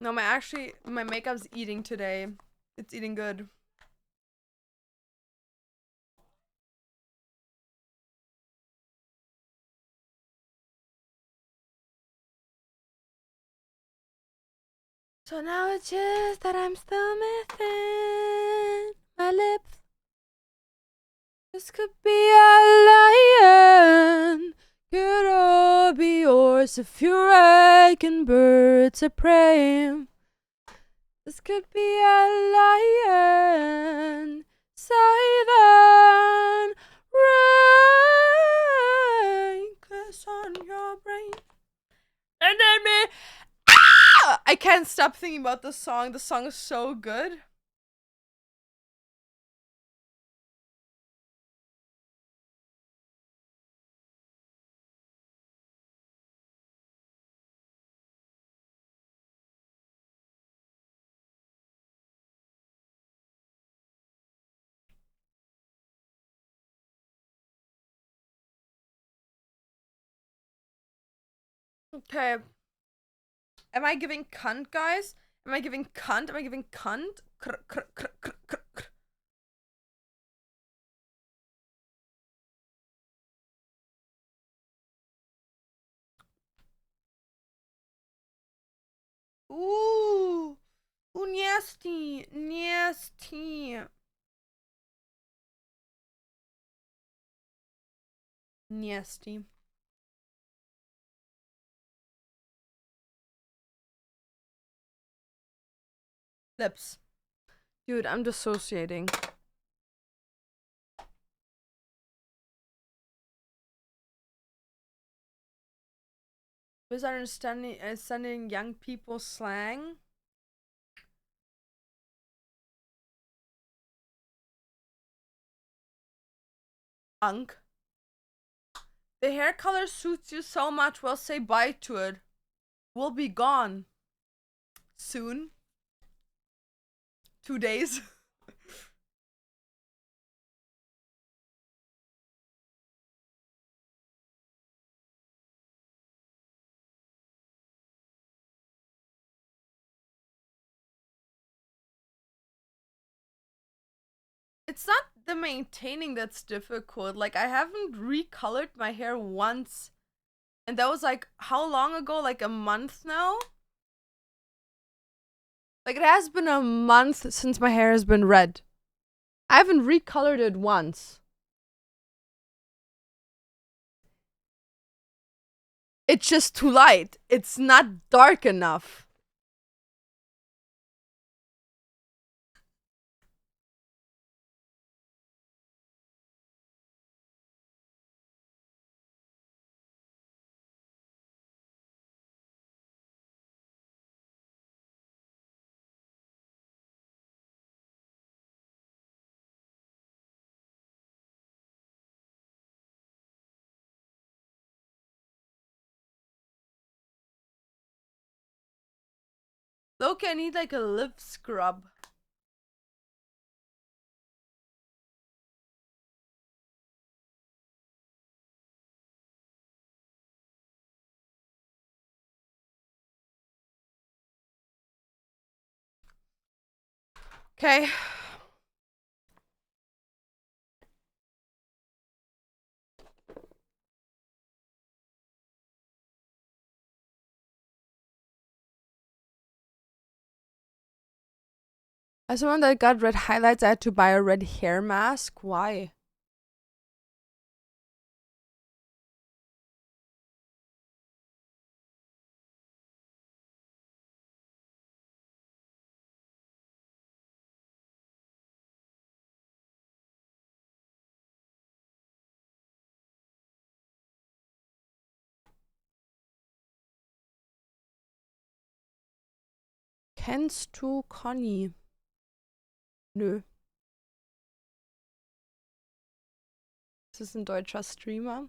S1: No, my makeup's eating today. It's eating good. So now it's just that I'm still missing my lips. This could be a lion. Could all be yours if you're and birds of prey. This could be a lion. Silent rain. Kiss on your brain. And then me. Ah! I can't stop thinking about the song. The song is so good. Okay. Am I giving cunt, guys? Am I giving cunt? Am I giving cunt? Ooh. Ooh, nasty. Nasty. Nasty. Lips. Dude, I'm dissociating. Misunderstanding young people slang. Unk. The hair color suits you so much, we'll say bye to it. We'll be gone. Soon. 2 days. It's not the maintaining that's difficult. Like, I haven't recolored my hair once. And that was like, how long ago? Like a month now? Like, it has been a month since my hair has been red. I haven't recolored it once. It's just too light. It's not dark enough. Look, I need like a lip scrub. Okay. As someone that got red highlights, I had to buy a red hair mask. Why? Kennst du Conny? Nö. Ist das ein deutscher Streamer?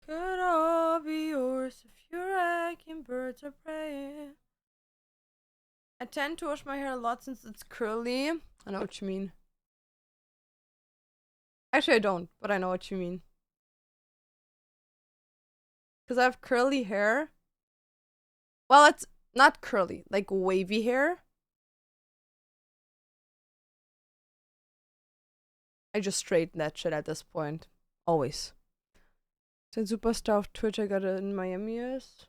S1: Could all be yours if you're acting birds of prey. I tend to wash my hair a lot since it's curly. I know what you mean. Actually, I don't, but I know what you mean. Because I have curly hair. Well, it's not curly, like wavy hair. I just straighten that shit at this point. Always. Den Superstar auf Twitter gerade in Miami ist.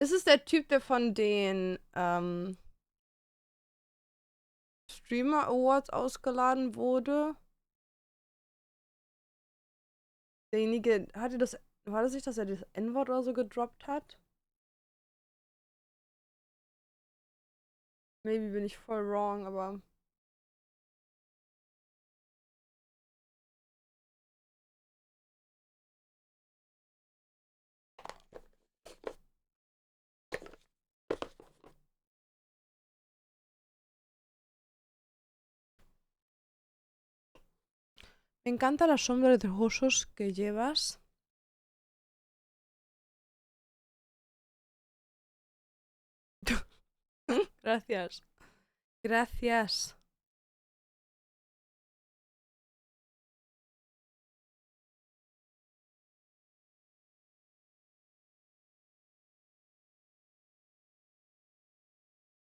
S1: Ist es der Typ, der von den Streamer Awards ausgeladen wurde? Derjenige, war das nicht, dass er das N-Wort oder so gedroppt hat? Maybe bin ich voll wrong, aber. Me encanta la sombra de ojos que llevas. Gracias. Gracias.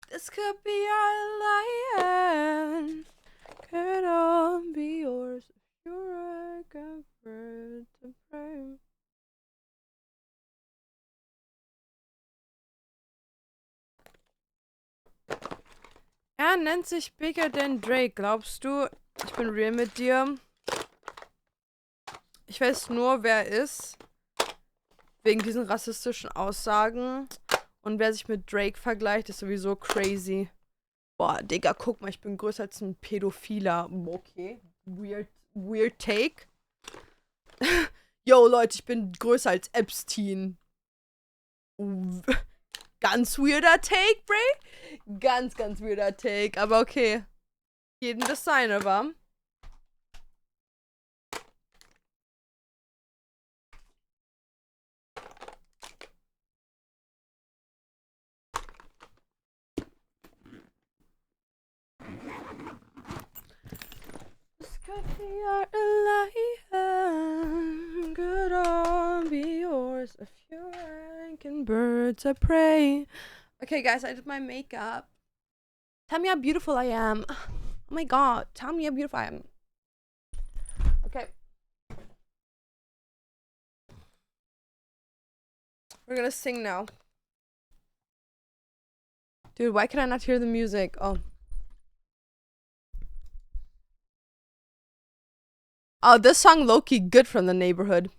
S1: This could be our land. Could all be yours if you're like a bird to prey. Er nennt sich Bigger Than Drake. Glaubst du, ich bin real mit dir? Ich weiß nur, wer er ist. Wegen diesen rassistischen Aussagen. Und wer sich mit Drake vergleicht, ist sowieso crazy. Boah, Digga, guck mal, ich bin größer als ein Pädophiler. Okay. Weird take. Yo, Leute, ich bin größer als Epstein. Ganz weirder Take, Bray. Ganz weirder Take. Aber okay. Jeden das seine, wa? This could be our life. Could all be yours if you're ranking birds of prey. Okay, guys, I did my makeup. Tell me how beautiful I am. Oh my god, tell me how beautiful I am. Okay. We're gonna sing now. Dude, why can I not hear the music? Oh. Oh, this song low-key good from the neighborhood.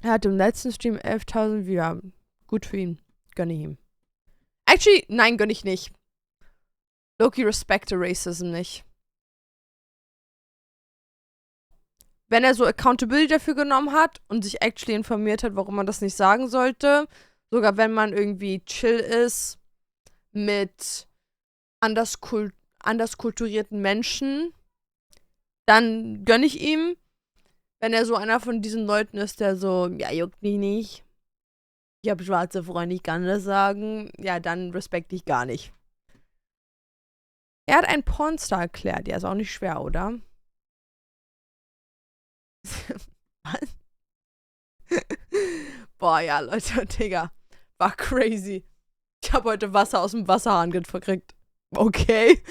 S1: Er hat im letzten Stream 11.000 Viewer. Gut für ihn. Gönne ich ihm. Actually, nein, gönne ich nicht. Loki respecte Racism nicht. Wenn er so Accountability dafür genommen hat und sich actually informiert hat, warum man das nicht sagen sollte, sogar wenn man irgendwie chill ist mit anders kulturierten Menschen, dann gönne ich ihm. Wenn er so einer von diesen Leuten ist, der so, ja, juckt mich nicht. Ich habe schwarze Freunde, ich kann das sagen. Ja, dann respekte ich gar nicht. Er hat einen Pornstar erklärt. Ja, ist auch nicht schwer, oder? Was? Boah, ja, Leute, Digga. War crazy. Ich habe heute Wasser aus dem Wasserhahn gekriegt. Okay.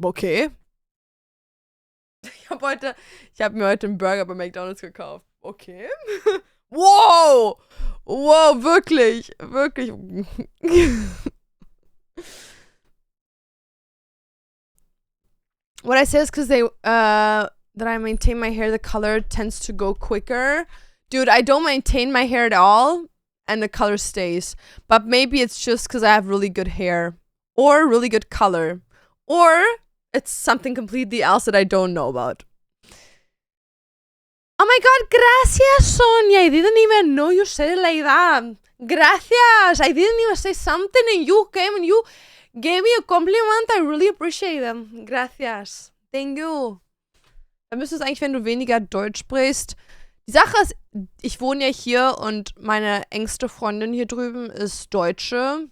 S1: Okay. Ich habe mir heute einen Burger bei McDonald's gekauft. Okay. Wow! Wow, wirklich. Wirklich. What I say is because that I maintain my hair, the color tends to go quicker. Dude, I don't maintain my hair at all, and the color stays. But maybe it's just because I have really good hair. Or really good color. Or it's something completely else that I don't know about. Oh my god, gracias, Sonia. I didn't even know you said it like that. Gracias. I didn't even say something and you came and you gave me a compliment. I really appreciate them. Gracias. Thank you. Dann müsstest du eigentlich, wenn du weniger Deutsch sprichst. Die Sache ist, ich wohne ja hier und meine engste Freundin hier drüben ist Deutsche.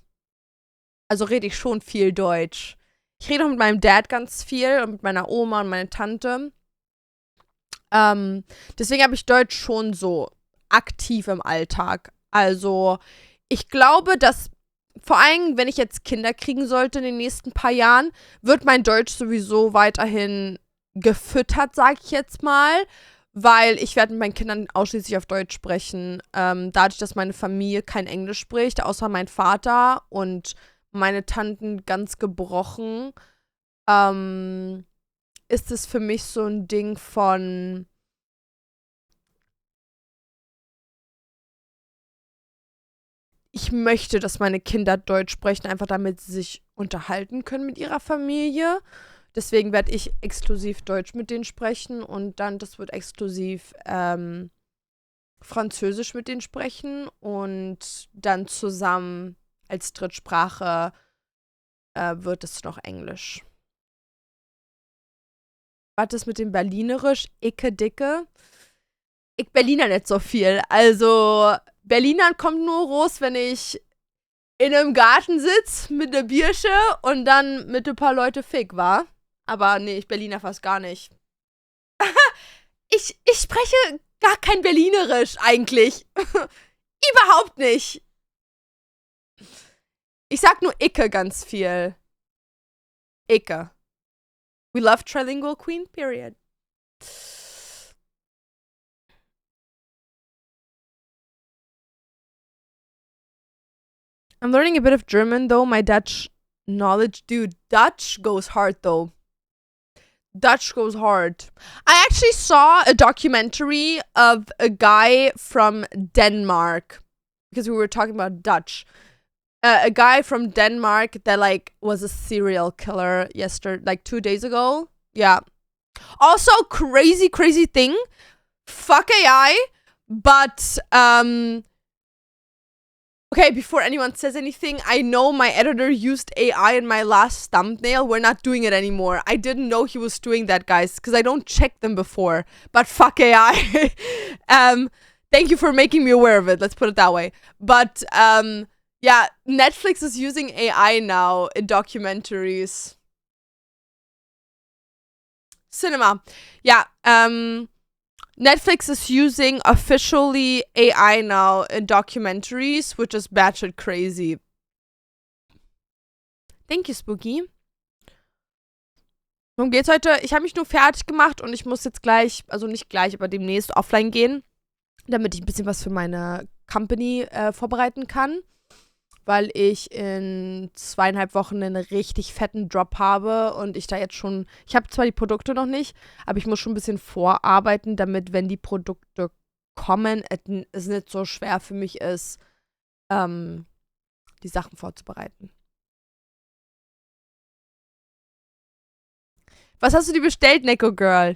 S1: Also rede ich schon viel Deutsch. Ich rede auch mit meinem Dad ganz viel und mit meiner Oma und meiner Tante. Deswegen habe ich Deutsch schon so aktiv im Alltag. Also, ich glaube, dass vor allem, wenn ich jetzt Kinder kriegen sollte in den nächsten paar Jahren, wird mein Deutsch sowieso weiterhin gefüttert, sag ich jetzt mal. Weil ich werde mit meinen Kindern ausschließlich auf Deutsch sprechen. Dadurch, dass meine Familie kein Englisch spricht, außer mein Vater und meine Tanten ganz gebrochen, ist es für mich so ein Ding von ich möchte, dass meine Kinder Deutsch sprechen, einfach damit sie sich unterhalten können mit ihrer Familie. Deswegen werde ich exklusiv Deutsch mit denen sprechen und dann, das wird exklusiv Französisch mit denen sprechen und dann zusammen als Drittsprache wird es noch Englisch. Was ist mit dem Berlinerisch? Icke, dicke. Ich Berliner nicht so viel. Also, Berlinern kommt nur raus, wenn ich in einem Garten sitze mit einer Biersche und dann mit ein paar Leute fick, war. Aber nee, ich Berliner fast gar nicht. ich spreche gar kein Berlinerisch eigentlich. Überhaupt nicht. Ich sag nur Icke ganz viel. Icke. We love trilingual queen, period. I'm learning a bit of German, though. My Dutch knowledge, dude, Dutch goes hard, though. Dutch goes hard. I actually saw a documentary of a guy from Denmark, because we were talking about Dutch. A guy from Denmark that, like, was a serial killer yesterday, like 2 days ago. Yeah. Also, crazy thing. Fuck AI. But, okay, before anyone says anything, I know my editor used AI in my last thumbnail. We're not doing it anymore. I didn't know he was doing that, guys, because I don't check them before. But fuck AI. Thank you for making me aware of it. Let's put it that way. But, yeah, Netflix is using AI now in documentaries. Cinema. Yeah, Netflix is using officially AI now in documentaries, which is batshit crazy. Thank you, Spooky. Worum geht's heute? Ich habe mich nur fertig gemacht und ich muss jetzt gleich, also nicht gleich, aber demnächst offline gehen, damit ich ein bisschen was für meine Company vorbereiten kann. Weil ich in 2,5 Wochen einen richtig fetten Drop habe und ich da jetzt schon, ich habe zwar die Produkte noch nicht, aber ich muss schon ein bisschen vorarbeiten, damit, wenn die Produkte kommen, es nicht so schwer für mich ist, die Sachen vorzubereiten. Was hast du dir bestellt, Neko Girl?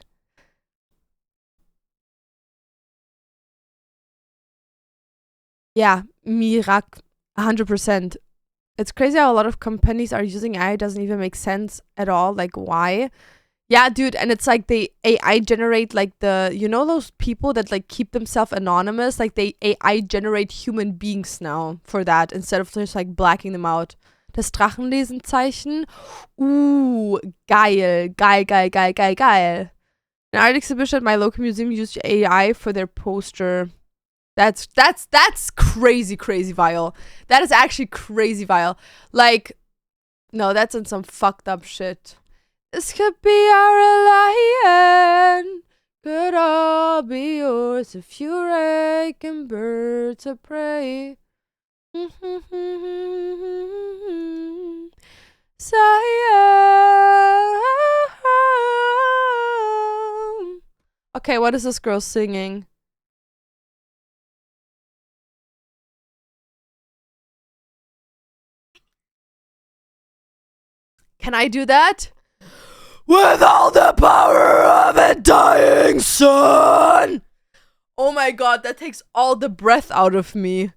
S1: Ja, Mirak. 100%. It's crazy how a lot of companies are using AI. It doesn't even make sense at all. Like, why? Yeah, dude, and it's like they AI generate like you know those people that like keep themselves anonymous, like they AI generate human beings now for that instead of just like blacking them out. Das Drachenlesenzeichen. Geil, geil, geil, geil, geil, geil. An art exhibition at my local museum used AI for their poster. That's crazy, crazy vile. That is actually crazy vile. Like, no, that's in some fucked up shit. This could be our lion. Could all be yours if you reckon birds of prey. Okay, what is this girl singing? Can I do that? With all the power of a dying sun! Oh my god, that takes all the breath out of me.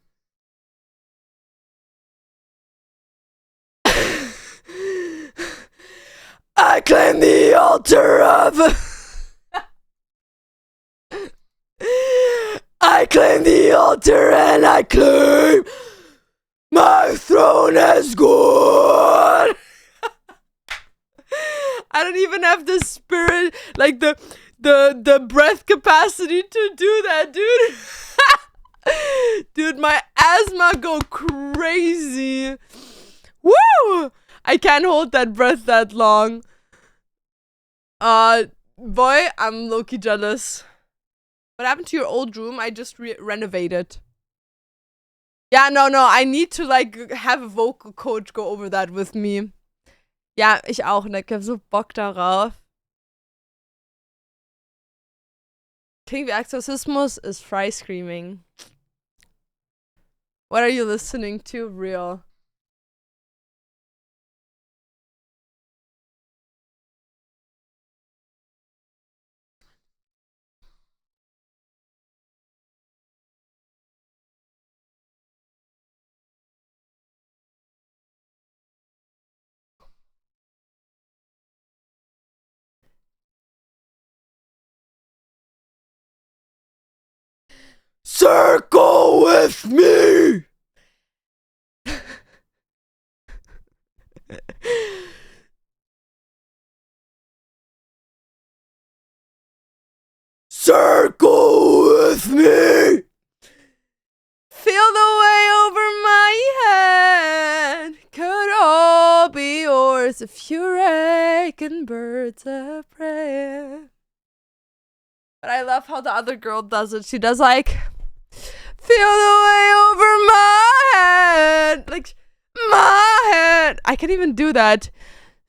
S1: I claim the altar of... I claim the altar and I claim my throne as good. I don't even have the spirit, like the breath capacity to do that, dude. Dude, my asthma go crazy. Woo! I can't hold that breath that long. Boy, I'm low-key jealous. What happened to your old room? I just renovated. Ja, no, I need to like have a vocal coach go over that with me. Ja, ich auch, ne? Ich hab so Bock darauf. King of Exorcismus is Fry screaming. What are you listening to? Real. Circle with me! Circle with me! Feel the way over my head. Could all be yours if you reckon birds of prey. But I love how the other girl does it. She does like, feel the way over my head. Like, my head. I can't even do that.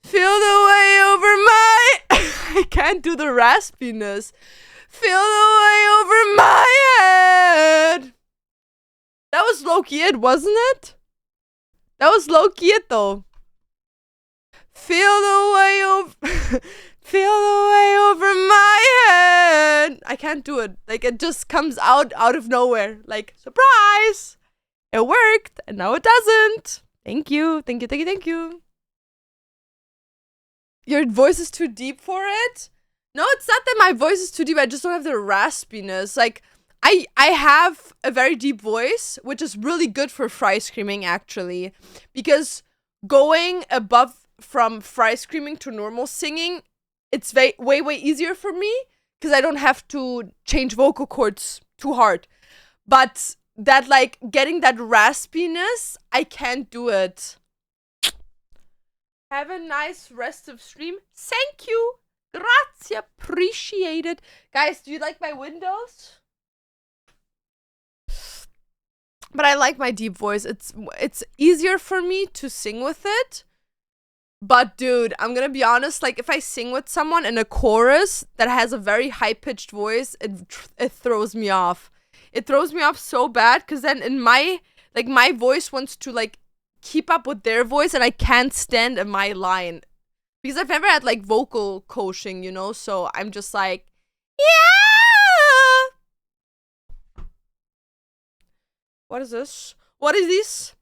S1: Feel the way over my... I can't do the raspiness. Feel the way over my head. That was low-key it, wasn't it? That was low-key it, though. Feel the way over... Feel the way over my head. I can't do it. Like, it just comes out of nowhere. Like, surprise! It worked, and now it doesn't. Thank you. Thank you, thank you, thank you. Your voice is too deep for it? No, it's not that my voice is too deep. I just don't have the raspiness. Like, I have a very deep voice, which is really good for fry screaming, actually. Because going above from fry screaming to normal singing, it's way easier for me. Because I don't have to change vocal cords too hard. But that, like, getting that raspiness, I can't do it. Have a nice rest of stream. Thank you. Grazie. Appreciate it. Guys, do you like my windows? But I like my deep voice. It's easier for me to sing with it. But dude, I'm gonna be honest, like if I sing with someone in a chorus that has a very high-pitched voice, it throws me off. It throws me off so bad because then in my voice wants to like keep up with their voice and I can't stand in my line. Because I've never had like vocal coaching, you know, so I'm just like, yeah. What is this? What is this?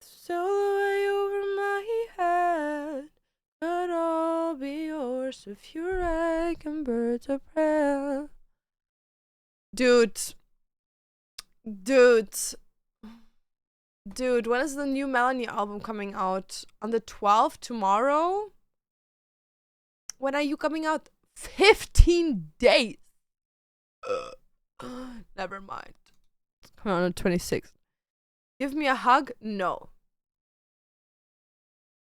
S1: So way over my head, could all be yours Birds of Furek and birds of prey. Dude, when is the new Melanie album coming out? On the 12th, tomorrow? When are you coming out? 15 days. Never mind. It's coming out on the 26th. Give me a hug? No.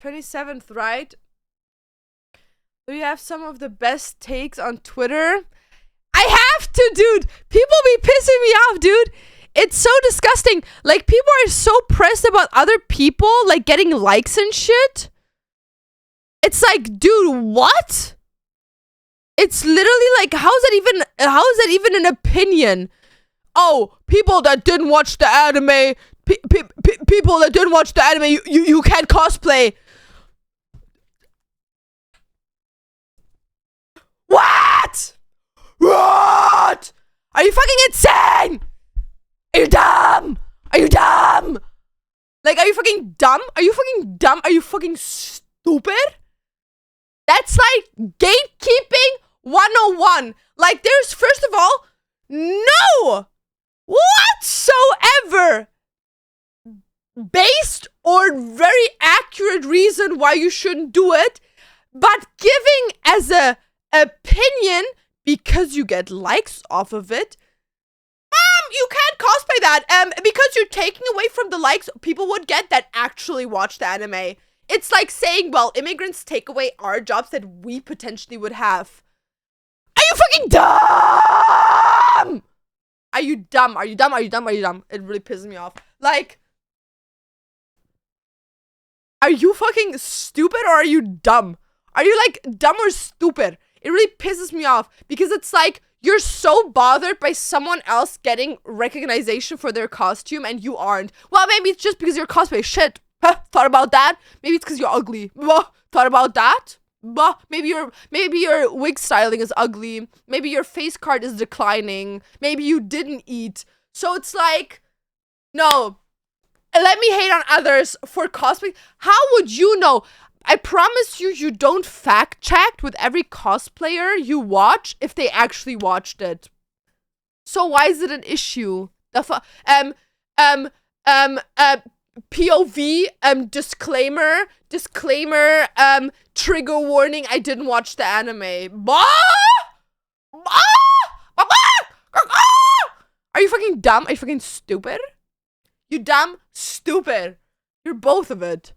S1: 27th, right? Do you have some of the best takes on Twitter? I have to, dude. People be pissing me off, dude. It's so disgusting. Like, people are so pressed about other people, like, getting likes and shit. It's like, dude, what? It's literally like, how is that even an opinion? Oh, people that didn't watch the anime, people that didn't watch the anime, you can't cosplay. What? What? Are you fucking insane? Are you dumb? Are you dumb? Like, are you fucking dumb? Are you fucking dumb? Are you fucking stupid? That's like gatekeeping 101. Like, there's, first of all, no whatsoever based or very accurate reason why you shouldn't do it, but giving as a opinion because you get likes off of it, you can't cosplay that because you're taking away from the likes people would get that actually watch the anime. It's like saying, well, immigrants take away our jobs that we potentially would have. Are you fucking dumb? Are you dumb? Are you dumb? Are you dumb? Are you dumb? It really pisses me off. Like, are you fucking stupid or are you dumb? Are you like dumb or stupid? It really pisses me off because it's like you're so bothered by someone else getting recognition for their costume and you aren't. Well, maybe it's just because you're cosplay. Shit. Huh, thought about that? Maybe it's because you're ugly. Thought about that? Maybe your wig styling is ugly. Maybe your face card is declining. Maybe you didn't eat. So it's like, no. Let me hate on others for cosplay. How would you know? I promise you don't fact check with every cosplayer you watch if they actually watched it. So why is it an issue? POV, disclaimer, trigger warning, I didn't watch the anime. Are you fucking dumb? Are you fucking stupid? You dumb, stupid. You're both of it.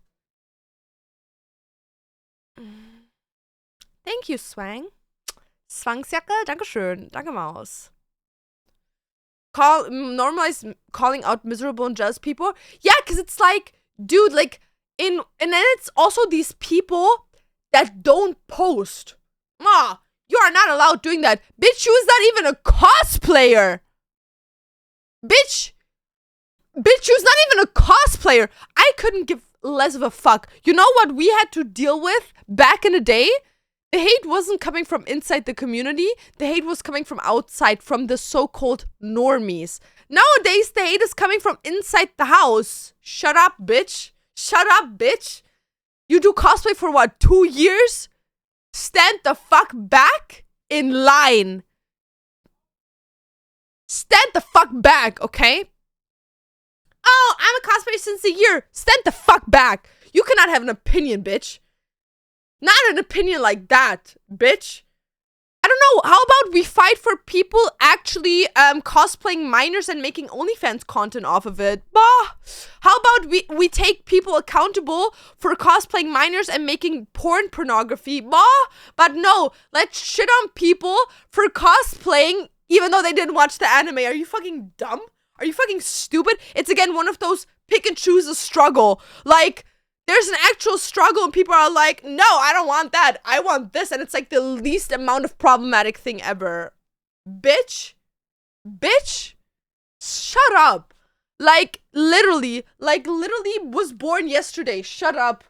S1: Thank you, Swang. Zwangsjacke, dankeschön. Danke, Maus. Normalize calling out miserable and jealous people. Yeah, because it's like, dude, like, and then it's also these people that don't post. You are not allowed doing that. Bitch, you is not even a cosplayer. Bitch, you's not even a cosplayer. I couldn't give less of a fuck. You know what we had to deal with back in the day? The hate wasn't coming from inside the community. The hate was coming from outside, from the so-called normies. Nowadays, the hate is coming from inside the house. Shut up, bitch. Shut up, bitch. You do cosplay for what, 2 years? Stand the fuck back in line. Stand the fuck back, okay? Oh, I'm a cosplayer since a year. Stand the fuck back. You cannot have an opinion, bitch. Not an opinion like that, bitch. I don't know. How about we fight for people actually cosplaying minors and making OnlyFans content off of it? How about we take people accountable for cosplaying minors and making porn pornography? But no, let's shit on people for cosplaying even though they didn't watch the anime. Are you fucking dumb? Are you fucking stupid? It's again one of those pick and choose a struggle. Like, there's an actual struggle and people are like, no, I don't want that. I want this. And it's like the least amount of problematic thing ever. Bitch, shut up. Like literally was born yesterday. Shut up.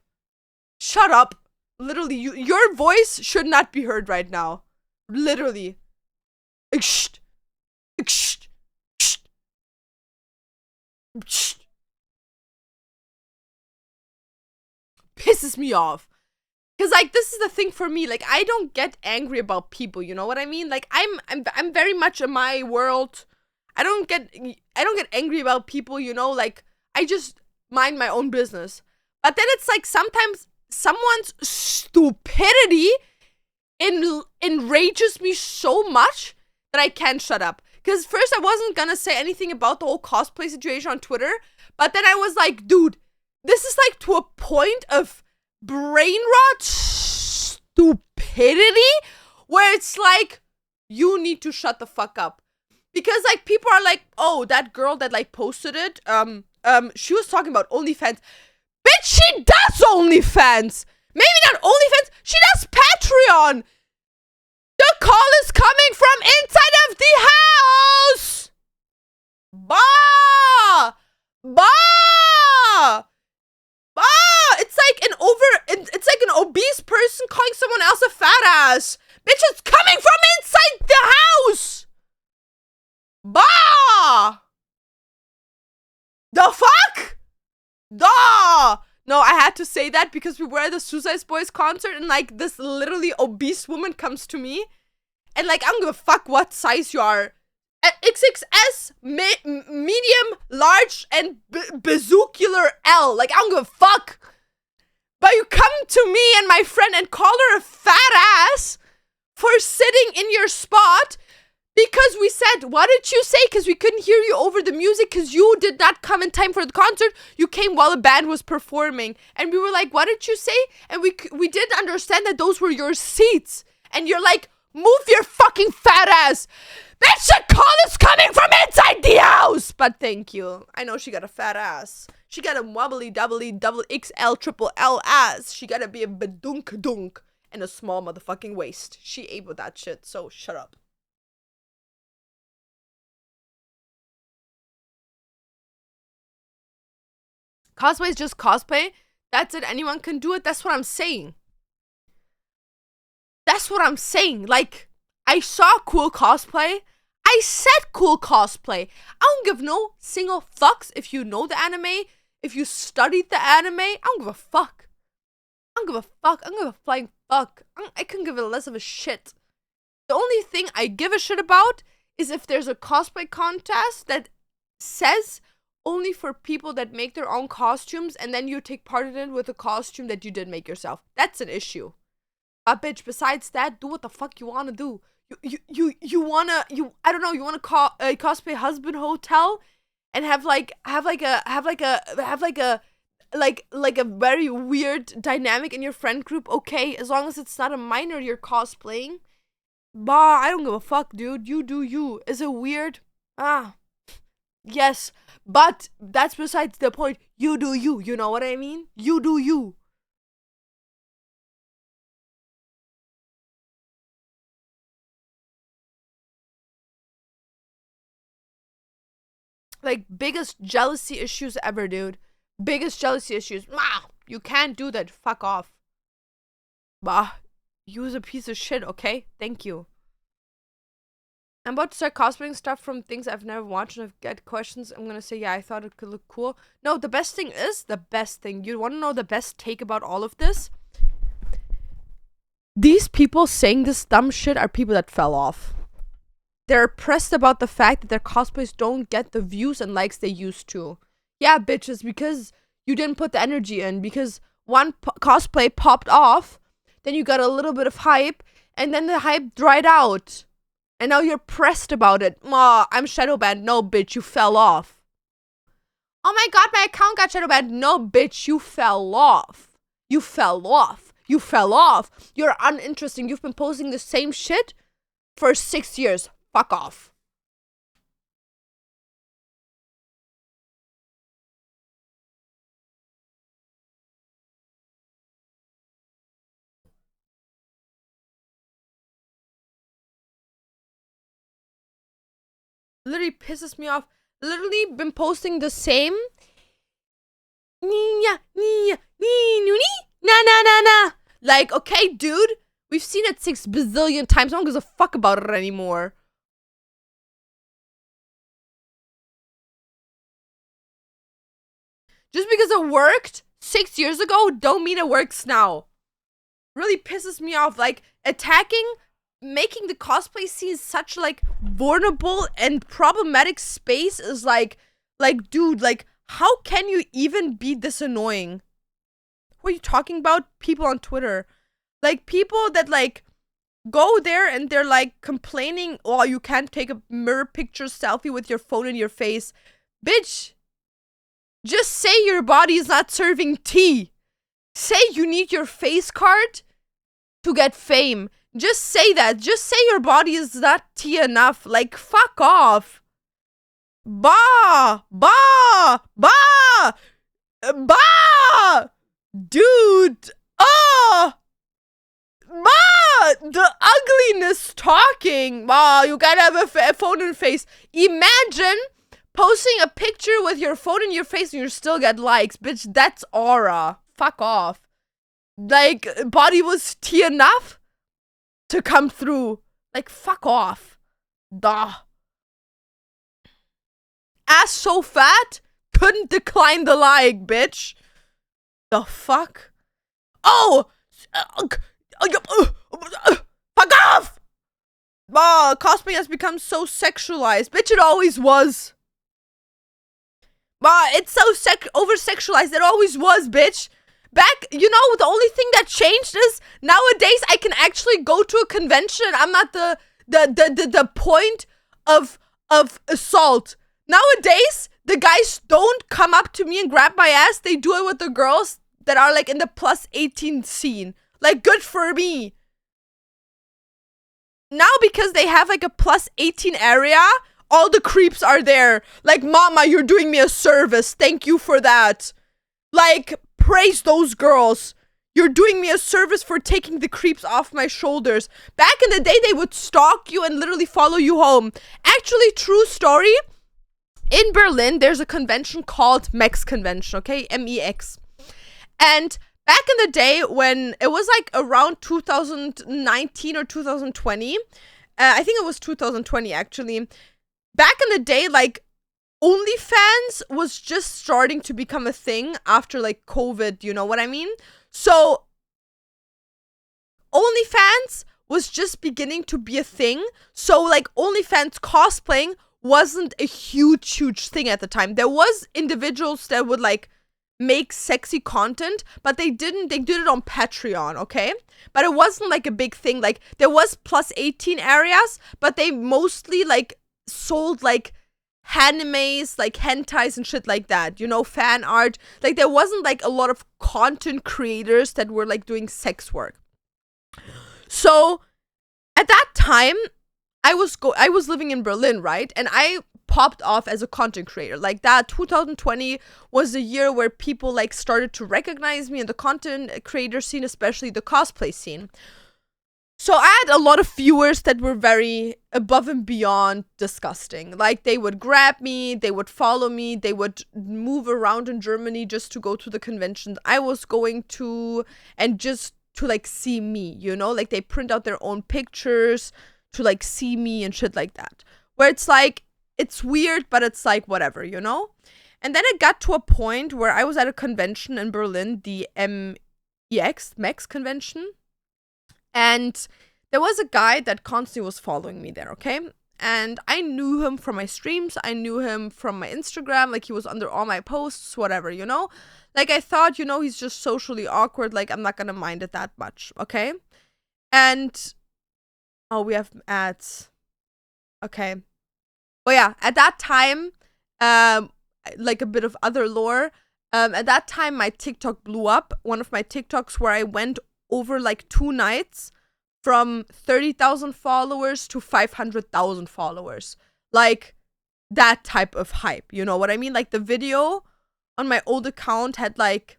S1: Literally, your voice should not be heard right now. Literally. Pisses me off. Cause like this is the thing for me. Like I don't get angry about people. You know what I mean? Like I'm very much in my world. I don't get angry about people. You know, like I just mind my own business. But then it's like sometimes someone's stupidity enrages me so much that I can't shut up. Because first I wasn't gonna say anything about the whole cosplay situation on Twitter, but then I was like, dude, this is like to a point of brain rot stupidity where it's like, you need to shut the fuck up. Because like people are like, oh, that girl that like posted it, she was talking about OnlyFans. Bitch, she does OnlyFans! Maybe not OnlyFans, she does Patreon! The call is coming from inside of the house! Bah! Bah! Bah! It's like an obese person calling someone else a fat ass. Bitch, it's coming from inside the house! Bah! The fuck? Duh! No, I had to say that because we were at the Suicide Boys concert and like this literally obese woman comes to me and like I don't give a fuck what size you are. XXS, medium, large, and bazookular L. Like I don't give a fuck. But you come to me and my friend and call her a fat ass for sitting in your spot because we said, what did you say? Because we couldn't hear you over the music because you did not come in time for the concert. You came while the band was performing. And we were like, what did you say? And we didn't understand that those were your seats. And you're like, move your fucking fat ass. Bitch, the call is coming from inside the house. But thank you. I know she got a fat ass. She got a wobbly, doubly, double XL, triple L ass. She gotta be a badunk dunk and a small motherfucking waist. She ate with that shit, so shut up. Cosplay is just cosplay. That's it. Anyone can do it. That's what I'm saying. That's what I'm saying. Like, I saw cool cosplay. I said cool cosplay. I don't give no single fucks if you know the anime, if you studied the anime. I don't give a fuck. I don't give a fuck. I don't give a flying fuck. I couldn't give it less of a shit. The only thing I give a shit about is if there's a cosplay contest that says only for people that make their own costumes and then you take part in it with a costume that you did make yourself. That's an issue. Bitch, besides that, do what the fuck you wanna do. You wanna cosplay husband hotel and have a very weird dynamic in your friend group. Okay, as long as it's not a minor you're cosplaying. Bah, I don't give a fuck, dude. You do you. Is it weird? Yes, but that's besides the point. You do you. You know what I mean? You do you. Like, biggest jealousy issues ever, dude. Biggest jealousy issues. You can't do that. Fuck off. Bah, use a piece of shit, okay? Thank you. I'm about to start cosplaying stuff from things I've never watched, and if I get questions, I'm gonna say, yeah, I thought it could look cool. No, the best thing is, the best thing. You wanna know the best take about all of this? These people saying this dumb shit are people that fell off. They're pressed about the fact that their cosplays don't get the views and likes they used to. Yeah, bitches, because you didn't put the energy in, because one cosplay popped off, then you got a little bit of hype, and then the hype dried out. And now you're pressed about it. I'm shadow banned. No, bitch, you fell off. Oh my god, my account got shadow banned. No, bitch, you fell off. You fell off. You fell off. You're uninteresting. You've been posting the same shit for 6 years. Fuck off. Literally pisses me off. Literally been posting the same. Like, okay, dude, we've seen it 6 bazillion times. No one gives a fuck about it anymore. Just because it worked 6 years ago, don't mean it works now. really pisses me off. Like, making the cosplay scene such like vulnerable and problematic space is like, dude, like, how can you even be this annoying? What are you talking about? People on Twitter. Like, people that like go there and they're like complaining, oh, you can't take a mirror picture selfie with your phone in your face. Bitch, just say your body is not serving tea. Say you need your face card to get fame. Just say that. Just say your body is not tea enough. Like, fuck off. Bah! Bah! Bah! Bah! Dude! Oh! Bah! The ugliness talking. Bah, you gotta have a phone in face. Imagine posting a picture with your phone in your face and you still get likes. Bitch, that's aura. Fuck off. Like, body was tea enough to come through. Like, fuck off. Duh. Ass so fat, couldn't decline the like, bitch. The fuck? Oh! Fuck off! Cosplay has become so sexualized. Bitch, it always was. It's so over-sexualized. It always was, bitch. Back, you know, the only thing that changed is nowadays I can actually go to a convention. I'm not the point of assault. Nowadays, the guys don't come up to me and grab my ass. They do it with the girls that are like in the plus 18 scene. Like, good for me. Now, because they have like a plus 18 area, all the creeps are there. Like, mama, you're doing me a service. Thank you for that. Like, praise those girls. You're doing me a service for taking the creeps off my shoulders. Back in the day, they would stalk you and literally follow you home. Actually, true story. In Berlin, there's a convention called MEX Convention, okay? MEX. And back in the day when it was like around 2019 or 2020, I think it was 2020 actually. Back in the day, like, OnlyFans was just starting to become a thing after like COVID, you know what I mean? So OnlyFans was just beginning to be a thing. So like OnlyFans cosplaying wasn't a huge thing at the time. There was individuals that would like make sexy content, but they did it on Patreon, okay? But it wasn't like a big thing. Like, there was plus 18 areas, but they mostly like sold like animes, like hentais and shit like that, you know, fan art. Like, there wasn't like a lot of content creators that were like doing sex work. So at that time, I was living in Berlin, right? And I popped off as a content creator. Like, that 2020 was the year where people like started to recognize me in the content creator scene, especially the cosplay scene. So I had a lot of viewers that were very above and beyond disgusting. Like, they would grab me, they would follow me, they would move around in Germany just to go to the conventions I was going to, and just to like see me, you know? Like, they print out their own pictures to like see me and shit like that. Where it's like, it's weird, but it's like whatever, you know? And then it got to a point where I was at a convention in Berlin, the MEX convention. And there was a guy that constantly was following me there, okay? And I knew him from my streams. I knew him from my Instagram. Like, he was under all my posts, whatever, you know? Like, I thought, you know, he's just socially awkward. Like, I'm not gonna mind it that much, okay? And oh, we have ads. Okay. Well, yeah, at that time, like a bit of other lore, at that time, my TikTok blew up. One of my TikToks where I went over like 2 nights from 30,000 followers to 500,000 followers. Like, that type of hype, you know what I mean? Like, the video on my old account had like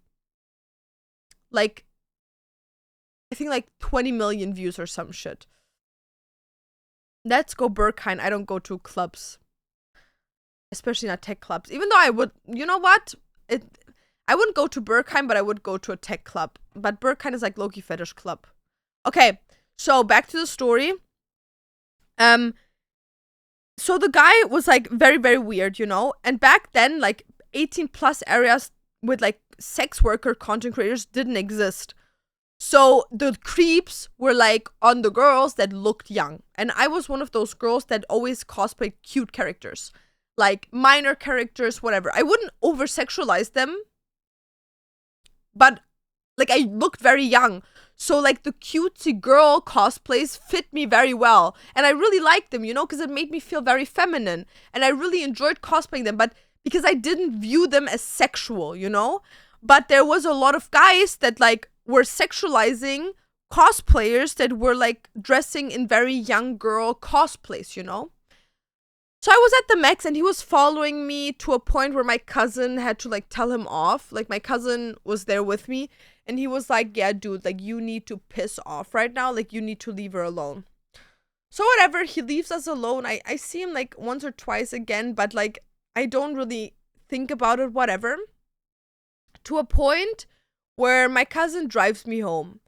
S1: I think like 20 million views or some shit. Let's go Berghain. I don't go to clubs. Especially not tech clubs. Even though I would, you know what? I wouldn't go to Berghain, but I would go to a tech club. But Berghain is like Loki fetish club. Okay, so back to the story. So the guy was like very weird, you know? And back then, like 18 plus areas with like sex worker content creators didn't exist. So the creeps were like on the girls that looked young. And I was one of those girls that always cosplayed cute characters, like minor characters, whatever. I wouldn't over sexualize them, but like I looked very young. So like the cutesy girl cosplays fit me very well. And I really liked them, because it made me feel very feminine. And I really enjoyed cosplaying them, but because I didn't view them as sexual. But there was a lot of guys that like were sexualizing cosplayers that were like dressing in very young girl cosplays. So I was at the Max and he was following me to a point where my cousin had to like tell him off. Like my cousin was there with me and he was like, yeah, dude, like you need to piss off right now. Like you need to leave her alone. So whatever, he leaves us alone. I see him like once or twice again, but like I don't really think about it, whatever. To a point where my cousin drives me home.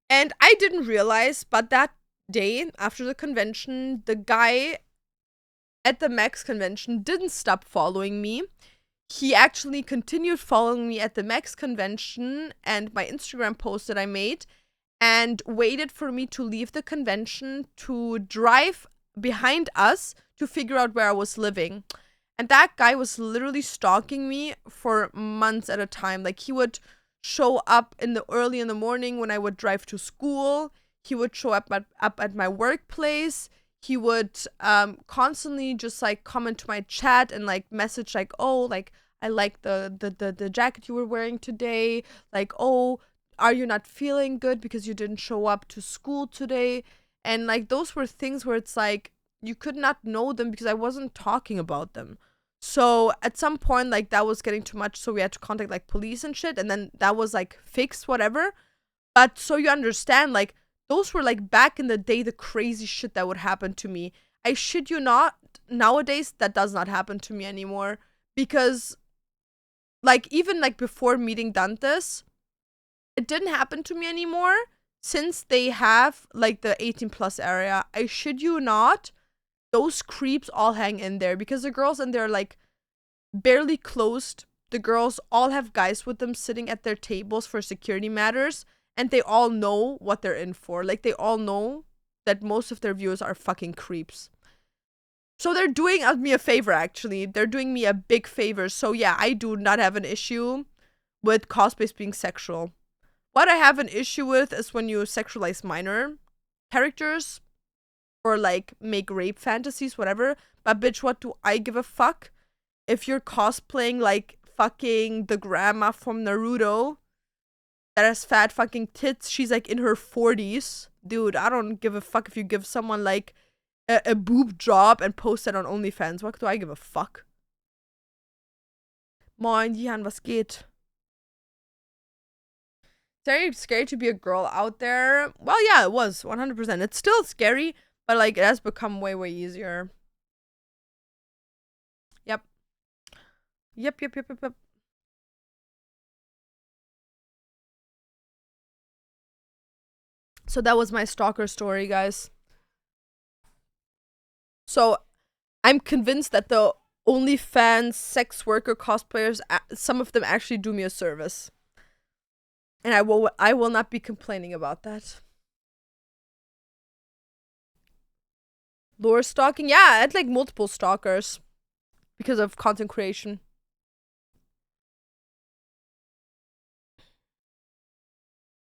S1: And I didn't realize, but that day after the convention, the guy at the Max convention didn't stop following me. He actually continued following me at the Max convention and my Instagram post that I made and waited for me to leave the convention to drive behind us to figure out where I was living. And that guy was literally stalking me for months at a time. Like he would show up early in the morning when I would drive to school. He would show up at my workplace. He would constantly just like comment to my chat and like message like, oh, like I like the jacket you were wearing today. Like, oh, are you not feeling good because you didn't show up to school today? And like those were things where it's like you could not know them because I wasn't talking about them. So at some point like that was getting too much, so we had to contact like police and shit, and then that was like fixed, whatever. But so you understand, like those were like back in the day the crazy shit that would happen to me. I shit you not, nowadays that does not happen to me anymore because like even like before meeting Dantes, it didn't happen to me anymore since they have like the 18 plus area. I shit you not, those creeps all hang in there because the girls in there like barely closed. The girls all have guys with them sitting at their tables for security matters, and they all know what they're in for. Like they all know that most of their viewers are fucking creeps. So they're doing me a favor, actually. They're doing me a big favor. So yeah, I do not have an issue with cosplays being sexual. What I have an issue with is when you sexualize minor characters or like make rape fantasies, whatever. But bitch, what do I give a fuck if you're cosplaying like fucking the grandma from Naruto that has fat fucking tits? She's like in her 40s. Dude, I don't give a fuck if you give someone like a boob job and post it on OnlyFans. What do I give a fuck? Moin, Jihan, was geht? Very scary to be a girl out there. Well, yeah, it was 100%. It's still scary, but like it has become way, way easier. Yep. Yep. So that was my stalker story, guys. So I'm convinced that the OnlyFans sex worker cosplayers, some of them actually do me a service. And I will not be complaining about that. Lore stalking? Yeah, I had like multiple stalkers because of content creation.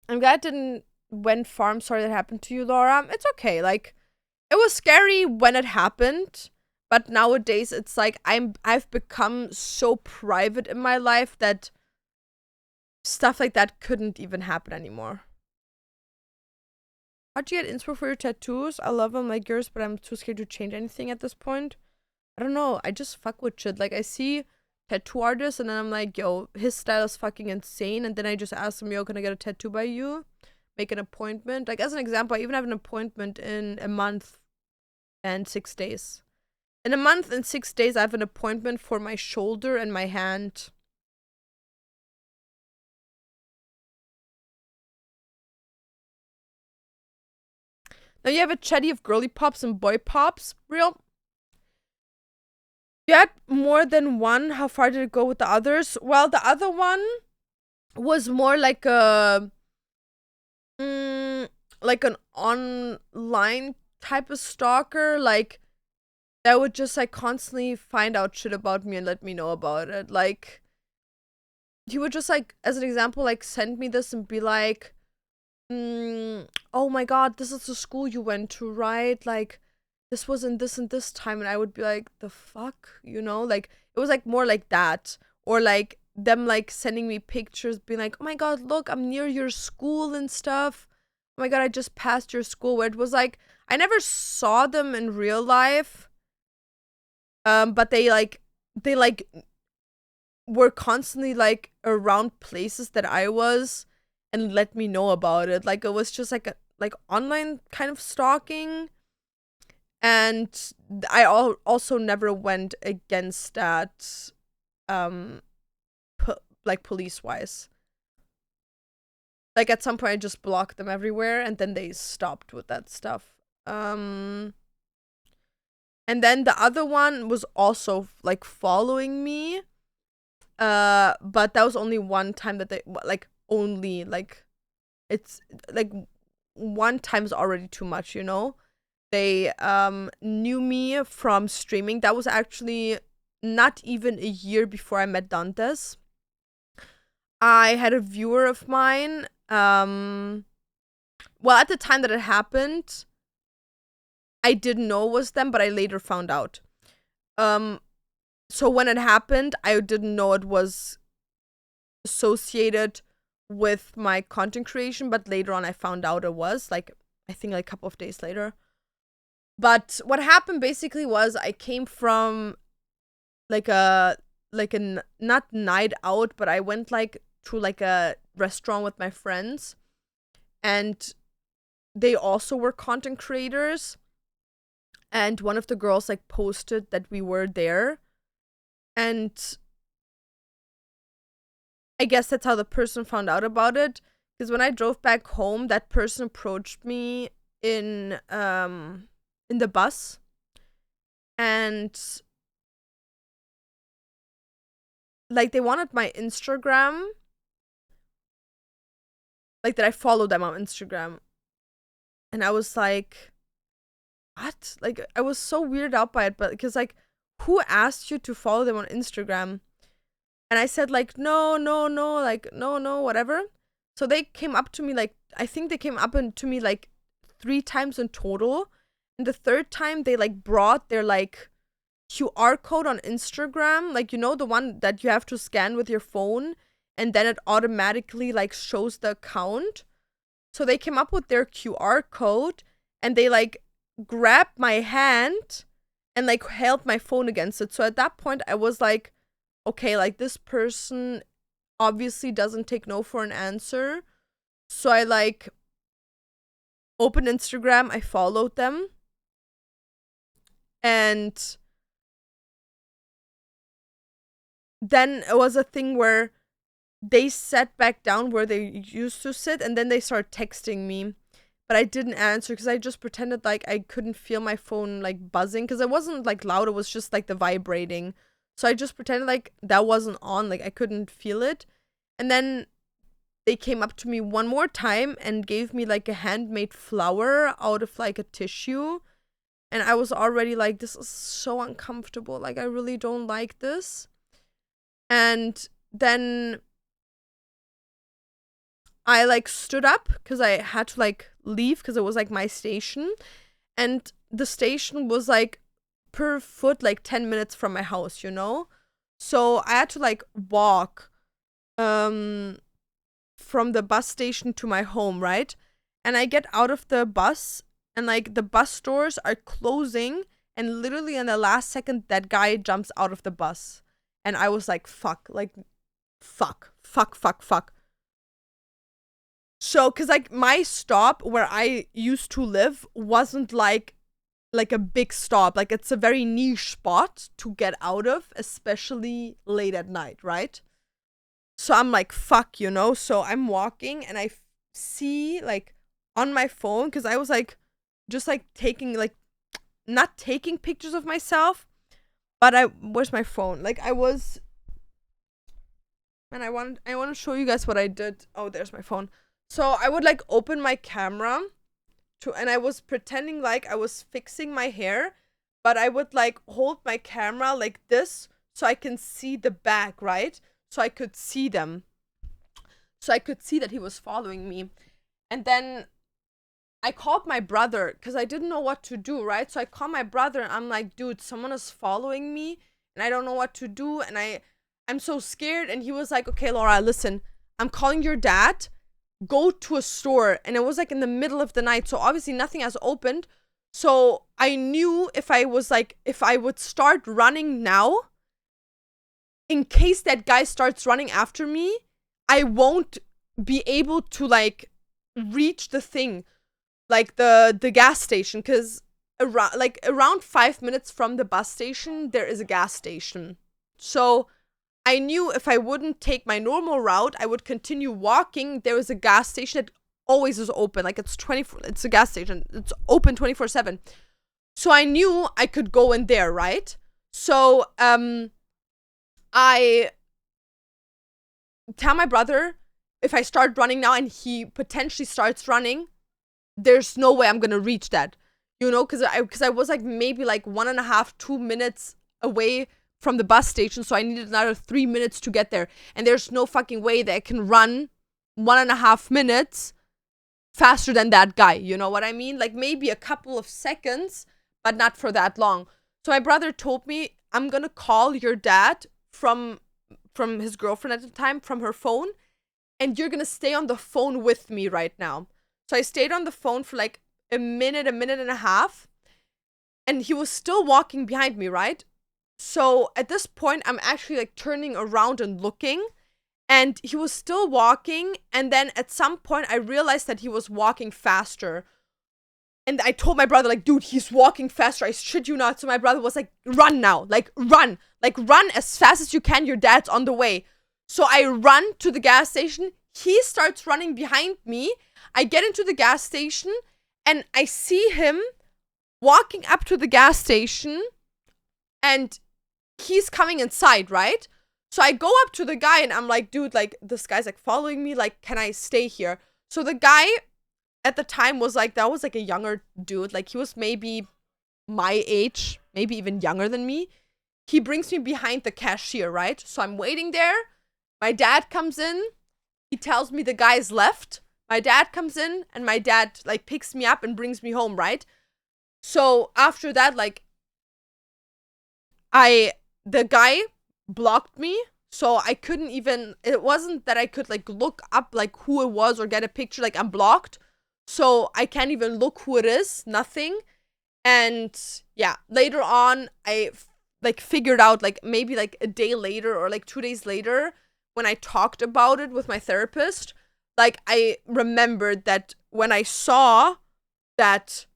S1: I'm glad it didn't went farm. Sorry that happened to you, Laura. It's okay. Like, it was scary when it happened, but nowadays it's like I've become so private in my life that stuff like that couldn't even happen anymore. How'd you get inspo for your tattoos? I love them like yours, but I'm too scared to change anything at this point. I don't know. I just fuck with shit. Like, I see tattoo artists and then I'm like, yo, his style is fucking insane. And then I just ask him, yo, can I get a tattoo by you? Make an appointment. Like, as an example, I even have an appointment in a month and 6 days. In a month and 6 days, I have an appointment for my shoulder and my hand. Now you have a chatty of girly pops and boy pops. Real. You had more than one. How far did it go with the others? Well, the other one was more like a Mm, like an online type of stalker, like that would just like constantly find out shit about me and let me know about it. Like he would just like, as an example, like send me this and be like, oh my god, this is the school you went to, right? Like this was in this and this time, and I would be like, the fuck, you know? Like it was like more like that, or like them like sending me pictures, being like, oh my god, look, I'm near your school and stuff. Oh my god, I just passed your school. Where it was like I never saw them in real life, but they like were constantly like around places that I was and let me know about it. Like it was just like a like online kind of stalking. And also never went against that um like police wise. Like at some point I just blocked them everywhere and then they stopped with that stuff. And then the other one was also like following me. But that was only one time that they like only like it's like one time's already too much, you know? They knew me from streaming. That was actually not even a year before I met Dantes. I had a viewer of mine. Well, at the time that it happened, I didn't know it was them, but I later found out. Um, so when it happened, I didn't know it was associated with my content creation, but later on I found out it was, like, I think like a couple of days later. But what happened basically was I came from like a not night out, but I went like to like a restaurant with my friends, and they also were content creators, and one of the girls like posted that we were there, and I guess that's how the person found out about it, because when I drove back home, that person approached me in the bus, and like they wanted my Instagram, like that I followed them on Instagram. And I was like, what? Like I was so weirded out by it, but because like who asked you to follow them on Instagram? And I said like no, no, no, like no, no, whatever. So they came up to me like I think they came up to me like 3 times in total. And the third time they like brought their like QR code on Instagram, like you know the one that you have to scan with your phone and then it automatically like shows the account. So they came up with their QR code and they like grabbed my hand and like held my phone against it. So at that point I was like, okay, like this person obviously doesn't take no for an answer. So I like opened Instagram, I followed them, and then it was a thing where they sat back down where they used to sit and then they started texting me, but I didn't answer because I just pretended like I couldn't feel my phone like buzzing because it wasn't like loud, it was just like the vibrating. So I just pretended like that wasn't on, like I couldn't feel it. And then they came up to me one more time and gave me like a handmade flower out of like a tissue, and I was already like, this is so uncomfortable, like I really don't like this. And then I like stood up because I had to like leave because it was like my station, and the station was like per foot like 10 minutes from my house, you know? So I had to like walk um from the bus station to my home, right? And I get out of the bus and like the bus doors are closing, and literally in the last second that guy jumps out of the bus. And I was like, fuck, like fuck, fuck, fuck, fuck. So, cause like my stop where I used to live wasn't like a big stop. Like it's a very niche spot to get out of, especially late at night, right? So I'm like, fuck, you know? So I'm walking and I see like on my phone, cause I was like just like taking like not taking pictures of myself, but where's my phone? Like I was, and I want to show you guys what I did. Oh, there's my phone. So I would like open my camera and I was pretending like I was fixing my hair, but I would like hold my camera like this so I can see the back, right? So I could see them. So I could see that he was following me. And then I called my brother because I didn't know what to do, right? So I called my brother and I'm like, dude, someone is following me and I don't know what to do. And I'm so scared. And he was like, okay, Laura, listen, I'm calling your dad. Go to a store. And it was like in the middle of the night. So obviously nothing has opened. So I knew if I would start running now, in case that guy starts running after me, I won't be able to like reach the thing, like the gas station, because around 5 minutes from the bus station there is a gas station. So I knew if I wouldn't take my normal route, I would continue walking. There is a gas station that always is open, like it's a gas station, it's open 24/7. So I knew I could go in there, right? So I tell my brother, if I start running now and he potentially starts running, there's no way I'm gonna reach that, you know, because I was like maybe like 1.5, 2 minutes away from the bus station, so I needed another 3 minutes to get there, and there's no fucking way that I can run 1.5 minutes faster than that guy, you know what I mean? Like maybe a couple of seconds, but not for that long. So my brother told me, I'm gonna call your dad from his girlfriend at the time, from her phone, and you're gonna stay on the phone with me right now. So I stayed on the phone for like a minute and a half, and he was still walking behind me, right? So at this point, I'm actually like turning around and looking, and he was still walking, and then at some point, I realized that he was walking faster. And I told my brother, like, dude, he's walking faster. I shit you not. So my brother was like, run now. Like, run as fast as you can. Your dad's on the way. So I run to the gas station. He starts running behind me. I get into the gas station and I see him walking up to the gas station and he's coming inside, right? So I go up to the guy and I'm like, dude, like, this guy's like following me. Like, can I stay here? So the guy at the time was like, that was like a younger dude. Like, he was maybe my age, maybe even younger than me. He brings me behind the cashier, right? So I'm waiting there. My dad comes in. He tells me the guy's left. My dad comes in and my dad like picks me up and brings me home, right? So after that, like, the guy blocked me. So I couldn't even, it wasn't that I could like look up like who it was or get a picture. Like, I'm blocked. So I can't even look who it is, nothing. And yeah, later on, I like figured out, like maybe like a day later or like 2 days later, when I talked about it with my therapist, like I remembered that when I saw that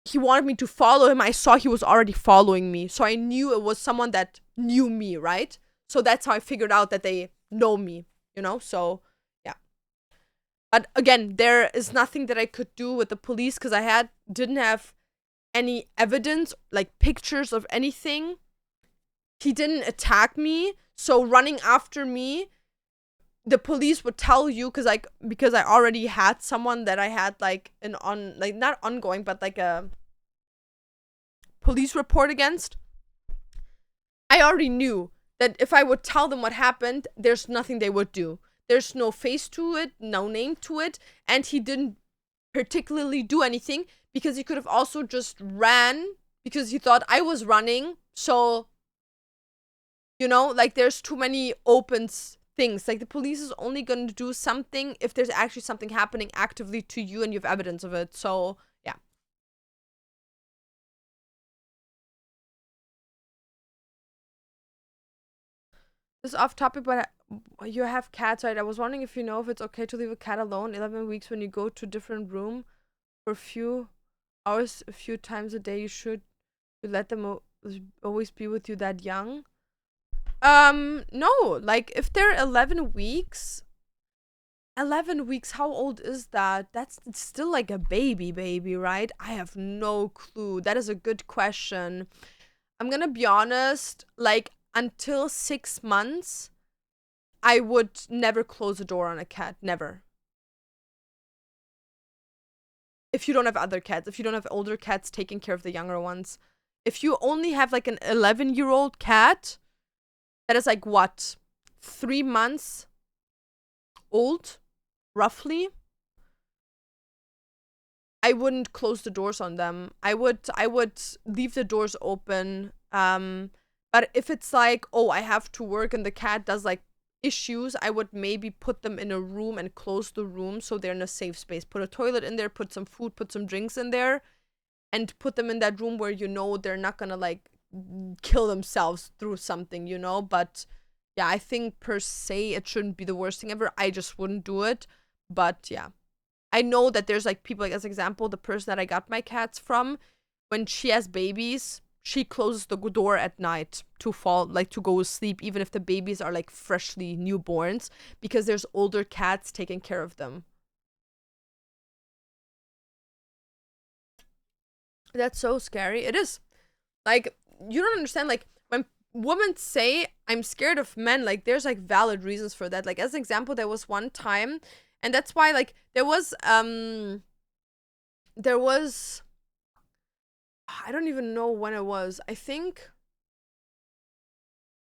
S1: he wanted me to follow him, I saw he was already following me. So I knew it was someone that knew me, right? So that's how I figured out that they know me, you know? So but again, there is nothing that I could do with the police because didn't have any evidence, like pictures of anything. He didn't attack me, so running after me, the police would tell you because I already had someone that I had like not ongoing, but like a police report against. I already knew that if I would tell them what happened, there's nothing they would do. There's no face to it, no name to it, and he didn't particularly do anything because he could have also just ran because he thought I was running. So, you know, like there's too many open things. Like the police is only going to do something if there's actually something happening actively to you and you have evidence of it. So, yeah. This is off topic, but you have cats, right? I was wondering if you know if it's okay to leave a cat alone 11 weeks when you go to a different room for a few hours, a few times a day. You let them always be with you that young? No. Like, if they're 11 weeks, how old is that? That's still like a baby, right? I have no clue. That is a good question. I'm gonna be honest, like, until 6 months, I would never close a door on a cat. Never. if you don't have other cats, if you don't have older cats taking care of the younger ones. If you only have like an 11-year-old cat that is like what, 3 months old, roughly, I wouldn't close the doors on them. I would leave the doors open. But if it's like, oh, I have to work and the cat does like issues, I would maybe put them in a room and close the room so they're in a safe space. Put a toilet in there, put some food, put some drinks in there, and put them in that room where you know they're not gonna like kill themselves through something, you know? But yeah, I think per se it shouldn't be the worst thing ever. I just wouldn't do it. But yeah. I know that there's like people, like as example, the person that I got my cats from, when she has babies, she closes the door at night to fall, like to go to sleep, even if the babies are like freshly newborns, because there's older cats taking care of them. That's so scary. It is. Like, you don't understand, like, when women say, I'm scared of men, like, there's like valid reasons for that. Like, as an example, there was one time, and that's why, like, there was, I don't even know when it was. I think,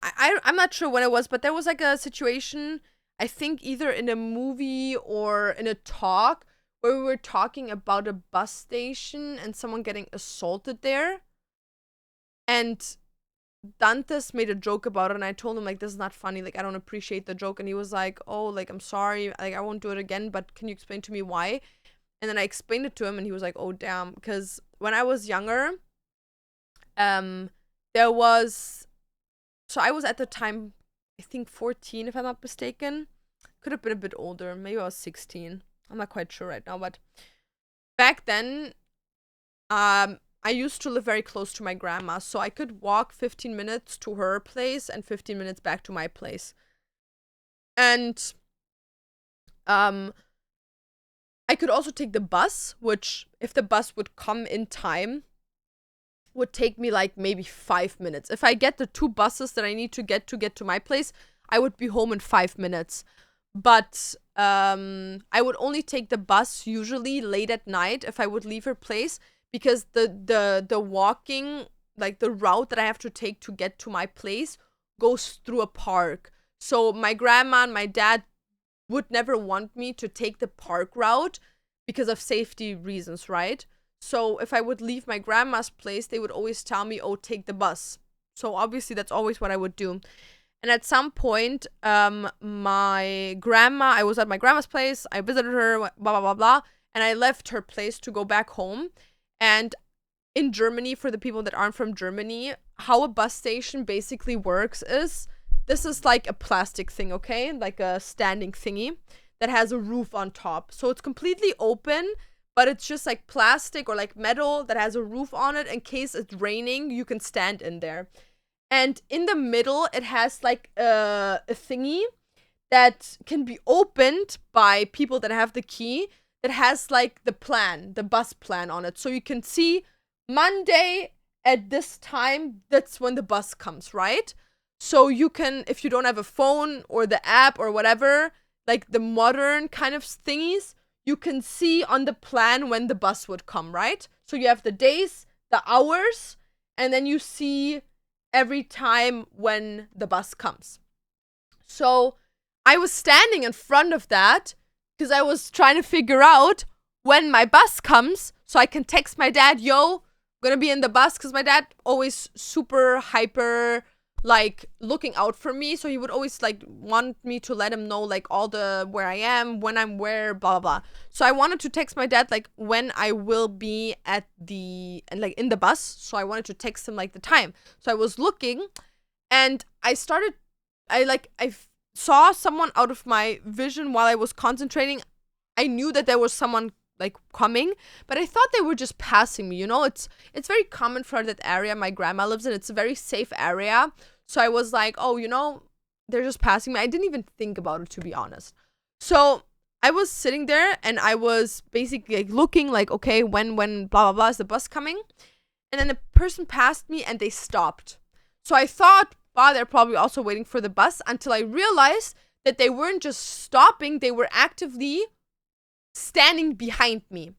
S1: I'm not sure when it was, but there was like a situation, I think either in a movie or in a talk, where we were talking about a bus station and someone getting assaulted there. And Dantes made a joke about it, and I told him, like, this is not funny, like, I don't appreciate the joke. And he was like, oh, like, I'm sorry, like, I won't do it again, but can you explain to me why? And then I explained it to him, and he was like, oh, damn. Because when I was younger, there was, so I was at the time, I think 14, if I'm not mistaken. Could have been a bit older, maybe I was 16. I'm not quite sure right now, but back then, I used to live very close to my grandma, so I could walk 15 minutes to her place and 15 minutes back to my place. And I could also take the bus, which, if the bus would come in time, would take me like maybe 5 minutes. If I get the 2 buses that I need to get to my place, I would be home in 5 minutes. But I would only take the bus usually late at night if I would leave her place, because the walking, like the route that I have to take to get to my place, goes through a park. So my grandma and my dad would never want me to take the park route because of safety reasons, right? So if I would leave my grandma's place, they would always tell me, oh, take the bus. So obviously that's always what I would do. And at some point, my grandma, I was at my grandma's place, I visited her, blah, blah, blah, blah, and I left her place to go back home. And in Germany, for the people that aren't from Germany, how a bus station basically works is, this is like a plastic thing, okay? Like a standing thingy that has a roof on top. So it's completely open, but it's just like plastic or like metal that has a roof on it. In case it's raining, you can stand in there. And in the middle, it has like a thingy that can be opened by people that have the key, that has like the bus plan on it. So you can see Monday at this time, that's when the bus comes, right? So you can, if you don't have a phone or the app or whatever, like the modern kind of thingies, you can see on the plan when the bus would come, right? So you have the days, the hours, and then you see every time when the bus comes. So I was standing in front of that because I was trying to figure out when my bus comes so I can text my dad, yo, I'm gonna be in the bus, because my dad always super hyper, like, looking out for me. So he would always like want me to let him know like all the where I am, when I'm where, blah blah blah. So I wanted to text my dad like when I will be at the, like, in the bus. So I wanted to text him like the time. So I was looking, and I saw someone out of my vision while I was concentrating. I knew that there was someone like coming, but I thought they were just passing me, you know? It's very common for that area my grandma lives in. It's a very safe area. So I was like, oh, you know, they're just passing me. I didn't even think about it, to be honest. So I was sitting there and I was basically like looking like, okay, when blah blah blah is the bus coming? And then the person passed me and they stopped. So I thought, wow, they're probably also waiting for the bus, until I realized that they weren't just stopping, they were actively standing behind me.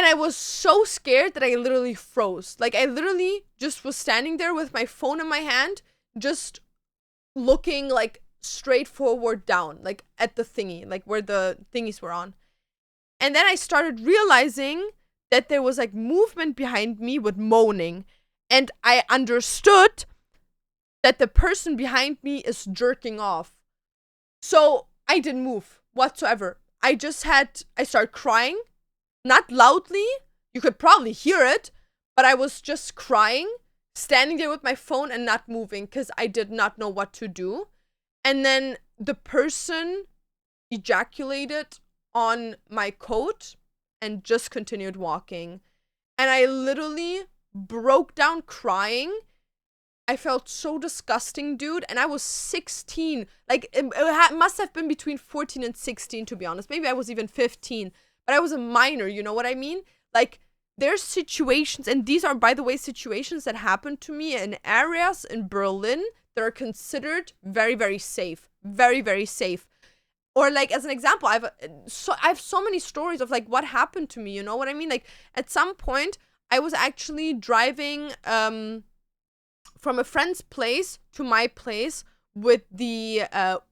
S1: And I was so scared that I literally froze. Like, I literally just was standing there with my phone in my hand, just looking like straight forward down, like at the thingy, like where the thingies were on. And then I started realizing that there was like movement behind me with moaning. And I understood that the person behind me is jerking off. So I didn't move whatsoever. I started crying. Not loudly, you could probably hear it, but I was just crying, standing there with my phone and not moving because I did not know what to do. And then the person ejaculated on my coat and just continued walking. And I literally broke down crying. I felt so disgusting, dude. And I was 16. Like, it must have been between 14 and 16, to be honest. Maybe I was even 15. But I was a minor, you know what I mean? Like, there's situations, and these are, by the way, situations that happened to me in areas in Berlin that are considered very, very safe. Very, very safe. Or, like, as an example, I have so many stories of, like, what happened to me, you know what I mean? Like, at some point, I was actually driving from a friend's place to my place with the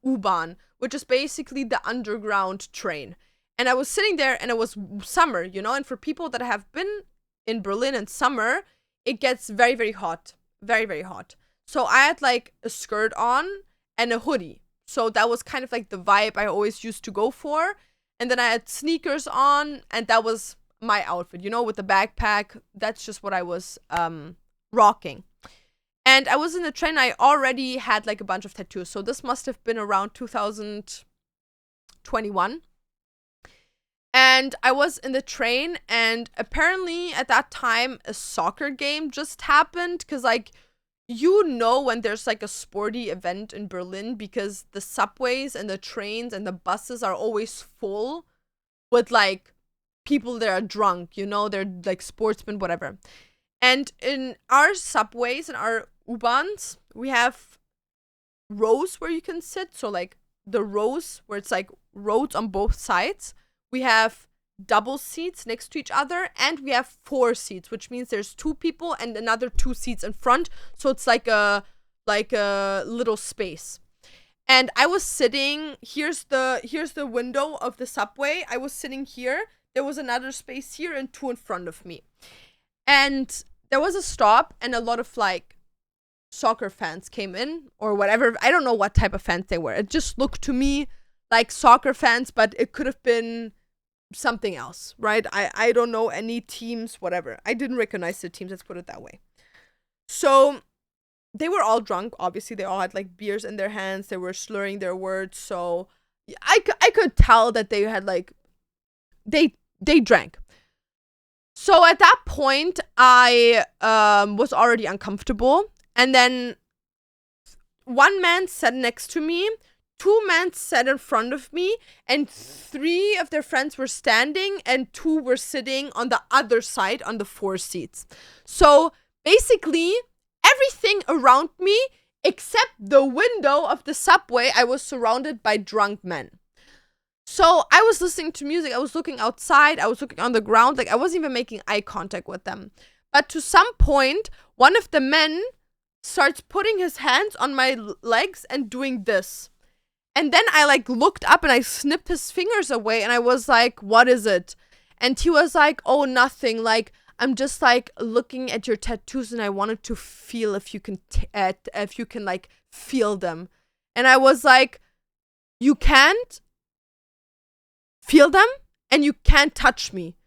S1: U-Bahn, which is basically the underground train. And I was sitting there, and it was summer, you know? And for people that have been in Berlin in summer, it gets very, very hot. Very, very hot. So I had, like, a skirt on and a hoodie. So that was kind of, like, the vibe I always used to go for. And then I had sneakers on, and that was my outfit, you know? With the backpack. That's just what I was rocking. And I was in the train. I already had, like, a bunch of tattoos. So this must have been around 2021. And I was in the train, and apparently at that time a soccer game just happened, because, like, you know when there's, like, a sporty event in Berlin, because the subways and the trains and the buses are always full with, like, people that are drunk, you know, they're, like, sportsmen, whatever. And in our subways and our U-Bahns, we have rows where you can sit, so, like, the rows where it's, like, rows on both sides. We have double seats next to each other, and we have 4 seats, which means there's 2 people and another 2 seats in front. So it's like a little space. And I was sitting, here's the window of the subway. I was sitting here. There was another space here and 2 in front of me. And there was a stop, and a lot of, like, soccer fans came in, or whatever. I don't know what type of fans they were. It just looked to me like soccer fans, but it could have been something else, right? I don't know any teams, whatever. I didn't recognize the teams, let's put it that way. So they were all drunk, obviously. They all had, like, beers in their hands. They were slurring their words. So I could tell that they had, like, they drank. So at that point, I was already uncomfortable. And then one man sat next to me, 2 men sat in front of me, and 3 of their friends were standing, and 2 were sitting on the other side on the 4 seats. So basically, everything around me, except the window of the subway, I was surrounded by drunk men. So I was listening to music, I was looking outside, I was looking on the ground, like, I wasn't even making eye contact with them. But to some point, one of the men starts putting his hands on my legs and doing this. And then I, like, looked up and I snipped his fingers away, and I was like, what is it? And he was like, oh, nothing. Like, I'm just, like, looking at your tattoos, and I wanted to feel if you can, like, feel them. And I was like, you can't feel them and you can't touch me.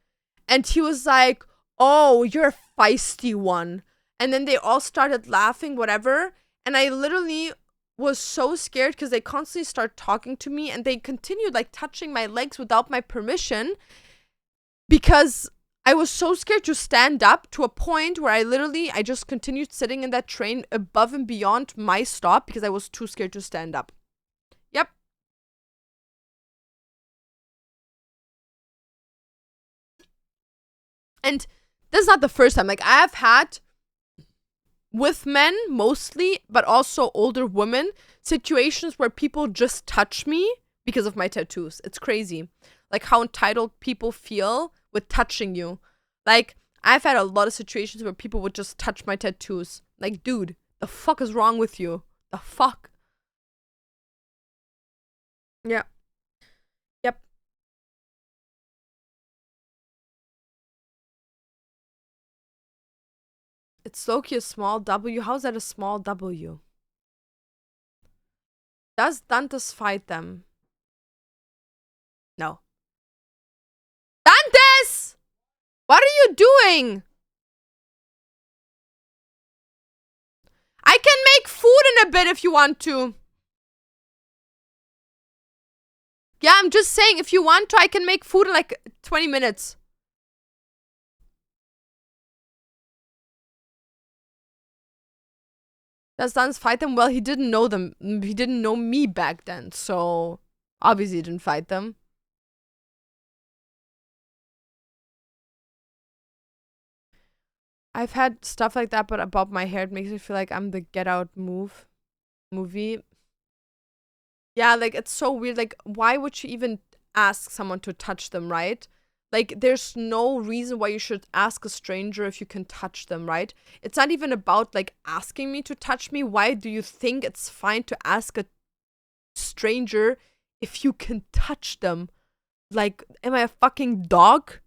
S1: And he was like, oh, you're a feisty one. And then they all started laughing, whatever. And I literally was so scared because they constantly started talking to me, and they continued, like, touching my legs without my permission, because I was so scared to stand up, to a point where I just continued sitting in that train above and beyond my stop because I was too scared to stand up. Yep. And this is not the first time. Like, I have had, with men mostly, but also older women, situations where people just touch me because of my tattoos. It's crazy. Like, how entitled people feel with touching you. Like, I've had a lot of situations where people would just touch my tattoos. Like, dude, the fuck is wrong with you? The fuck? Yeah. Yep. It's Loki a small W? How's that a small W? Does Dantes fight them? No. Dantes! What are you doing? I can make food in a bit if you want to. Yeah, I'm just saying, if you want to, I can make food in like 20 minutes. Does Dantes fight them? Well, he didn't know them. He didn't know me back then, so obviously he didn't fight them. I've had stuff like that, but above my hair, it makes me feel like I'm the Get Out movie. Yeah, like, it's so weird. Like, why would you even ask someone to touch them, right? Like, there's no reason why you should ask a stranger if you can touch them, right? It's not even about, like, asking me to touch me. Why do you think it's fine to ask a stranger if you can touch them? Like, am I a fucking dog?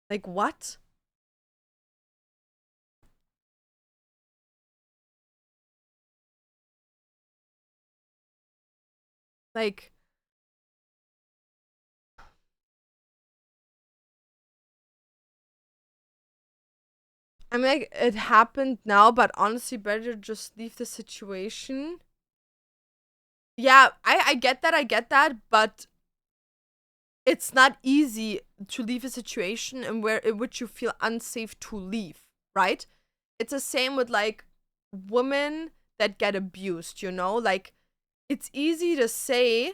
S1: Like, what? Like, I mean, like, it happened now, but honestly, better just leave the situation. Yeah, I get that, but it's not easy to leave a situation in which you feel unsafe to leave, right? It's the same with like women that get abused, you know? Like, it's easy to say,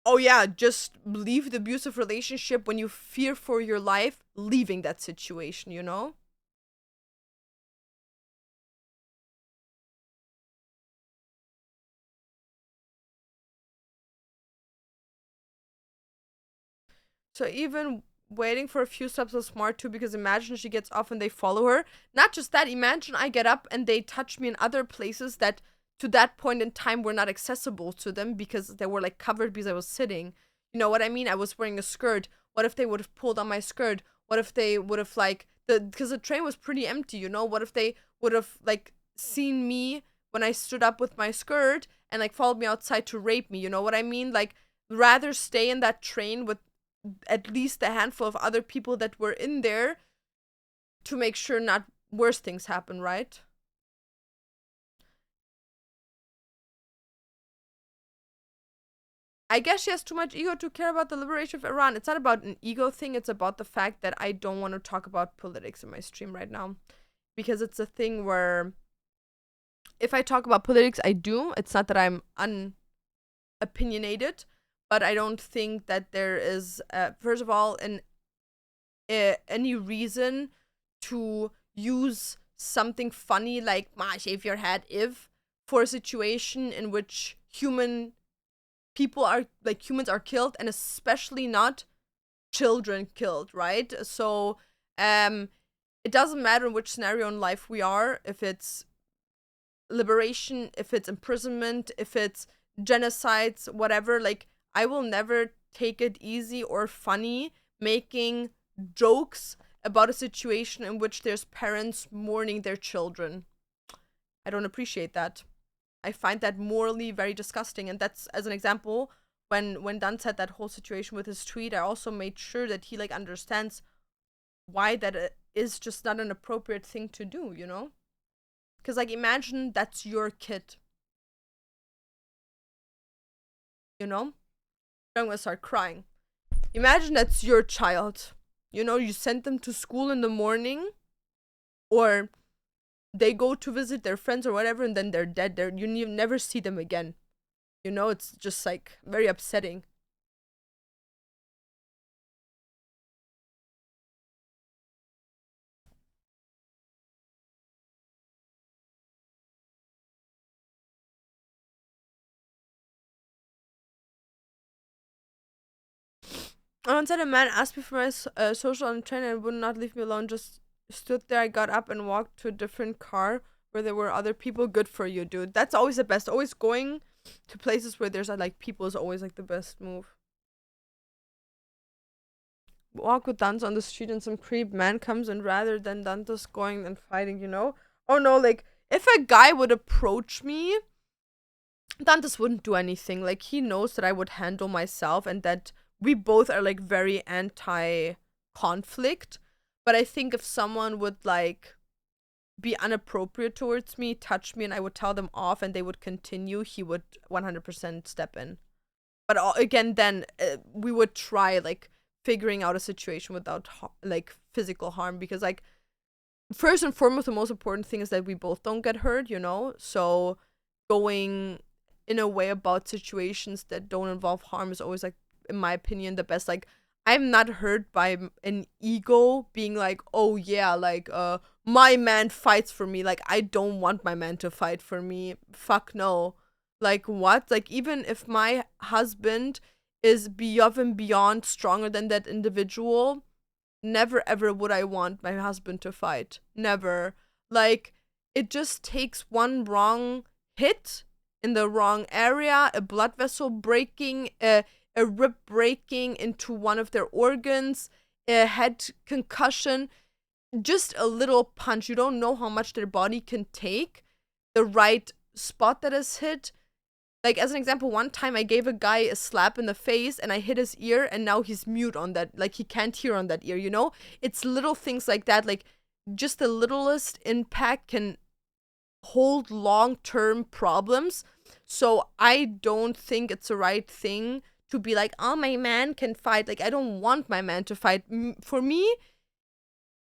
S1: oh yeah, just leave the abusive relationship when you fear for your life leaving that situation, you know? So even waiting for a few steps is smart too, because imagine she gets off and they follow her. Not just that, imagine I get up and they touch me in other places that to that point in time were not accessible to them because they were like covered because I was sitting. You know what I mean? I was wearing a skirt. What if they would have pulled on my skirt? What if they would have like because the train was pretty empty, you know? What if they would have like seen me when I stood up with my skirt and like followed me outside to rape me? You know what I mean? Like, rather stay in that train with at least a handful of other people that were in there to make sure not worse things happen, right? I guess she has too much ego to care about the liberation of Iran. It's not about an ego thing, it's about the fact that I don't want to talk about politics in my stream right now. Because it's a thing where if I talk about politics, I do. It's not that I'm unopinionated, but I don't think that there is, first of all, any reason to use something funny like "ma shave your head" if for a situation in which humans are killed, and especially not children killed, right? So um it doesn't matter in which scenario in life we are, if it's liberation, if it's imprisonment, if it's genocides, whatever. Like, I will never take it easy or funny making jokes about a situation in which there's parents mourning their children. I don't appreciate that. I find that morally very disgusting. And that's, as an example, when Dan said that whole situation with his tweet, I also made sure that he like understands why that is just not an appropriate thing to do, you know? Because, like, imagine that's your kid, you know? I'm gonna start crying. Imagine that's your child. You know, you send them to school in the morning, or they go to visit their friends or whatever, and then they're dead. You never see them again. You know, it's just like very upsetting. I once had a man ask me for my social on the train and would not leave me alone. Just stood there. I got up and walked to a different car where there were other people. Good for you, dude. That's always the best. Always going to places where there's like people is always like the best move. Walk with Dantes on the street and some creep man comes and rather than Dantes going and fighting, you know? Oh no, like if a guy would approach me, Dantes wouldn't do anything. Like he knows that I would handle myself and that we both are like very anti conflict. But I think if someone would like be inappropriate towards me, touch me, and I would tell them off and they would continue, he would 100% step in. But again, then we would try like figuring out a situation without like physical harm, because like first and foremost the most important thing is that we both don't get hurt, you know. So going in a way about situations that don't involve harm is always like, in my opinion, the best. Like I'm not hurt by an ego being like, oh yeah, like my man fights for me. Like I don't want my man to fight for me. Fuck no. Like what? Like even if my husband is beyond and beyond stronger than that individual, never ever would I want my husband to fight. Never. Like it just takes one wrong hit in the wrong area, a blood vessel breaking, a rib breaking into one of their organs, a head concussion, just a little punch. You don't know how much their body can take. The right spot that is hit. Like, as an example, one time I gave a guy a slap in the face and I hit his ear and now he's mute on that. Like, he can't hear on that ear, you know? It's little things like that. Like, just the littlest impact can hold long-term problems. So I don't think it's the right thing to be like, oh, my man can fight. Like, I don't want my man to fight. For me,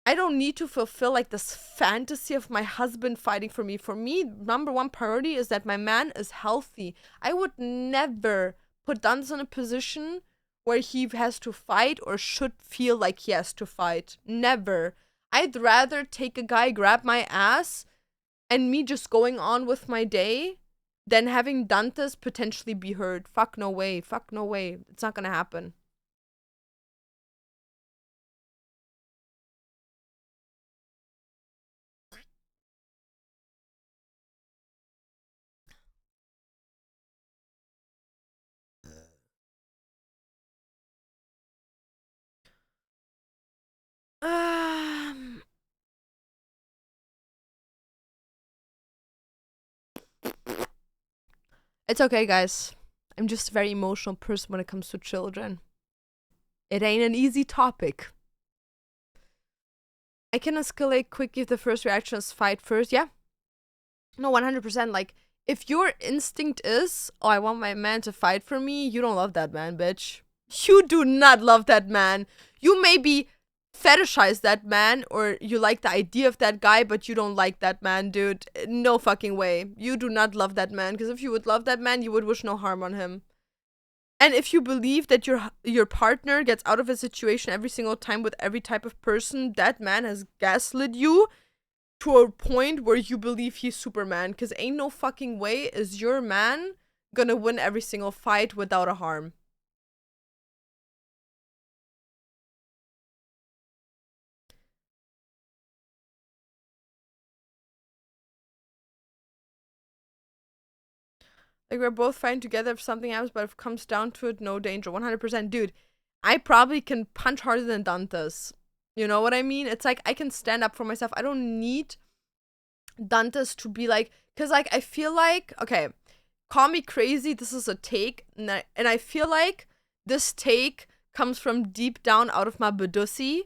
S1: I don't need to fulfill like this fantasy of my husband fighting for me. For me, number one priority is that my man is healthy. I would never put Dantes in a position where he has to fight or should feel like he has to fight. Never. I'd rather take a guy, grab my ass, and me just going on with my day than having Dantes potentially be hurt. Fuck no way. Fuck no way. It's not gonna happen. Um, it's okay, guys. I'm just a very emotional person when it comes to children. It ain't an easy topic. I can escalate quickly if the first reaction is fight first. Yeah. No, 100%. Like, if your instinct is, oh, I want my man to fight for me, you don't love that man, bitch. You do not love that man. You maybe fetishize that man or you like the idea of that guy, but you don't like that man, dude. No fucking way. You do not love that man, because if you would love that man, you would wish no harm on him. And if you believe that your partner gets out of a situation every single time with every type of person, that man has gaslit you to a point where you believe he's Superman. Because ain't no fucking way is your man gonna win every single fight without a harm. Like, we're both fine together if something happens, but if it comes down to it, no danger. 100%. Dude, I probably can punch harder than Dantes. You know what I mean? It's like, I can stand up for myself. I don't need Dantes to be like, because, like, I feel like, okay, call me crazy, this is a take, and I feel like this take comes from deep down out of my bedussy.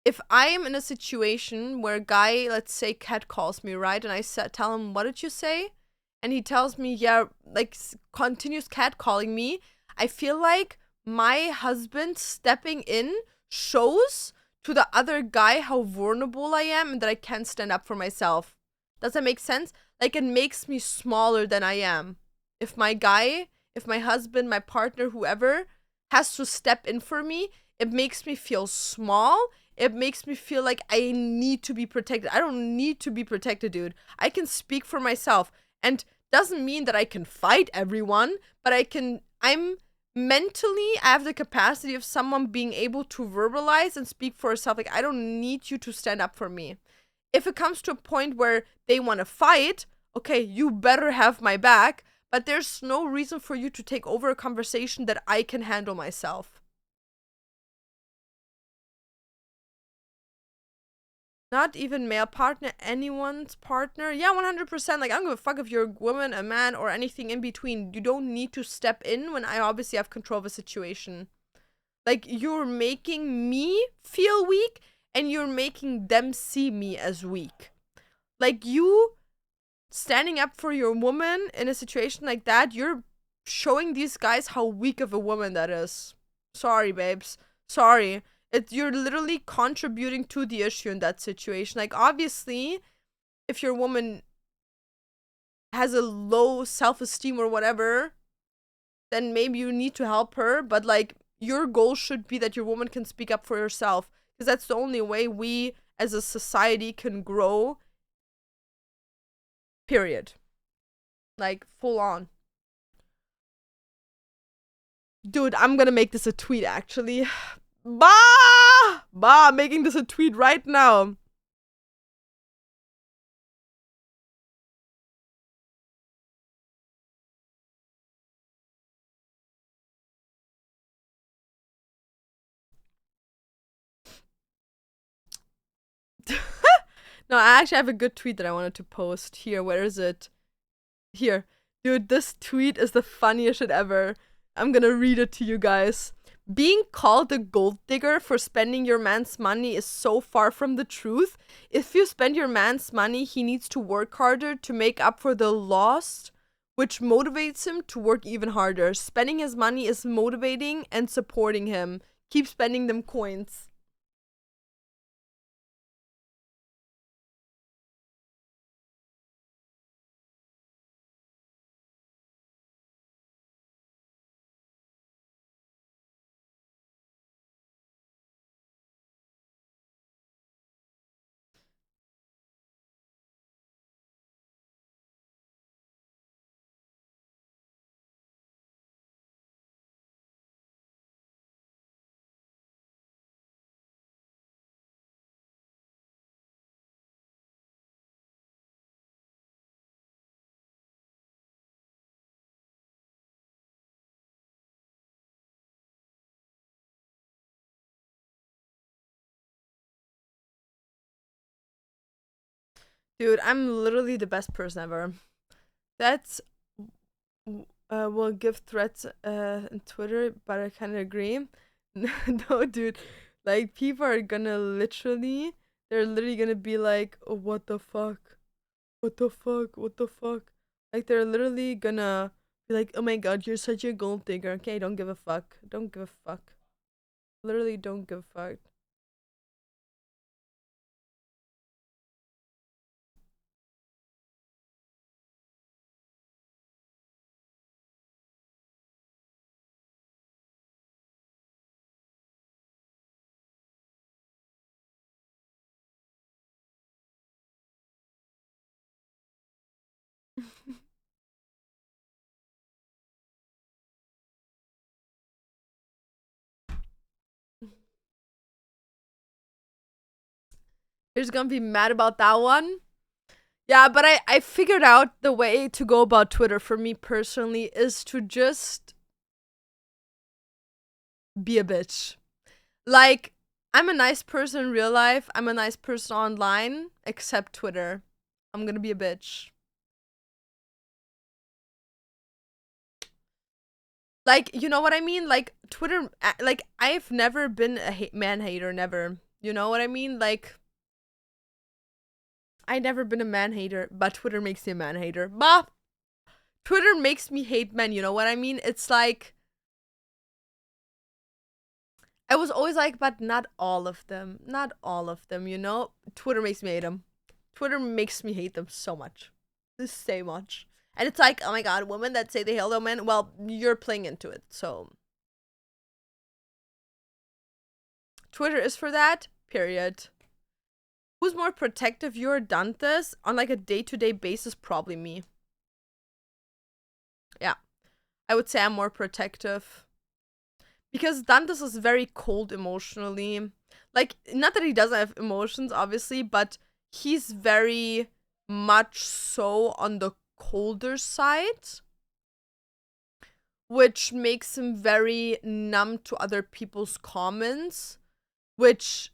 S1: If I am in a situation where a guy, let's say, catcalls me, right, and I tell him, what did you say? And he tells me, yeah, like, continues catcalling me, I feel like my husband stepping in shows to the other guy how vulnerable I am and that I can't stand up for myself. Does that make sense? Like, it makes me smaller than I am. If my guy, if my husband, my partner, whoever, has to step in for me, it makes me feel small. It makes me feel like I need to be protected. I don't need to be protected, dude. I can speak for myself. And doesn't mean that I can fight everyone, but I'm mentally, I have the capacity of someone being able to verbalize and speak for herself. Like, I don't need you to stand up for me. If it comes to a point where they want to fight, okay, you better have my back, but there's no reason for you to take over a conversation that I can handle myself. Not even male partner, anyone's partner. Yeah, 100%. Like, I don't give a fuck if you're a woman, a man, or anything in between. You don't need to step in when I obviously have control of a situation. Like, you're making me feel weak, and you're making them see me as weak. Like, you standing up for your woman in a situation like that, you're showing these guys how weak of a woman that is. Sorry, babes. Sorry. You're literally contributing to the issue in that situation. Like, obviously, if your woman has a low self-esteem or whatever, then maybe you need to help her. But, like, your goal should be that your woman can speak up for herself. Because that's the only way we, as a society, can grow. Period. Like, full on. Dude, I'm gonna make this a tweet, actually. I'm making this a tweet right now. No, I actually have a good tweet that I wanted to post. Here, where is it? Here. Dude, this tweet is the funniest shit ever. I'm gonna read it to you guys. Being called a gold digger for spending your man's money is so far from the truth. If you spend your man's money, he needs to work harder to make up for the loss, which motivates him to work even harder. Spending his money is motivating and supporting him. Keep spending them coins. Dude, I'm literally the best person ever. That's will give threats on Twitter, but I kind of agree. No, dude, like people are gonna literally, they're literally gonna be like, oh, what the fuck, what the fuck, what the fuck. Like they're literally gonna be like, oh my god, you're such a gold digger. Okay, don't give a fuck. Don't give a fuck. Literally, don't give a fuck. You're just gonna be mad about that one. Yeah, but I figured out the way to go about Twitter for me personally is to just be a bitch. Like, I'm a nice person in real life. I'm a nice person online, except Twitter. I'm gonna be a bitch. Like, you know what I mean? Like, Twitter, like, I've never been a man hater, never. You know what I mean? Like, I never been a man hater, but Twitter makes me a man hater. Bah! Twitter makes me hate men, you know what I mean? It's like, I was always like, but not all of them. Not all of them, you know? Twitter makes me hate them. Twitter makes me hate them so much. So much. And it's like, oh my god, women that say they hate other men, well, you're playing into it, so. Twitter is for that, period. Who's more protective, you or Dantes? On like a day-to-day basis, probably me. Yeah. I would say I'm more protective. because Dantes is very cold emotionally. Like, not that he doesn't have emotions, obviously, but he's very much so on the colder side, which makes him very numb to other people's comments, which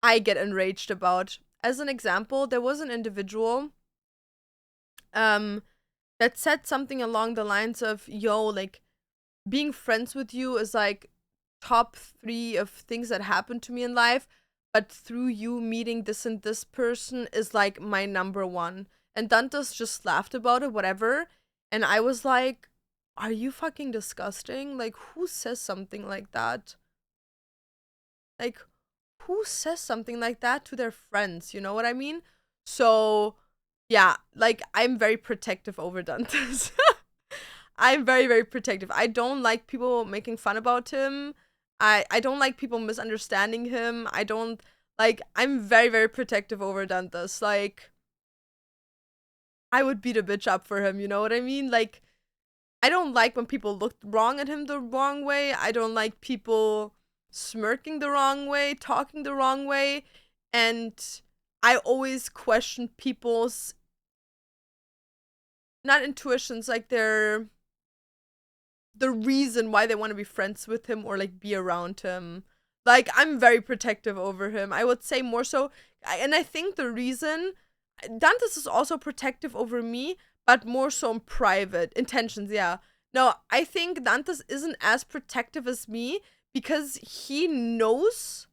S1: I get enraged about. As an example, there was an individual um that said something along the lines of, yo, like, being friends with you is like top 3 of things that happened to me in life, but through you meeting this and this person is like my number one. And Dantas just laughed about it, whatever. And I was like, are you fucking disgusting? Like, who says something like that? Like, who says something like that to their friends? You know what I mean? So, yeah, like, I'm very protective over Dantas. I'm very, very protective. I don't like people making fun about him. I don't like people misunderstanding him. I don't like I'm very, very protective over Dantas. Like, I would beat a bitch up for him, you know what I mean? Like, I don't like when people look wrong at him the wrong way. I don't like people smirking the wrong way, talking the wrong way. And I always question people's not intuitions, like their the reason why they want to be friends with him or like be around him. Like, I'm very protective over him. I would say more so, and I think the reason Dantes is also protective over me, but more so in private intentions. Yeah, no, I think Dantes isn't as protective as me because he knows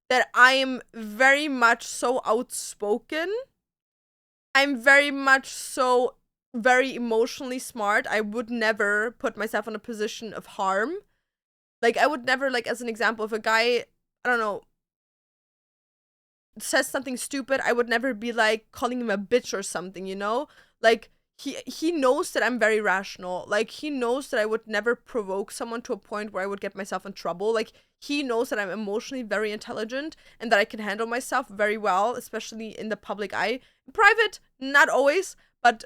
S1: that I am very much so outspoken. I'm very much so very emotionally smart. I would never put myself in a position of harm. Like, I would never, like, as an example, if a guy, I don't know, says something stupid, I would never be like calling him a bitch or something, you know? Like, he knows that I'm very rational. Like, he knows that I would never provoke someone to a point where I would get myself in trouble. Like, he knows that I'm emotionally very intelligent and that I can handle myself very well, especially in the public eye. In private, not always, but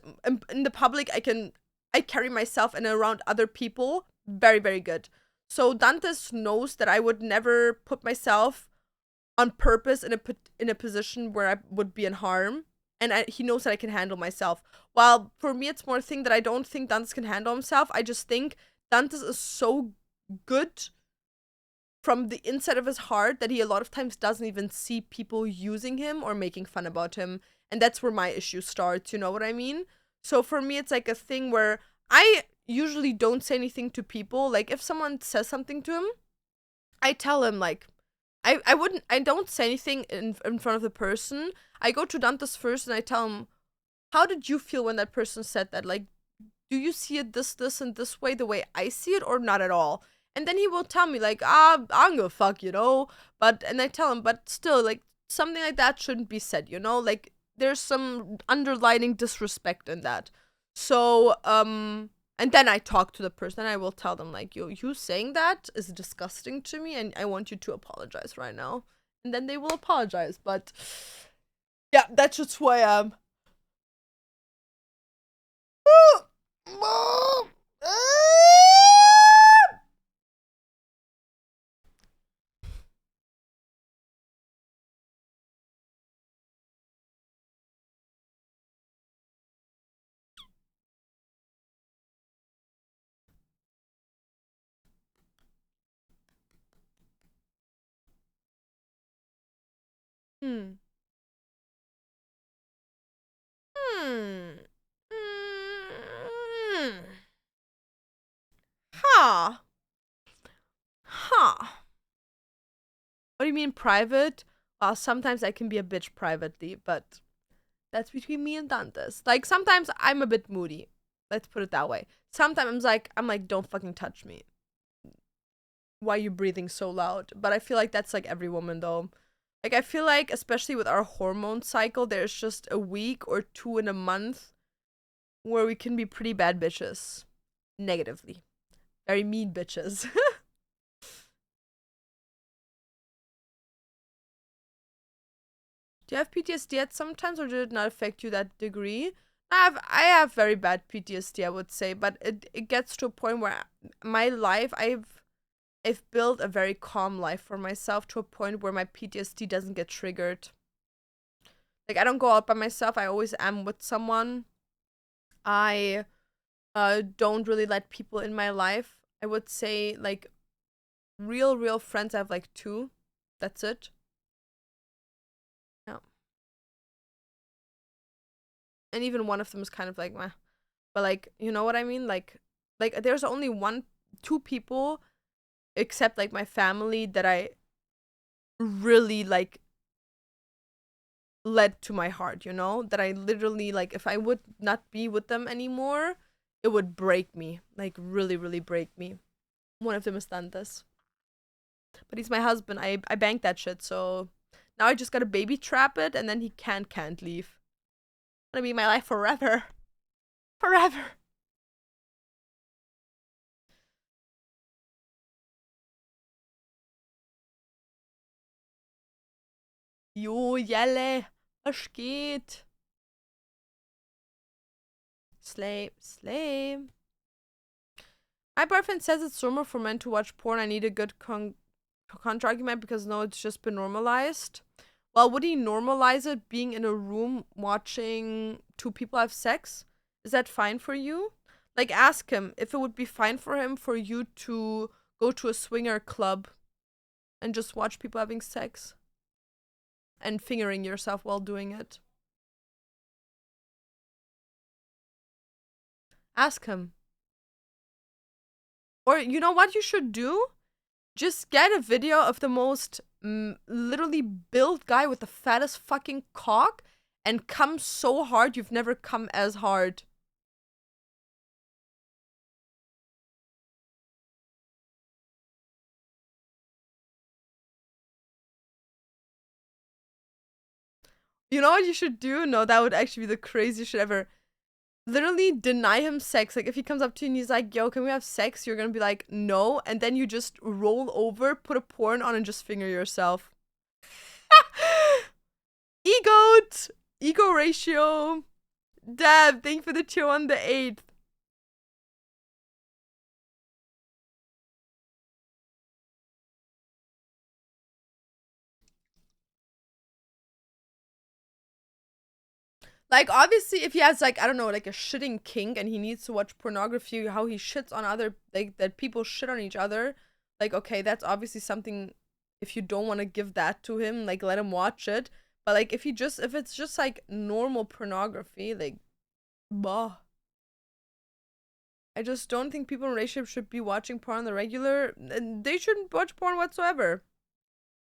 S1: in the public, I carry myself and around other people very, very good. So Dantes knows that I would never put myself on purpose in a position where I would be in harm, and he knows that I can handle myself. While for me, it's more a thing that I don't think Dantes can handle himself. I just think Dantes is so good from the inside of his heart that he a lot of times doesn't even see people using him or making fun about him, and that's where my issue starts. You know what I mean? So for me, it's like a thing where I usually don't say anything to people. Like, if someone says something to him, I tell him, like, I don't say anything in front of the person. I go to Dantes first and I tell him, how did you feel when that person said that? Like, do you see it this, and this way, the way I see it, or not at all? And then he will tell me, like, I don't give a fuck, you know? But, and I tell him, but still, like, something like that shouldn't be said, you know? Like, there's some underlining disrespect in that. So, and then I talk to the person and I will tell them, like, yo, you saying that is disgusting to me and I want you to apologize right now. And then they will apologize. But yeah, that's just who I am. Hmm. Hmm. Hmm. Huh. Huh. What do you mean private? Well, sometimes I can be a bitch privately, but that's between me and Dantes. Like, sometimes I'm a bit moody. Let's put it that way. Sometimes I'm like, don't fucking touch me. Why are you breathing so loud? But I feel like that's like every woman though. Like, I feel like, especially with our hormone cycle, there's just a week or two in a month where we can be pretty bad bitches. Negatively. Very mean bitches. Do you have PTSD at sometimes, or did it not affect you that degree? I have very bad PTSD, I would say, but it gets to a point where my life, I've built a very calm life for myself to a point where my PTSD doesn't get triggered. Like, I don't go out by myself. I always am with someone. I don't really let people in my life. I would say, like, real friends, I have like 2. That's it. Yeah. And even one of them is kind of like, meh. But like, you know what I mean? Like there's only 2 people, except like my family, that I really like led to my heart, you know? That I literally, like, if I would not be with them anymore, it would break me. Like, really break me. One of them has done this. But he's my husband. I banked that shit, so now I just gotta baby trap it, and then he can't leave. It's gonna be my life forever. Forever. Jo, Jelle, was geht? Slay. My boyfriend says it's normal for men to watch porn. I need a good counter argument because no, it's just been normalized. Well, would he normalize it being in a room watching 2 people have sex? Is that fine for you? Like, ask him if it would be fine for him for you to go to a swinger club and just watch people having sex and fingering yourself while doing it. Ask him. Or you know what you should do? Just get a video of the most literally built guy with the fattest fucking cock and come so hard you've never come as hard. You know what you should do? No, that would actually be the craziest shit ever. Literally deny him sex. Like, if he comes up to you and he's like, yo, can we have sex? You're gonna be like, no. And then you just roll over, put a porn on, and just finger yourself. Egoed! Ego ratio. Dab, thank you for the tier on the 8th. Like, obviously, if he has, like, I don't know, like a shitting kink and he needs to watch pornography, how he shits on other, like, that people shit on each other, like, okay, that's obviously something, if you don't want to give that to him, like, let him watch it. But, like, if it's just, like, normal pornography, like, bah. I just don't think people in relationships should be watching porn on the regular. They shouldn't watch porn whatsoever.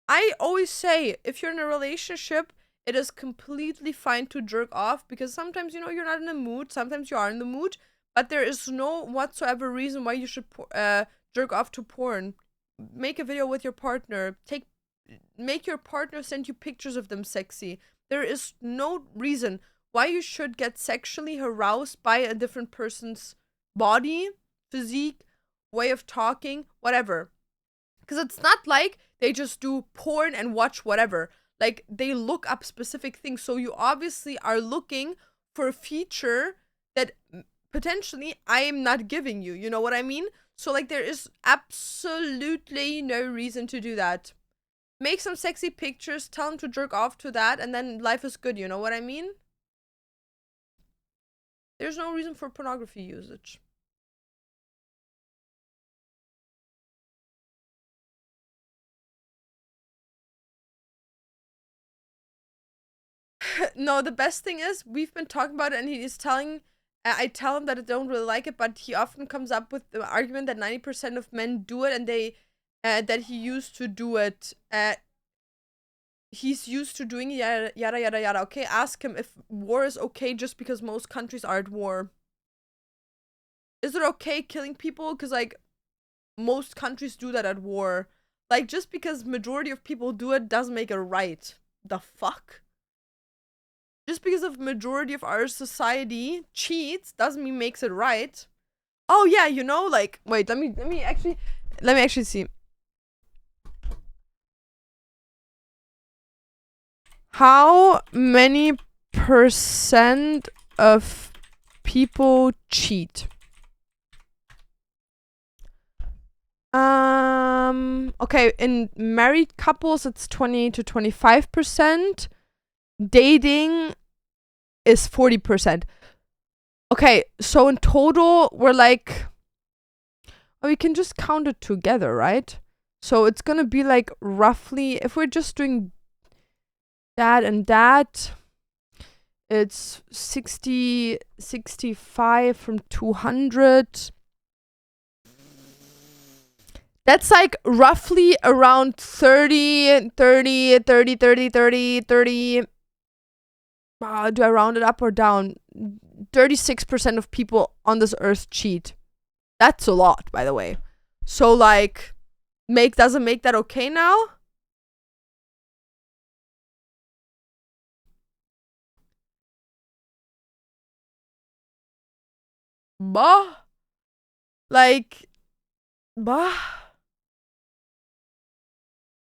S1: I always say, if you're in a relationship, it is completely fine to jerk off because sometimes, you know, you're not in the mood. Sometimes you are in the mood, but there is no whatsoever reason why you should jerk off to porn. Make a video with your partner. Make your partner send you pictures of them sexy. There is no reason why you should get sexually aroused by a different person's body, physique, way of talking, whatever. Because it's not like they just do porn and watch whatever. Like, they look up specific things. So you obviously are looking for a feature that potentially I am not giving you. You know what I mean? So, like, there is absolutely no reason to do that. Make some sexy pictures, tell them to jerk off to that, and then life is good. You know what I mean? There's no reason for pornography usage. No, the best thing is we've been talking about it, and he's telling. I tell him that I don't really like it, but he often comes up with the argument that 90% of men do it, and that he used to do it. He's used to doing yada yada yada. Okay, ask him if war is okay just because most countries are at war. Is it okay killing people? Because like most countries do that at war. Like, just because majority of people do it doesn't make it right. The fuck? Just because of majority of our society cheats doesn't mean makes it right. Oh yeah, you know, like, wait, let me actually see. How many percent of people cheat? Okay, in married couples, it's 20 to 25%. Dating is 40%. Okay, so in total, we're like, oh, we can just count it together, right? So it's gonna be like roughly, if we're just doing that and that, it's 60, 65 from 200. That's like roughly around 30, 30, 30, 30, 30, 30. Do I round it up or down? 36% of people on this earth cheat. That's a lot, by the way. So, like, doesn't make that okay now? Bah. Like, bah.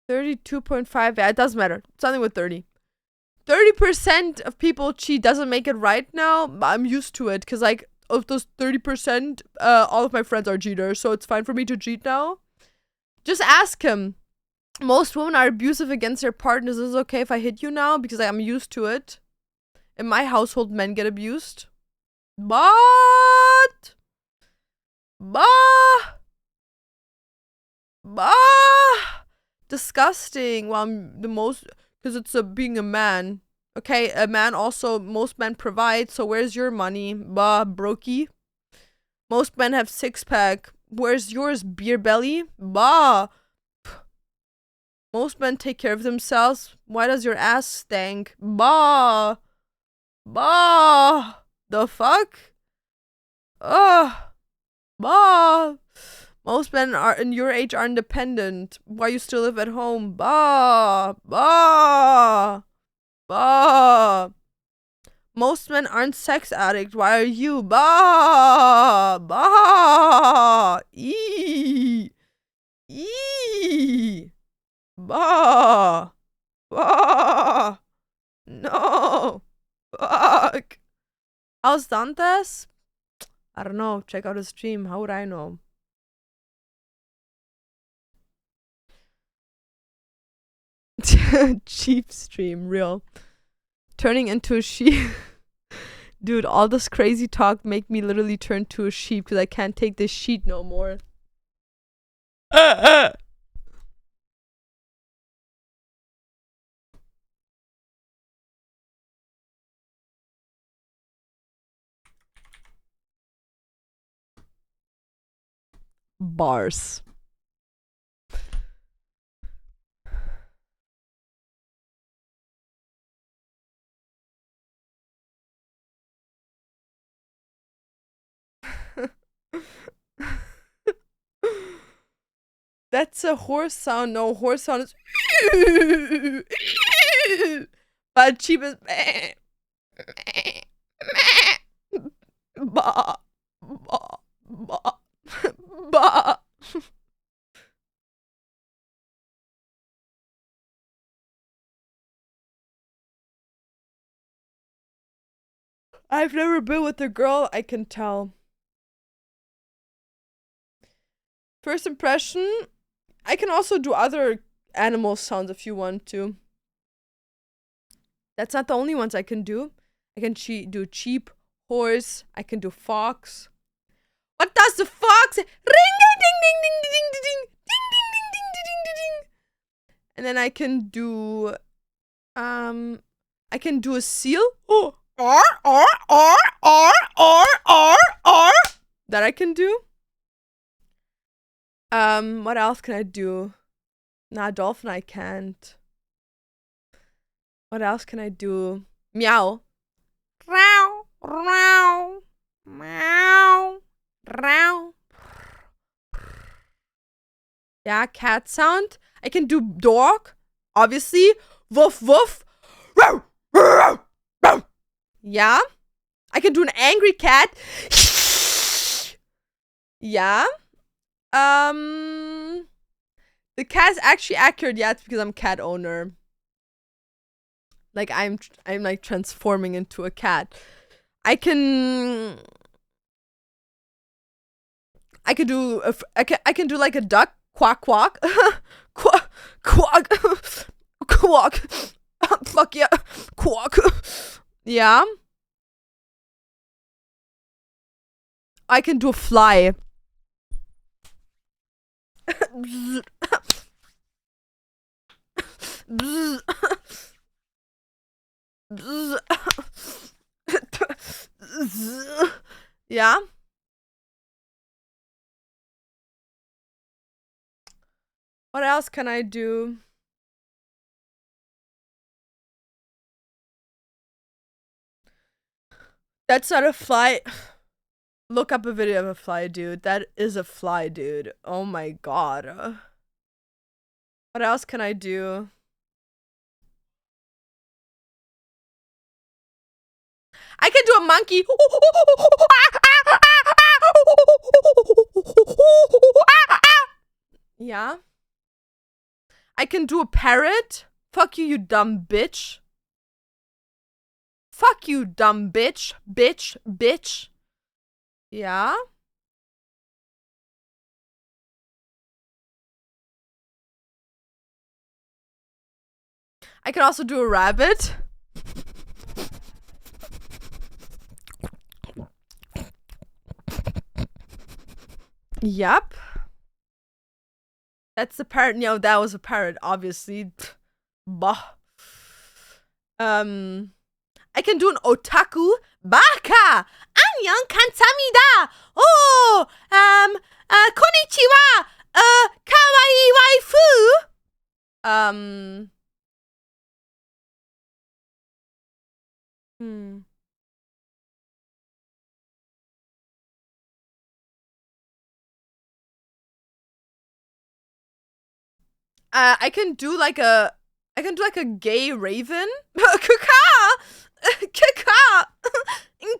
S1: 32.5. Yeah, it doesn't matter. Something with 30. 30% of people cheat doesn't make it right now, but I'm used to it. Because, like, of those 30%, all of my friends are cheaters. So it's fine for me to cheat now. Just ask him. Most women are abusive against their partners. Is it okay if I hit you now? Because I'm used to it. In my household, men get abused. But... Bah! Disgusting. Well, I'm the most... Because it's being a man. Okay, a man also... Most men provide, so where's your money? Bah, brokey. Most men have six-pack. Where's yours, beer belly? Bah! Most men take care of themselves. Why does your ass stank? Bah! Bah! The fuck? Ugh! Bah! Most men are in your age are independent. Why you still live at home? Bah! Bah! Bah! Most men aren't sex addicts. Why are you? Bah! Bah! Eee! Eee! Bah! Bah! No! Fuck! How's Dantes? I don't know. Check out his stream. How would I know? Cheap stream, real. Turning into a sheep. Dude, all this crazy talk make me literally turn to a sheep because I can't take this sheet no more. Bars. That's a horse sound. No, horse sound is. But cheap is. Bah. Bah. Bah. Bah. I've never been with a girl, I can tell. First impression, I can also do other animal sounds if you want to. That's not the only ones I can do. I can do cheap, horse, I can do fox. What does the fox say? Ring ding ding ding ding ding ding ding ding ding ding ding ding ding. And then I can do a seal. Oh, that I can do. What else can I do? Nah, dolphin I can't. What else can I do? Meow. Meow. Meow. Meow. Meow. Yeah, cat sound. I can do dog, obviously. Woof woof. Yeah. I can do an angry cat. Yeah. The cat's actually accurate, yeah, it's because I'm cat owner. Like I'm like transforming into a cat. I can I could do I can do like a duck, quack quack, quack quack, quack. Fuck yeah, quack. Yeah. I can do a fly. Yeah. What else can I do? That's not a fly. Look up a video of a fly, dude. That is a fly, dude. Oh my god. What else can I do? I can do a monkey. Yeah. I can do a parrot. Fuck you, you dumb bitch. Fuck you, dumb bitch. Bitch, bitch. Yeah. I can also do a rabbit. Yup. That's the parrot. No, that was a parrot, obviously. Bah. I can do an otaku. Baka! Annyeong kamsahamnida! Oh! Konnichiwa! Kawaii waifu! Hmm. I can do like a gay raven. Kaka! Kaka!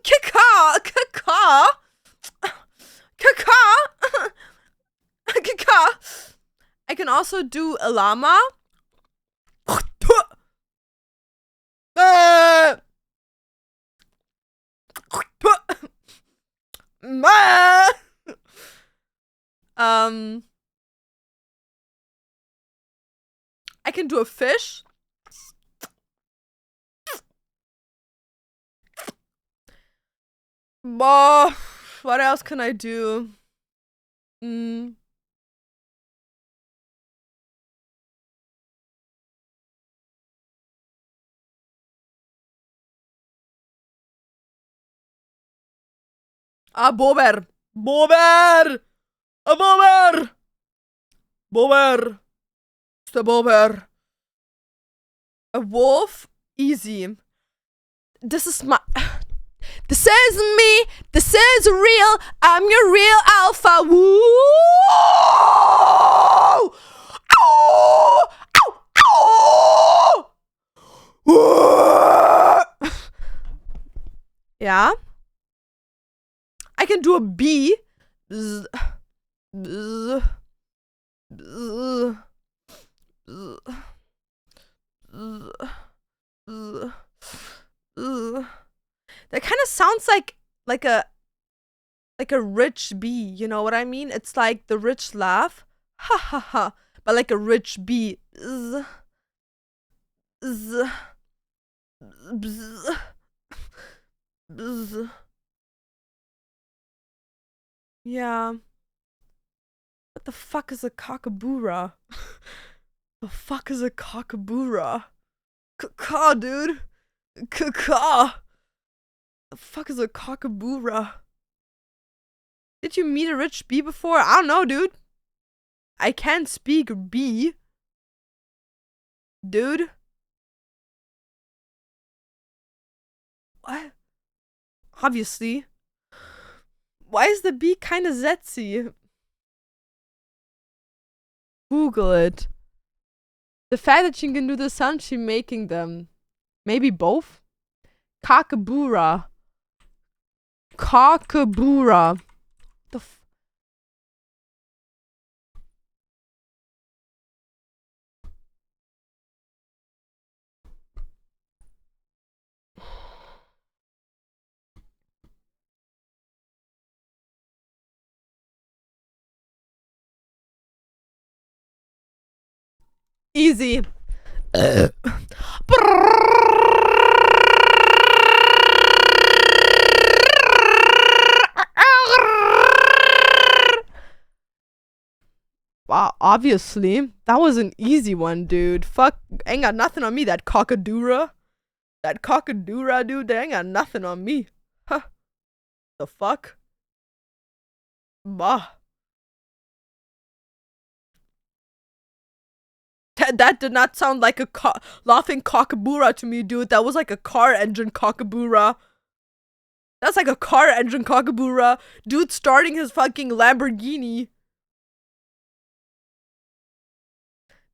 S1: Kaka! Kaka! Kaka! Kaka! I can also do a llama. I can do a fish. What else can I do? A bober. Bober! A bober! Bober! It's the bober. A wolf? Easy. This is my... This is me. This is real. I'm your real alpha. Woo! Ow! Ow! Ow! Ow! Yeah. I can do a bee. Bzz. Bzz. Bzz. Bzz. Bzz. Bzz. That kind of sounds like a rich bee, you know what I mean? It's like the rich laugh. Ha ha ha. But like a rich bee. Z. Z. Bzz. Bzz. Yeah. What the fuck is a cockabura? The fuck is a cockabura? Caw, dude. Caw. The fuck is a cockabura? Did you meet a rich bee before? I don't know, dude. I can't speak bee. Dude. What? Obviously. Why is the bee kind of zetsy? Google it. The fact that she can do the sound she making them. Maybe both? Cockabura. Cockabura. The Easy. Wow, obviously. That was an easy one, dude. Fuck, ain't got nothing on me, that cockadura. That cockadura, dude, they ain't got nothing on me. Huh. The fuck? Bah. That did not sound like a laughing cockabura to me, dude. That was like a car engine cockabura. That's like a car engine cockabura. Dude starting his fucking Lamborghini.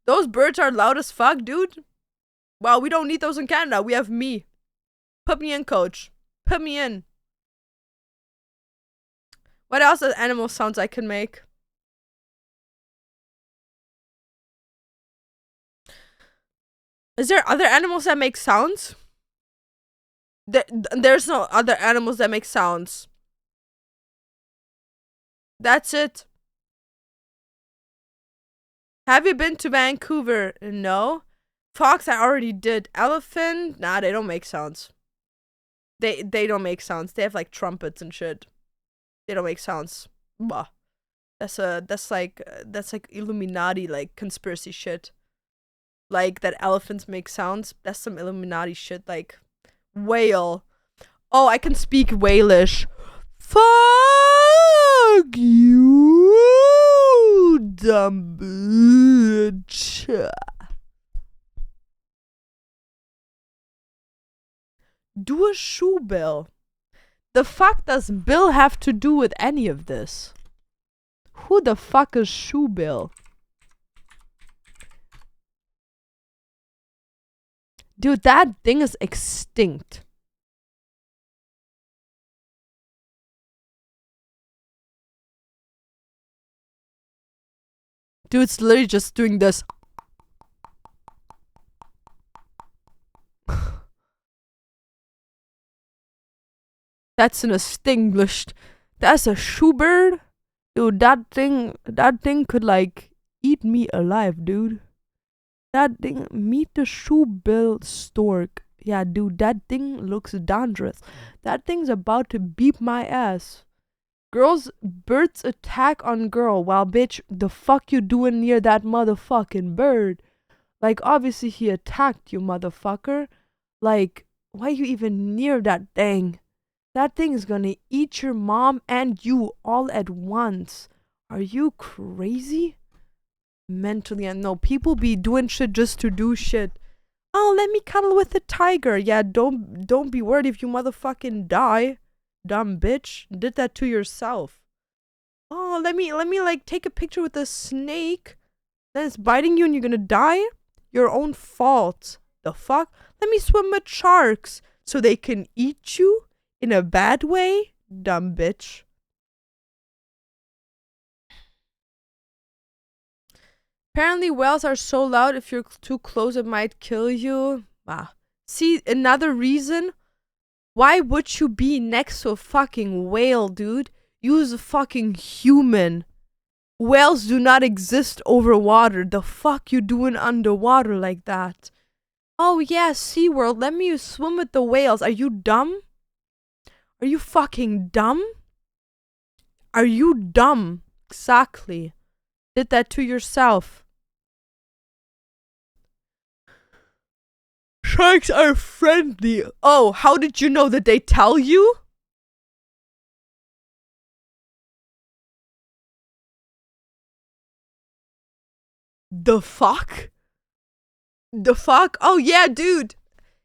S1: Those birds are loud as fuck, dude. Wow, we don't need those in Canada. We have me. Put me in, coach. Put me in. What else are animal sounds I can make? Is there other animals that make sounds? There's no other animals that make sounds. That's it. Have you been to Vancouver? No. Fox, I already did. Elephant? Nah, they don't make sounds. They don't make sounds. They have like trumpets and shit. They don't make sounds. Bah. That's like Illuminati, like conspiracy shit. Like that elephants make sounds. That's some Illuminati shit. Like whale. Oh, I can speak Walish. Fuck you, dumb bitch. Do a shoe bill. The fuck does Bill have to do with any of this? Who the fuck is Shoe Bill? Dude, that thing is extinct. Dude, it's literally just doing this. That's an extinguished. That's a shoe bird? Dude, that thing could like eat me alive, dude. That thing, meet the shoe bill stork. Yeah, dude, that thing looks dangerous. That thing's about to beat my ass. Birds attack on girl. Wow, bitch, the fuck you doing near that motherfucking bird? Like, obviously he attacked you, motherfucker. Like, why you even near that thing? That thing is gonna eat your mom and you all at once. Are you crazy? Mentally, and no, people be doing shit just to do shit. Oh, let me cuddle with the tiger. Yeah, don't be worried if you motherfucking die. Dumb bitch. Did that to yourself. Oh, let me like take a picture with a snake. Then it's biting you and you're gonna die? Your own fault. The fuck? Let me swim with sharks so they can eat you in a bad way? Dumb bitch. Apparently whales are so loud if you're too close it might kill you. Ah. See, another reason? Why would you be next to a fucking whale, dude? Use a fucking human. Whales do not exist over water. The fuck you doing underwater like that? Oh yeah, SeaWorld, let me swim with the whales. Are you dumb? Are you fucking dumb? Are you dumb? Exactly. Did that to yourself. Sharks are friendly. Oh, how did you know? That they tell you? The fuck? The fuck? Oh yeah, dude.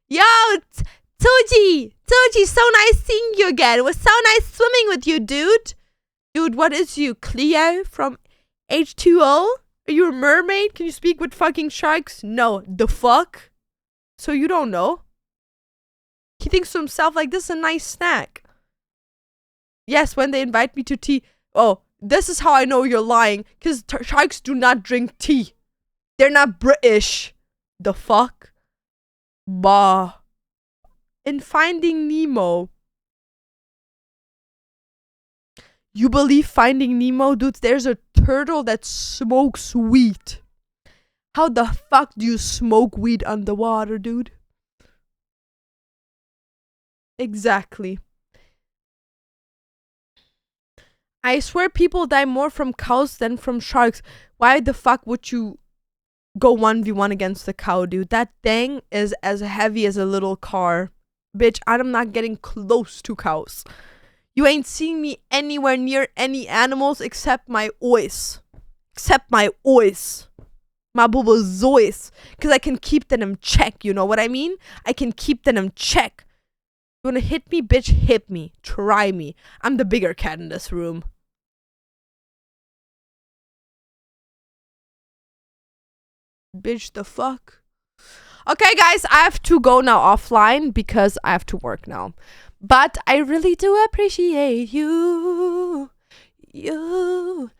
S1: Yo, Toji, so nice seeing you again. It was so nice swimming with you, dude. Dude, what is you, Cleo from H2O? Are you a mermaid? Can you speak with fucking sharks? No. The fuck? So you don't know? He thinks to himself like, this is a nice snack. Yes, when they invite me to tea. Oh, this is how I know you're lying. Because sharks do not drink tea. They're not British. The fuck? Bah. In Finding Nemo. You believe Finding Nemo? Dude, there's a turtle that smokes weed. How the fuck do you smoke weed underwater, dude? Exactly. I swear people die more from cows than from sharks. Why the fuck would you go 1v1 against the cow, dude? That thing is as heavy as a little car. Bitch, I'm not getting close to cows. You ain't seeing me anywhere near any animals except my oys. Except my oys. My zoys. Because I can keep them in check, you know what I mean? I can keep them in check. You wanna hit me, bitch? Hit me. Try me. I'm the bigger cat in this room. Bitch, the fuck? Okay, guys, I have to go now offline because I have to work now. But I really do appreciate you. You.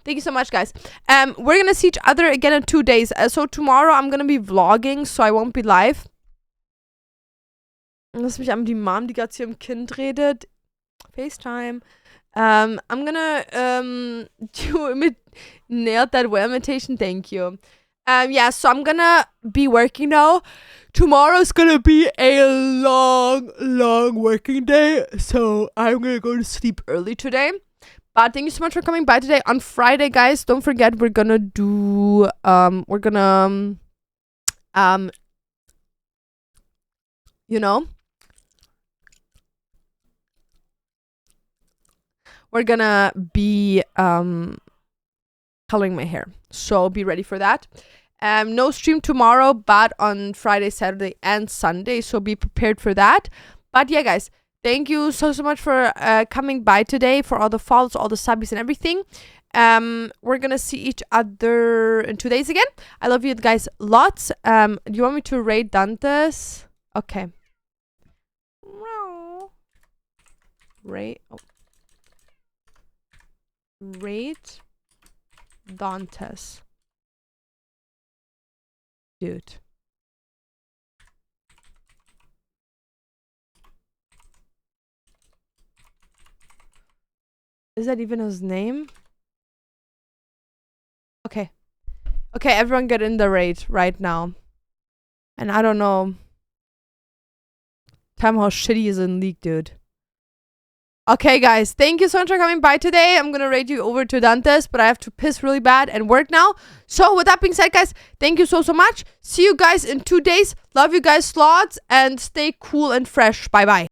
S1: Thank you so much, guys. We're gonna see each other again in 2 days. So tomorrow I'm gonna be vlogging, so I won't be live. Lass mich an die Mom, die gerade zu ihrem Kind redet. FaceTime. I'm gonna nail that well imitation. Thank you. Yeah, so I'm gonna be working now. Tomorrow's gonna be a long working day. So I'm gonna go to sleep early today. But thank you so much for coming by today. On Friday, guys, don't forget we're gonna do you know, we're gonna be coloring my hair. So be ready for that. No stream tomorrow, but on Friday, Saturday, and Sunday. So be prepared for that. But yeah, guys, thank you so much for coming by today, for all the follows, all the subbies, and everything. We're gonna see each other in 2 days again. I love you guys lots. Do you want me to rate Dantes? Okay. Rate. Oh. Rate Dantes. Dude. Is that even his name? Okay. Okay, everyone get in the raid right now. And I don't know. Tell me how shitty is in League, dude. Okay, guys, thank you so much for coming by today. I'm gonna rate you over to Dantes, but I have to piss really bad and work now. So with that being said, guys, thank you so much. See you guys in 2 days. Love you guys lots and stay cool and fresh. Bye bye.